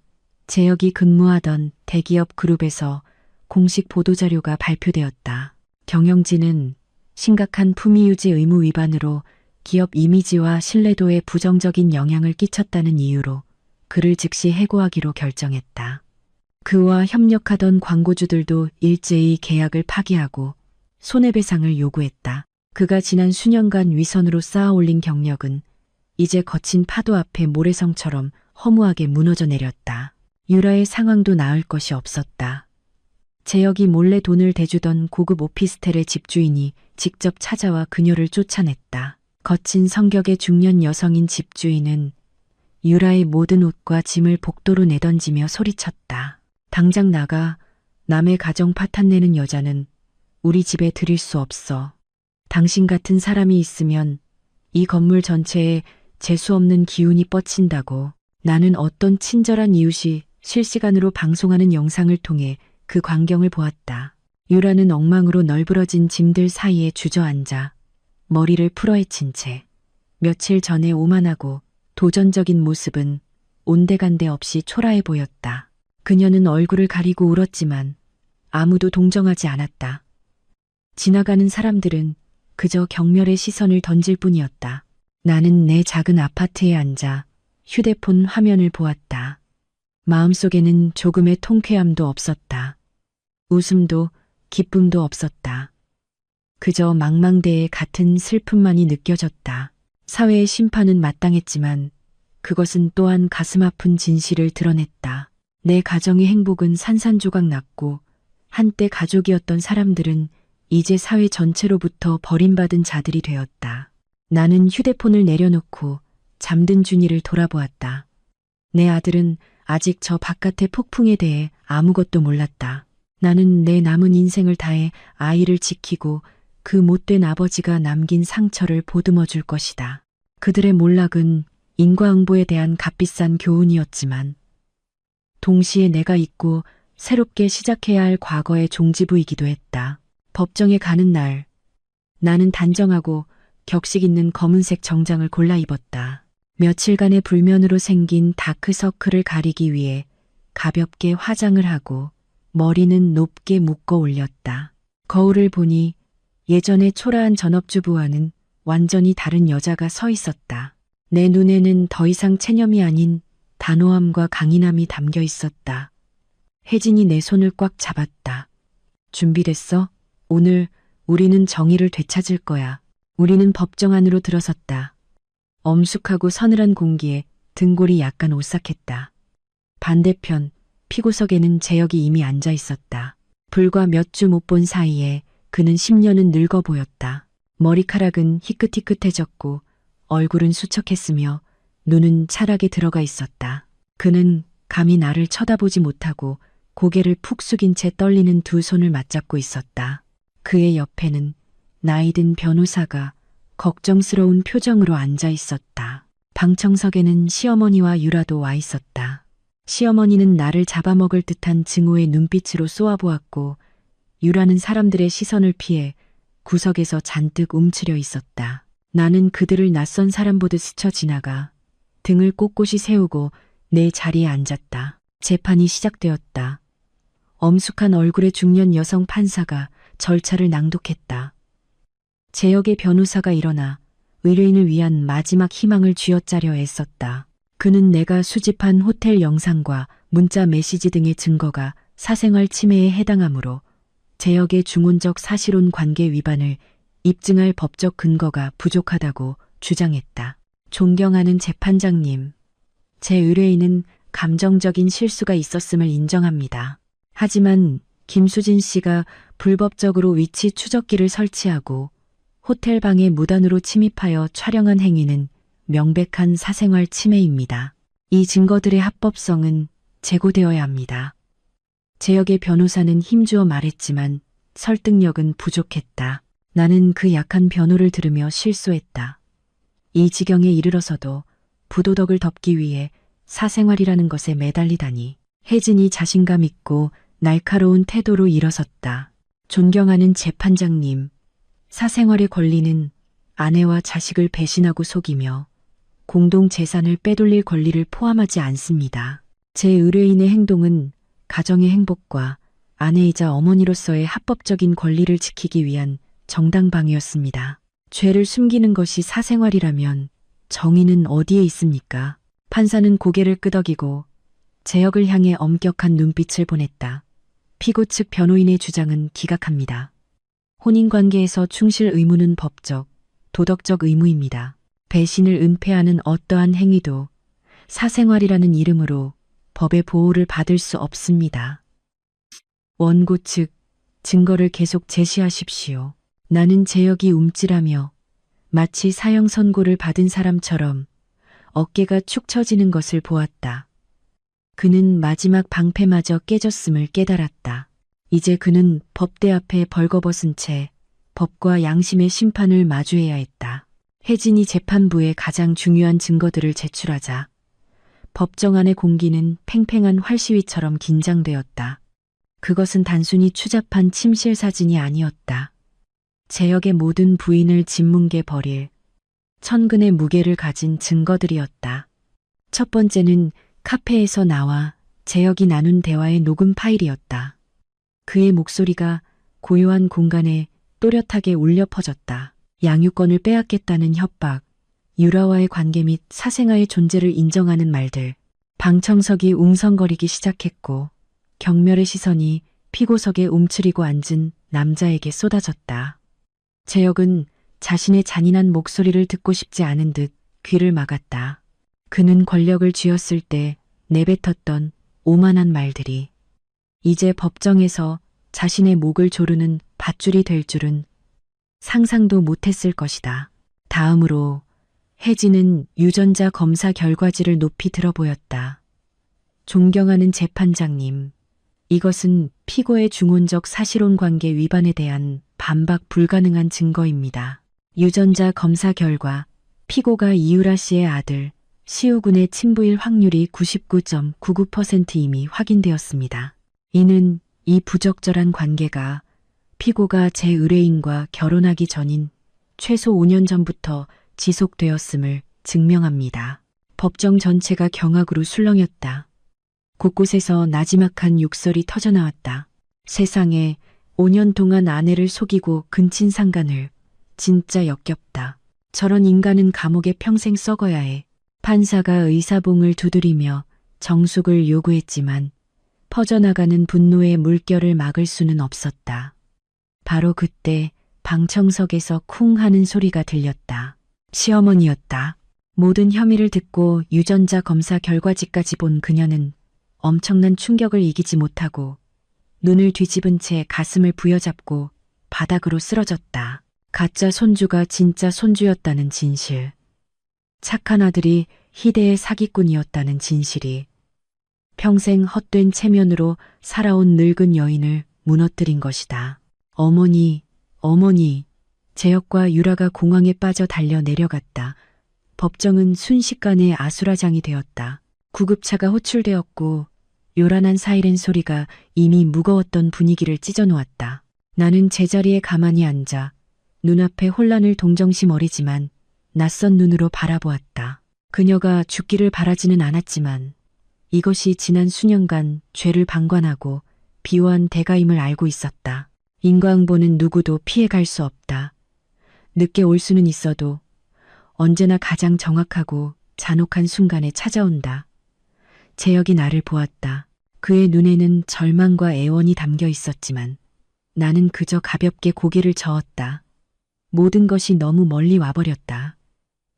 재혁이 근무하던 대기업 그룹에서 공식 보도자료가 발표되었다. 경영진은 심각한 품위유지 의무 위반으로 기업 이미지와 신뢰도에 부정적인 영향을 끼쳤다는 이유로 그를 즉시 해고하기로 결정했다. 그와 협력하던 광고주들도 일제히 계약을 파기하고 손해배상을 요구했다. 그가 지난 수년간 위선으로 쌓아올린 경력은 이제 거친 파도 앞에 모래성처럼 허무하게 무너져 내렸다. 유라의 상황도 나을 것이 없었다. 재혁이 몰래 돈을 대주던 고급 오피스텔의 집주인이 직접 찾아와 그녀를 쫓아냈다. 거친 성격의 중년 여성인 집주인은 유라의 모든 옷과 짐을 복도로 내던지며 소리쳤다. 당장 나가. 남의 가정 파탄내는 여자는 우리 집에 들일 수 없어. 당신 같은 사람이 있으면 이 건물 전체에 재수 없는 기운이 뻗친다고. 나는 어떤 친절한 이웃이 실시간으로 방송하는 영상을 통해 그 광경을 보았다. 유라는 엉망으로 널브러진 짐들 사이에 주저앉아 머리를 풀어헤친 채 며칠 전에 오만하고 도전적인 모습은 온데간데 없이 초라해 보였다. 그녀는 얼굴을 가리고 울었지만 아무도 동정하지 않았다. 지나가는 사람들은 그저 경멸의 시선을 던질 뿐이었다. 나는 내 작은 아파트에 앉아 휴대폰 화면을 보았다. 마음속에는 조금의 통쾌함도 없었다. 웃음도 기쁨도 없었다. 그저 망망대해 같은 슬픔만이 느껴졌다. 사회의 심판은 마땅했지만 그것은 또한 가슴 아픈 진실을 드러냈다. 내 가정의 행복은 산산조각 났고 한때 가족이었던 사람들은 이제 사회 전체로부터 버림받은 자들이 되었다. 나는 휴대폰을 내려놓고 잠든 준이를 돌아보았다. 내 아들은 아직 저 바깥의 폭풍에 대해 아무것도 몰랐다. 나는 내 남은 인생을 다해 아이를 지키고 그 못된 아버지가 남긴 상처를 보듬어 줄 것이다. 그들의 몰락은 인과응보에 대한 값비싼 교훈이었지만 동시에 내가 잊고 새롭게 시작해야 할 과거의 종지부이기도 했다. 법정에 가는 날, 나는 단정하고 격식 있는 검은색 정장을 골라 입었다. 며칠간의 불면으로 생긴 다크서클을 가리기 위해 가볍게 화장을 하고 머리는 높게 묶어 올렸다. 거울을 보니 예전의 초라한 전업주부와는 완전히 다른 여자가 서 있었다. 내 눈에는 더 이상 체념이 아닌 단호함과 강인함이 담겨 있었다. 혜진이 내 손을 꽉 잡았다. 준비됐어? 오늘 우리는 정의를 되찾을 거야. 우리는 법정 안으로 들어섰다. 엄숙하고 서늘한 공기에 등골이 약간 오싹했다. 반대편 피구석에는 재혁이 이미 앉아 있었다. 불과 몇 주 못 본 사이에 그는 10년은 늙어 보였다. 머리카락은 희끗희끗해졌고 얼굴은 수척했으며 눈은 차락에 들어가 있었다. 그는 감히 나를 쳐다보지 못하고 고개를 푹 숙인 채 떨리는 두 손을 맞잡고 있었다. 그의 옆에는 나이든 변호사가 걱정스러운 표정으로 앉아 있었다. 방청석에는 시어머니와 유라도 와 있었다. 시어머니는 나를 잡아먹을 듯한 증오의 눈빛으로 쏘아보았고 유라는 사람들의 시선을 피해 구석에서 잔뜩 움츠려 있었다. 나는 그들을 낯선 사람 보듯 스쳐 지나가 등을 꼿꼿이 세우고 내 자리에 앉았다. 재판이 시작되었다. 엄숙한 얼굴의 중년 여성 판사가 절차를 낭독했다. 재혁의 변호사가 일어나 의뢰인을 위한 마지막 희망을 쥐어짜려 애썼다. 그는 내가 수집한 호텔 영상과 문자 메시지 등의 증거가 사생활 침해에 해당하므로 재혁의 중혼적 사실혼 관계 위반을 입증할 법적 근거가 부족하다고 주장했다. 존경하는 재판장님, 제 의뢰인은 감정적인 실수가 있었음을 인정합니다. 하지만 김수진 씨가 불법적으로 위치 추적기를 설치하고 호텔 방에 무단으로 침입하여 촬영한 행위는 명백한 사생활 침해입니다. 이 증거들의 합법성은 제고되어야 합니다. 재혁의 변호사는 힘주어 말했지만 설득력은 부족했다. 나는 그 약한 변호를 들으며 실소했다. 이 지경에 이르러서도 부도덕을 덮기 위해 사생활이라는 것에 매달리다니. 혜진이 자신감 있고 날카로운 태도로 일어섰다. 존경하는 재판장님, 사생활의 권리는 아내와 자식을 배신하고 속이며 공동 재산을 빼돌릴 권리를 포함하지 않습니다. 제 의뢰인의 행동은 가정의 행복과 아내이자 어머니로서의 합법적인 권리를 지키기 위한 정당방위였습니다. 죄를 숨기는 것이 사생활이라면 정의는 어디에 있습니까? 판사는 고개를 끄덕이고 재혁을 향해 엄격한 눈빛을 보냈다. 피고 측 변호인의 주장은 기각합니다. 혼인관계에서 충실 의무는 법적, 도덕적 의무입니다. 배신을 은폐하는 어떠한 행위도 사생활이라는 이름으로 법의 보호를 받을 수 없습니다. 원고 측 증거를 계속 제시하십시오. 나는 재혁이 움찔하며 마치 사형 선고를 받은 사람처럼 어깨가 축 처지는 것을 보았다. 그는 마지막 방패마저 깨졌음을 깨달았다. 이제 그는 법대 앞에 벌거벗은 채 법과 양심의 심판을 마주해야 했다. 혜진이 재판부에 가장 중요한 증거들을 제출하자 법정 안의 공기는 팽팽한 활시위처럼 긴장되었다. 그것은 단순히 추잡한 침실 사진이 아니었다. 재혁의 모든 부인을 짓뭉개 버릴 천근의 무게를 가진 증거들이었다. 첫 번째는 카페에서 나와 재혁이 나눈 대화의 녹음 파일이었다. 그의 목소리가 고요한 공간에 또렷하게 울려 퍼졌다. 양육권을 빼앗겠다는 협박, 유라와의 관계 및 사생아의 존재를 인정하는 말들. 방청석이 웅성거리기 시작했고 경멸의 시선이 피고석에 움츠리고 앉은 남자에게 쏟아졌다. 재혁은 자신의 잔인한 목소리를 듣고 싶지 않은 듯 귀를 막았다. 그는 권력을 쥐었을 때 내뱉었던 오만한 말들이 이제 법정에서 자신의 목을 조르는 밧줄이 될 줄은 상상도 못했을 것이다. 다음으로 혜진은 유전자 검사 결과지를 높이 들어보였다. 존경하는 재판장님, 이것은 피고의 중혼적 사실혼 관계 위반에 대한 반박 불가능한 증거입니다. 유전자 검사 결과 피고가 이유라 씨의 아들 시우군의 친부일 확률이 99.99%임이 확인되었습니다. 이는 이 부적절한 관계가 피고가 제 의뢰인과 결혼하기 전인 최소 5년 전부터 지속되었음을 증명합니다. 법정 전체가 경악으로 술렁였다. 곳곳에서 나지막한 욕설이 터져나왔다. 세상에 5년 동안 아내를 속이고 근친 상간을 진짜 역겹다. 저런 인간은 감옥에 평생 썩어야 해. 판사가 의사봉을 두드리며 정숙을 요구했지만 퍼져나가는 분노의 물결을 막을 수는 없었다. 바로 그때 방청석에서 쿵 하는 소리가 들렸다. 시어머니였다. 모든 혐의를 듣고 유전자 검사 결과지까지 본 그녀는 엄청난 충격을 이기지 못하고 눈을 뒤집은 채 가슴을 부여잡고 바닥으로 쓰러졌다. 가짜 손주가 진짜 손주였다는 진실. 착한 아들이 희대의 사기꾼이었다는 진실이 평생 헛된 체면으로 살아온 늙은 여인을 무너뜨린 것이다. 어머니, 어머니. 재혁과 유라가 공황에 빠져 달려 내려갔다. 법정은 순식간에 아수라장이 되었다. 구급차가 호출되었고 요란한 사이렌 소리가 이미 무거웠던 분위기를 찢어놓았다. 나는 제자리에 가만히 앉아 눈앞의 혼란을 동정심 어리지만 낯선 눈으로 바라보았다. 그녀가 죽기를 바라지는 않았지만 이것이 지난 수년간 죄를 방관하고 비호한 대가임을 알고 있었다. 인과응보는 누구도 피해갈 수 없다. 늦게 올 수는 있어도 언제나 가장 정확하고 잔혹한 순간에 찾아온다. 재혁이 나를 보았다. 그의 눈에는 절망과 애원이 담겨 있었지만 나는 그저 가볍게 고개를 저었다. 모든 것이 너무 멀리 와버렸다.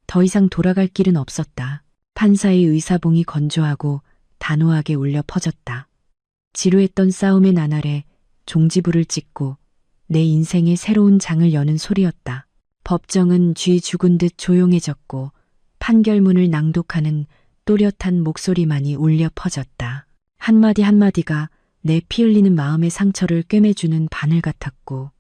더 이상 돌아갈 길은 없었다. 판사의 의사봉이 건조하고 단호하게 울려 퍼졌다. 지루했던 싸움의 나날에 종지부를 찍고 내 인생의 새로운 장을 여는 소리였다. 법정은 쥐 죽은 듯 조용해졌고 판결문을 낭독하는 또렷한 목소리만이 울려 퍼졌다. 한마디 한마디가 내 피 흘리는 마음의 상처를 꿰매주는 바늘 같았고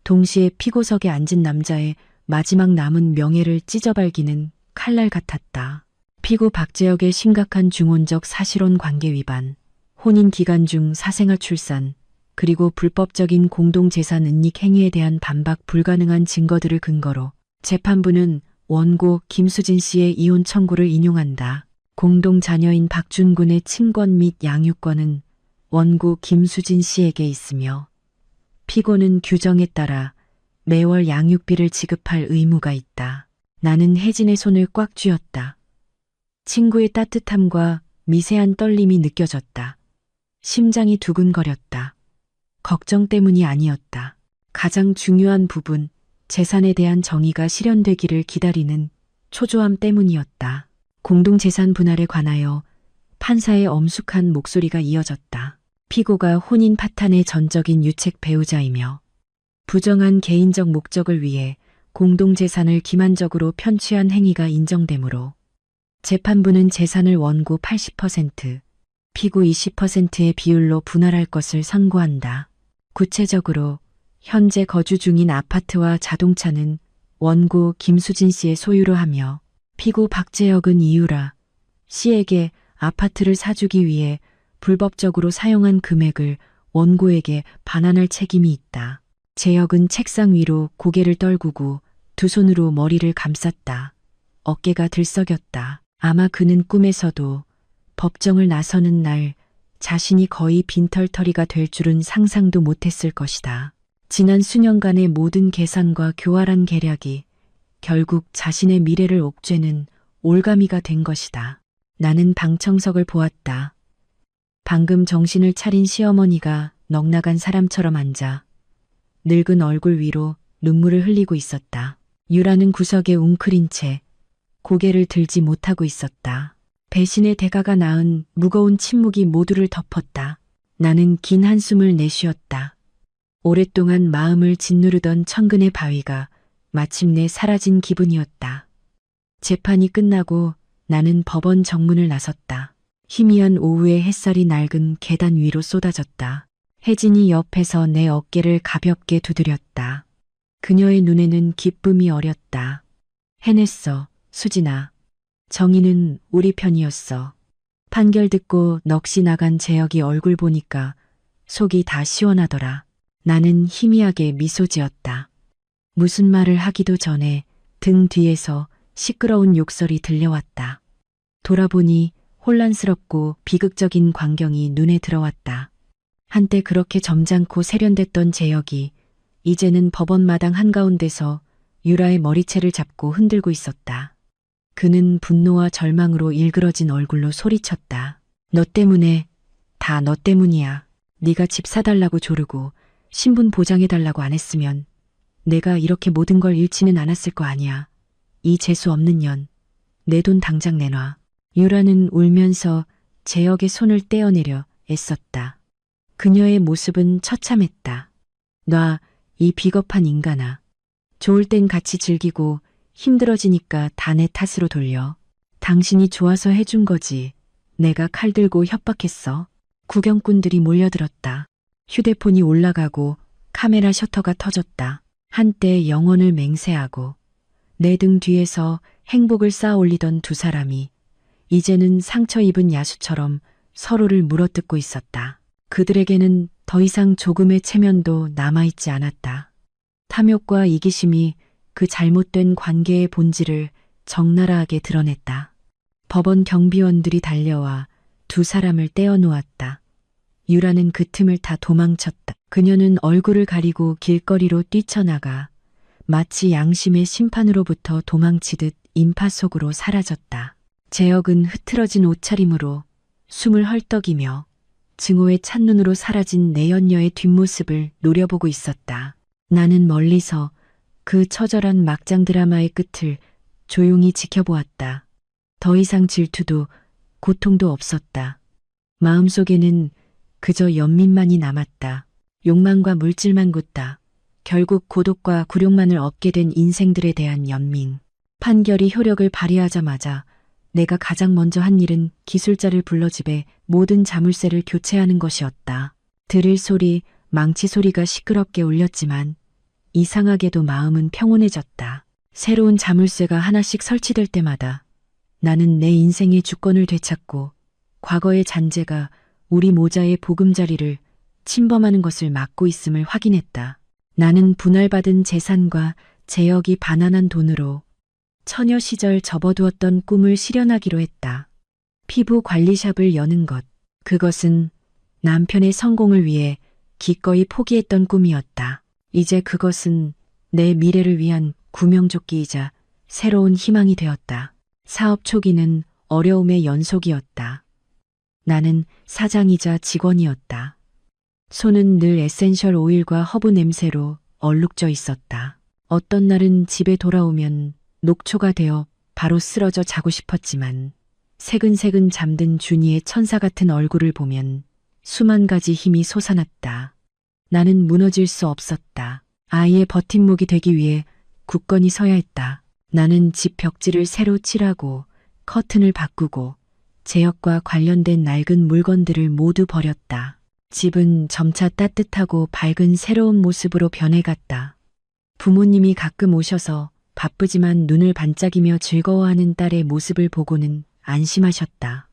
동시에 피고석에 앉은 남자의 마지막 남은 명예를 찢어발기는 칼날 같았다. 피고 박재혁의 심각한 중혼적 사실혼 관계 위반, 혼인 기간 중 사생아 출산, 그리고 불법적인 공동재산 은닉 행위에 대한 반박 불가능한 증거들을 근거로 재판부는 원고 김수진 씨의 이혼 청구를 인용한다. 공동 자녀인 박준군의 친권 및 양육권은 원고 김수진 씨에게 있으며 피고는 규정에 따라 매월 양육비를 지급할 의무가 있다. 나는 혜진의 손을 꽉 쥐었다. 친구의 따뜻함과 미세한 떨림이 느껴졌다. 심장이 두근거렸다. 걱정 때문이 아니었다. 가장 중요한 부분, 재산에 대한 정의가 실현되기를 기다리는 초조함 때문이었다. 공동재산 분할에 관하여 판사의 엄숙한 목소리가 이어졌다. 피고가 혼인 파탄의 전적인 유책 배우자이며 부정한 개인적 목적을 위해 공동재산을 기만적으로 편취한 행위가 인정되므로 재판부는 재산을 원고 80%, 피고 20%의 비율로 분할할 것을 선고한다. 구체적으로 현재 거주 중인 아파트와 자동차는 원고 김수진 씨의 소유로 하며 피고 박재혁은 이유라 씨에게 아파트를 사주기 위해 불법적으로 사용한 금액을 원고에게 반환할 책임이 있다. 재혁은 책상 위로 고개를 떨구고 두 손으로 머리를 감쌌다. 어깨가 들썩였다. 아마 그는 꿈에서도 법정을 나서는 날 자신이 거의 빈털터리가 될 줄은 상상도 못했을 것이다. 지난 수년간의 모든 계산과 교활한 계략이 결국 자신의 미래를 옥죄는 올가미가 된 것이다. 나는 방청석을 보았다. 방금 정신을 차린 시어머니가 넉나간 사람처럼 앉아 늙은 얼굴 위로 눈물을 흘리고 있었다. 유라는 구석에 웅크린 채 고개를 들지 못하고 있었다. 배신의 대가가 낳은 무거운 침묵이 모두를 덮었다. 나는 긴 한숨을 내쉬었다. 오랫동안 마음을 짓누르던 천근의 바위가 마침내 사라진 기분이었다. 재판이 끝나고 나는 법원 정문을 나섰다. 희미한 오후의 햇살이 낡은 계단 위로 쏟아졌다. 혜진이 옆에서 내 어깨를 가볍게 두드렸다. 그녀의 눈에는 기쁨이 어렸다. 해냈어, 수진아. 정의는 우리 편이었어. 판결 듣고 넋이 나간 재혁이 얼굴 보니까 속이 다 시원하더라. 나는 희미하게 미소 지었다. 무슨 말을 하기도 전에 등 뒤에서 시끄러운 욕설이 들려왔다. 돌아보니 혼란스럽고 비극적인 광경이 눈에 들어왔다. 한때 그렇게 점잖고 세련됐던 재혁이 이제는 법원 마당 한가운데서 유라의 머리채를 잡고 흔들고 있었다. 그는 분노와 절망으로 일그러진 얼굴로 소리쳤다. 너 때문에, 다 너 때문이야. 네가 집 사달라고 조르고 신분 보장해달라고 안 했으면 내가 이렇게 모든 걸 잃지는 않았을 거 아니야. 이 재수 없는 년, 내 돈 당장 내놔. 유라는 울면서 재혁의 손을 떼어내려 애썼다. 그녀의 모습은 처참했다. 놔, 이 비겁한 인간아. 좋을 땐 같이 즐기고 힘들어지니까 다 내 탓으로 돌려. 당신이 좋아서 해준 거지. 내가 칼 들고 협박했어. 구경꾼들이 몰려들었다. 휴대폰이 올라가고 카메라 셔터가 터졌다. 한때 영혼을 맹세하고 내 등 뒤에서 행복을 쌓아 올리던 두 사람이 이제는 상처 입은 야수처럼 서로를 물어뜯고 있었다. 그들에게는 더 이상 조금의 체면도 남아있지 않았다. 탐욕과 이기심이 그 잘못된 관계의 본질을 적나라하게 드러냈다. 법원 경비원들이 달려와 두 사람을 떼어놓았다. 유라는 그 틈을 타 도망쳤다. 그녀는 얼굴을 가리고 길거리로 뛰쳐나가 마치 양심의 심판으로부터 도망치듯 인파 속으로 사라졌다. 재혁은 흐트러진 옷차림으로 숨을 헐떡이며 증오의 찬눈으로 사라진 내연녀의 뒷모습을 노려보고 있었다. 나는 멀리서 그 처절한 막장 드라마의 끝을 조용히 지켜보았다. 더 이상 질투도 고통도 없었다. 마음속에는 그저 연민만이 남았다. 욕망과 물질만 굳다. 결국 고독과 굴욕만을 얻게 된 인생들에 대한 연민. 판결이 효력을 발휘하자마자 내가 가장 먼저 한 일은 기술자를 불러 집에 모든 자물쇠를 교체하는 것이었다. 드릴 소리, 망치 소리가 시끄럽게 울렸지만 이상하게도 마음은 평온해졌다. 새로운 자물쇠가 하나씩 설치될 때마다 나는 내 인생의 주권을 되찾고 과거의 잔재가 우리 모자의 보금자리를 침범하는 것을 막고 있음을 확인했다. 나는 분할받은 재산과 재혁이 반환한 돈으로 처녀 시절 접어두었던 꿈을 실현하기로 했다. 피부 관리샵을 여는 것. 그것은 남편의 성공을 위해 기꺼이 포기했던 꿈이었다. 이제 그것은 내 미래를 위한 구명조끼이자 새로운 희망이 되었다. 사업 초기는 어려움의 연속이었다. 나는 사장이자 직원이었다. 손은 늘 에센셜 오일과 허브 냄새로 얼룩져 있었다. 어떤 날은 집에 돌아오면 녹초가 되어 바로 쓰러져 자고 싶었지만 새근새근 잠든 준이의 천사 같은 얼굴을 보면 수만 가지 힘이 솟아났다. 나는 무너질 수 없었다. 아이의 버팀목이 되기 위해 굳건히 서야 했다. 나는 집 벽지를 새로 칠하고 커튼을 바꾸고 재혁과 관련된 낡은 물건들을 모두 버렸다. 집은 점차 따뜻하고 밝은 새로운 모습으로 변해갔다. 부모님이 가끔 오셔서 바쁘지만 눈을 반짝이며 즐거워하는 딸의 모습을 보고는 안심하셨다.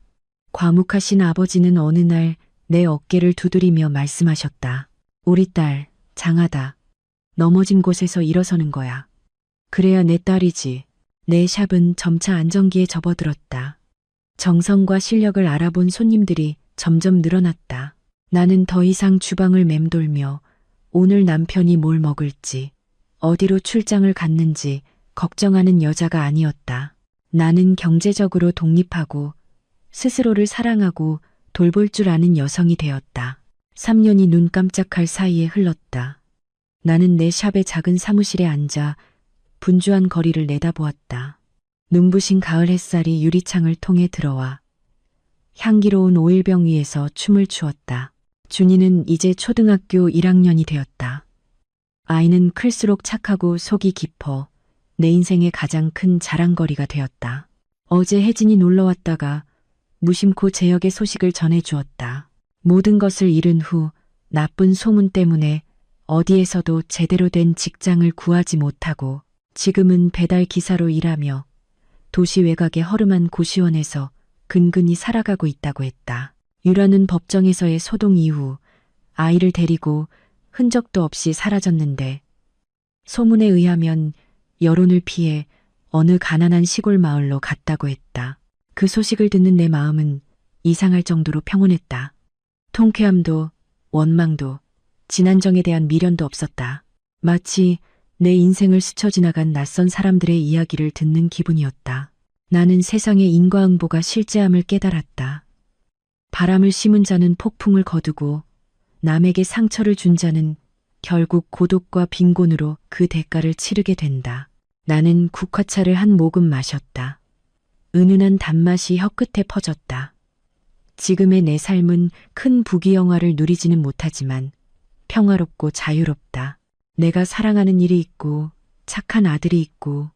과묵하신 아버지는 어느 날 내 어깨를 두드리며 말씀하셨다. 우리 딸, 장하다. 넘어진 곳에서 일어서는 거야. 그래야 내 딸이지. 내 샵은 점차 안정기에 접어들었다. 정성과 실력을 알아본 손님들이 점점 늘어났다. 나는 더 이상 주방을 맴돌며 오늘 남편이 뭘 먹을지, 어디로 출장을 갔는지 걱정하는 여자가 아니었다. 나는 경제적으로 독립하고 스스로를 사랑하고 돌볼 줄 아는 여성이 되었다. 3년이 눈 깜짝할 사이에 흘렀다. 나는 내 샵의 작은 사무실에 앉아 분주한 거리를 내다보았다. 눈부신 가을 햇살이 유리창을 통해 들어와 향기로운 오일병 위에서 춤을 추었다. 준이는 이제 초등학교 1학년이 되었다. 아이는 클수록 착하고 속이 깊어 내 인생의 가장 큰 자랑거리가 되었다. 어제 혜진이 놀러 왔다가 무심코 재혁의 소식을 전해주었다. 모든 것을 잃은 후 나쁜 소문 때문에 어디에서도 제대로 된 직장을 구하지 못하고 지금은 배달 기사로 일하며 도시 외곽의 허름한 고시원에서 근근히 살아가고 있다고 했다. 유라는 법정에서의 소동 이후 아이를 데리고 흔적도 없이 사라졌는데 소문에 의하면 여론을 피해 어느 가난한 시골 마을로 갔다고 했다. 그 소식을 듣는 내 마음은 이상할 정도로 평온했다. 통쾌함도 원망도 진안정에 대한 미련도 없었다. 마치 내 인생을 스쳐 지나간 낯선 사람들의 이야기를 듣는 기분이었다. 나는 세상의 인과응보가 실제함을 깨달았다. 바람을 심은 자는 폭풍을 거두고 남에게 상처를 준 자는 결국 고독과 빈곤으로 그 대가를 치르게 된다. 나는 국화차를 한 모금 마셨다. 은은한 단맛이 혀끝에 퍼졌다. 지금의 내 삶은 큰 부귀영화를 누리지는 못하지만 평화롭고 자유롭다. 내가 사랑하는 일이 있고 착한 아들이 있고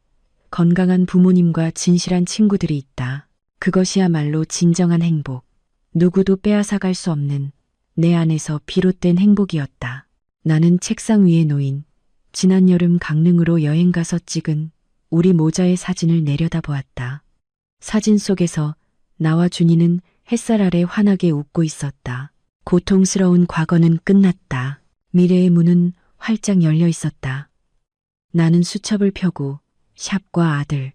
건강한 부모님과 진실한 친구들이 있다. 그것이야말로 진정한 행복. 누구도 빼앗아갈 수 없는 내 안에서 비롯된 행복이었다. 나는 책상 위에 놓인 지난 여름 강릉으로 여행 가서 찍은 우리 모자의 사진을 내려다보았다. 사진 속에서 나와 준이는 햇살 아래 환하게 웃고 있었다. 고통스러운 과거는 끝났다. 미래의 문은 활짝 열려 있었다. 나는 수첩을 펴고 샵과 아들,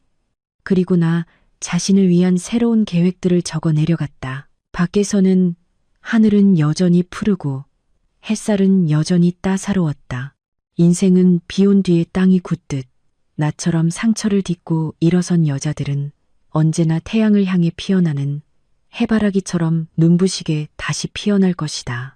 그리고 나 자신을 위한 새로운 계획들을 적어 내려갔다. 밖에서는 하늘은 여전히 푸르고 햇살은 여전히 따사로웠다. 인생은 비온 뒤에 땅이 굳듯 나처럼 상처를 딛고 일어선 여자들은 언제나 태양을 향해 피어나는 해바라기처럼 눈부시게 다시 피어날 것이다.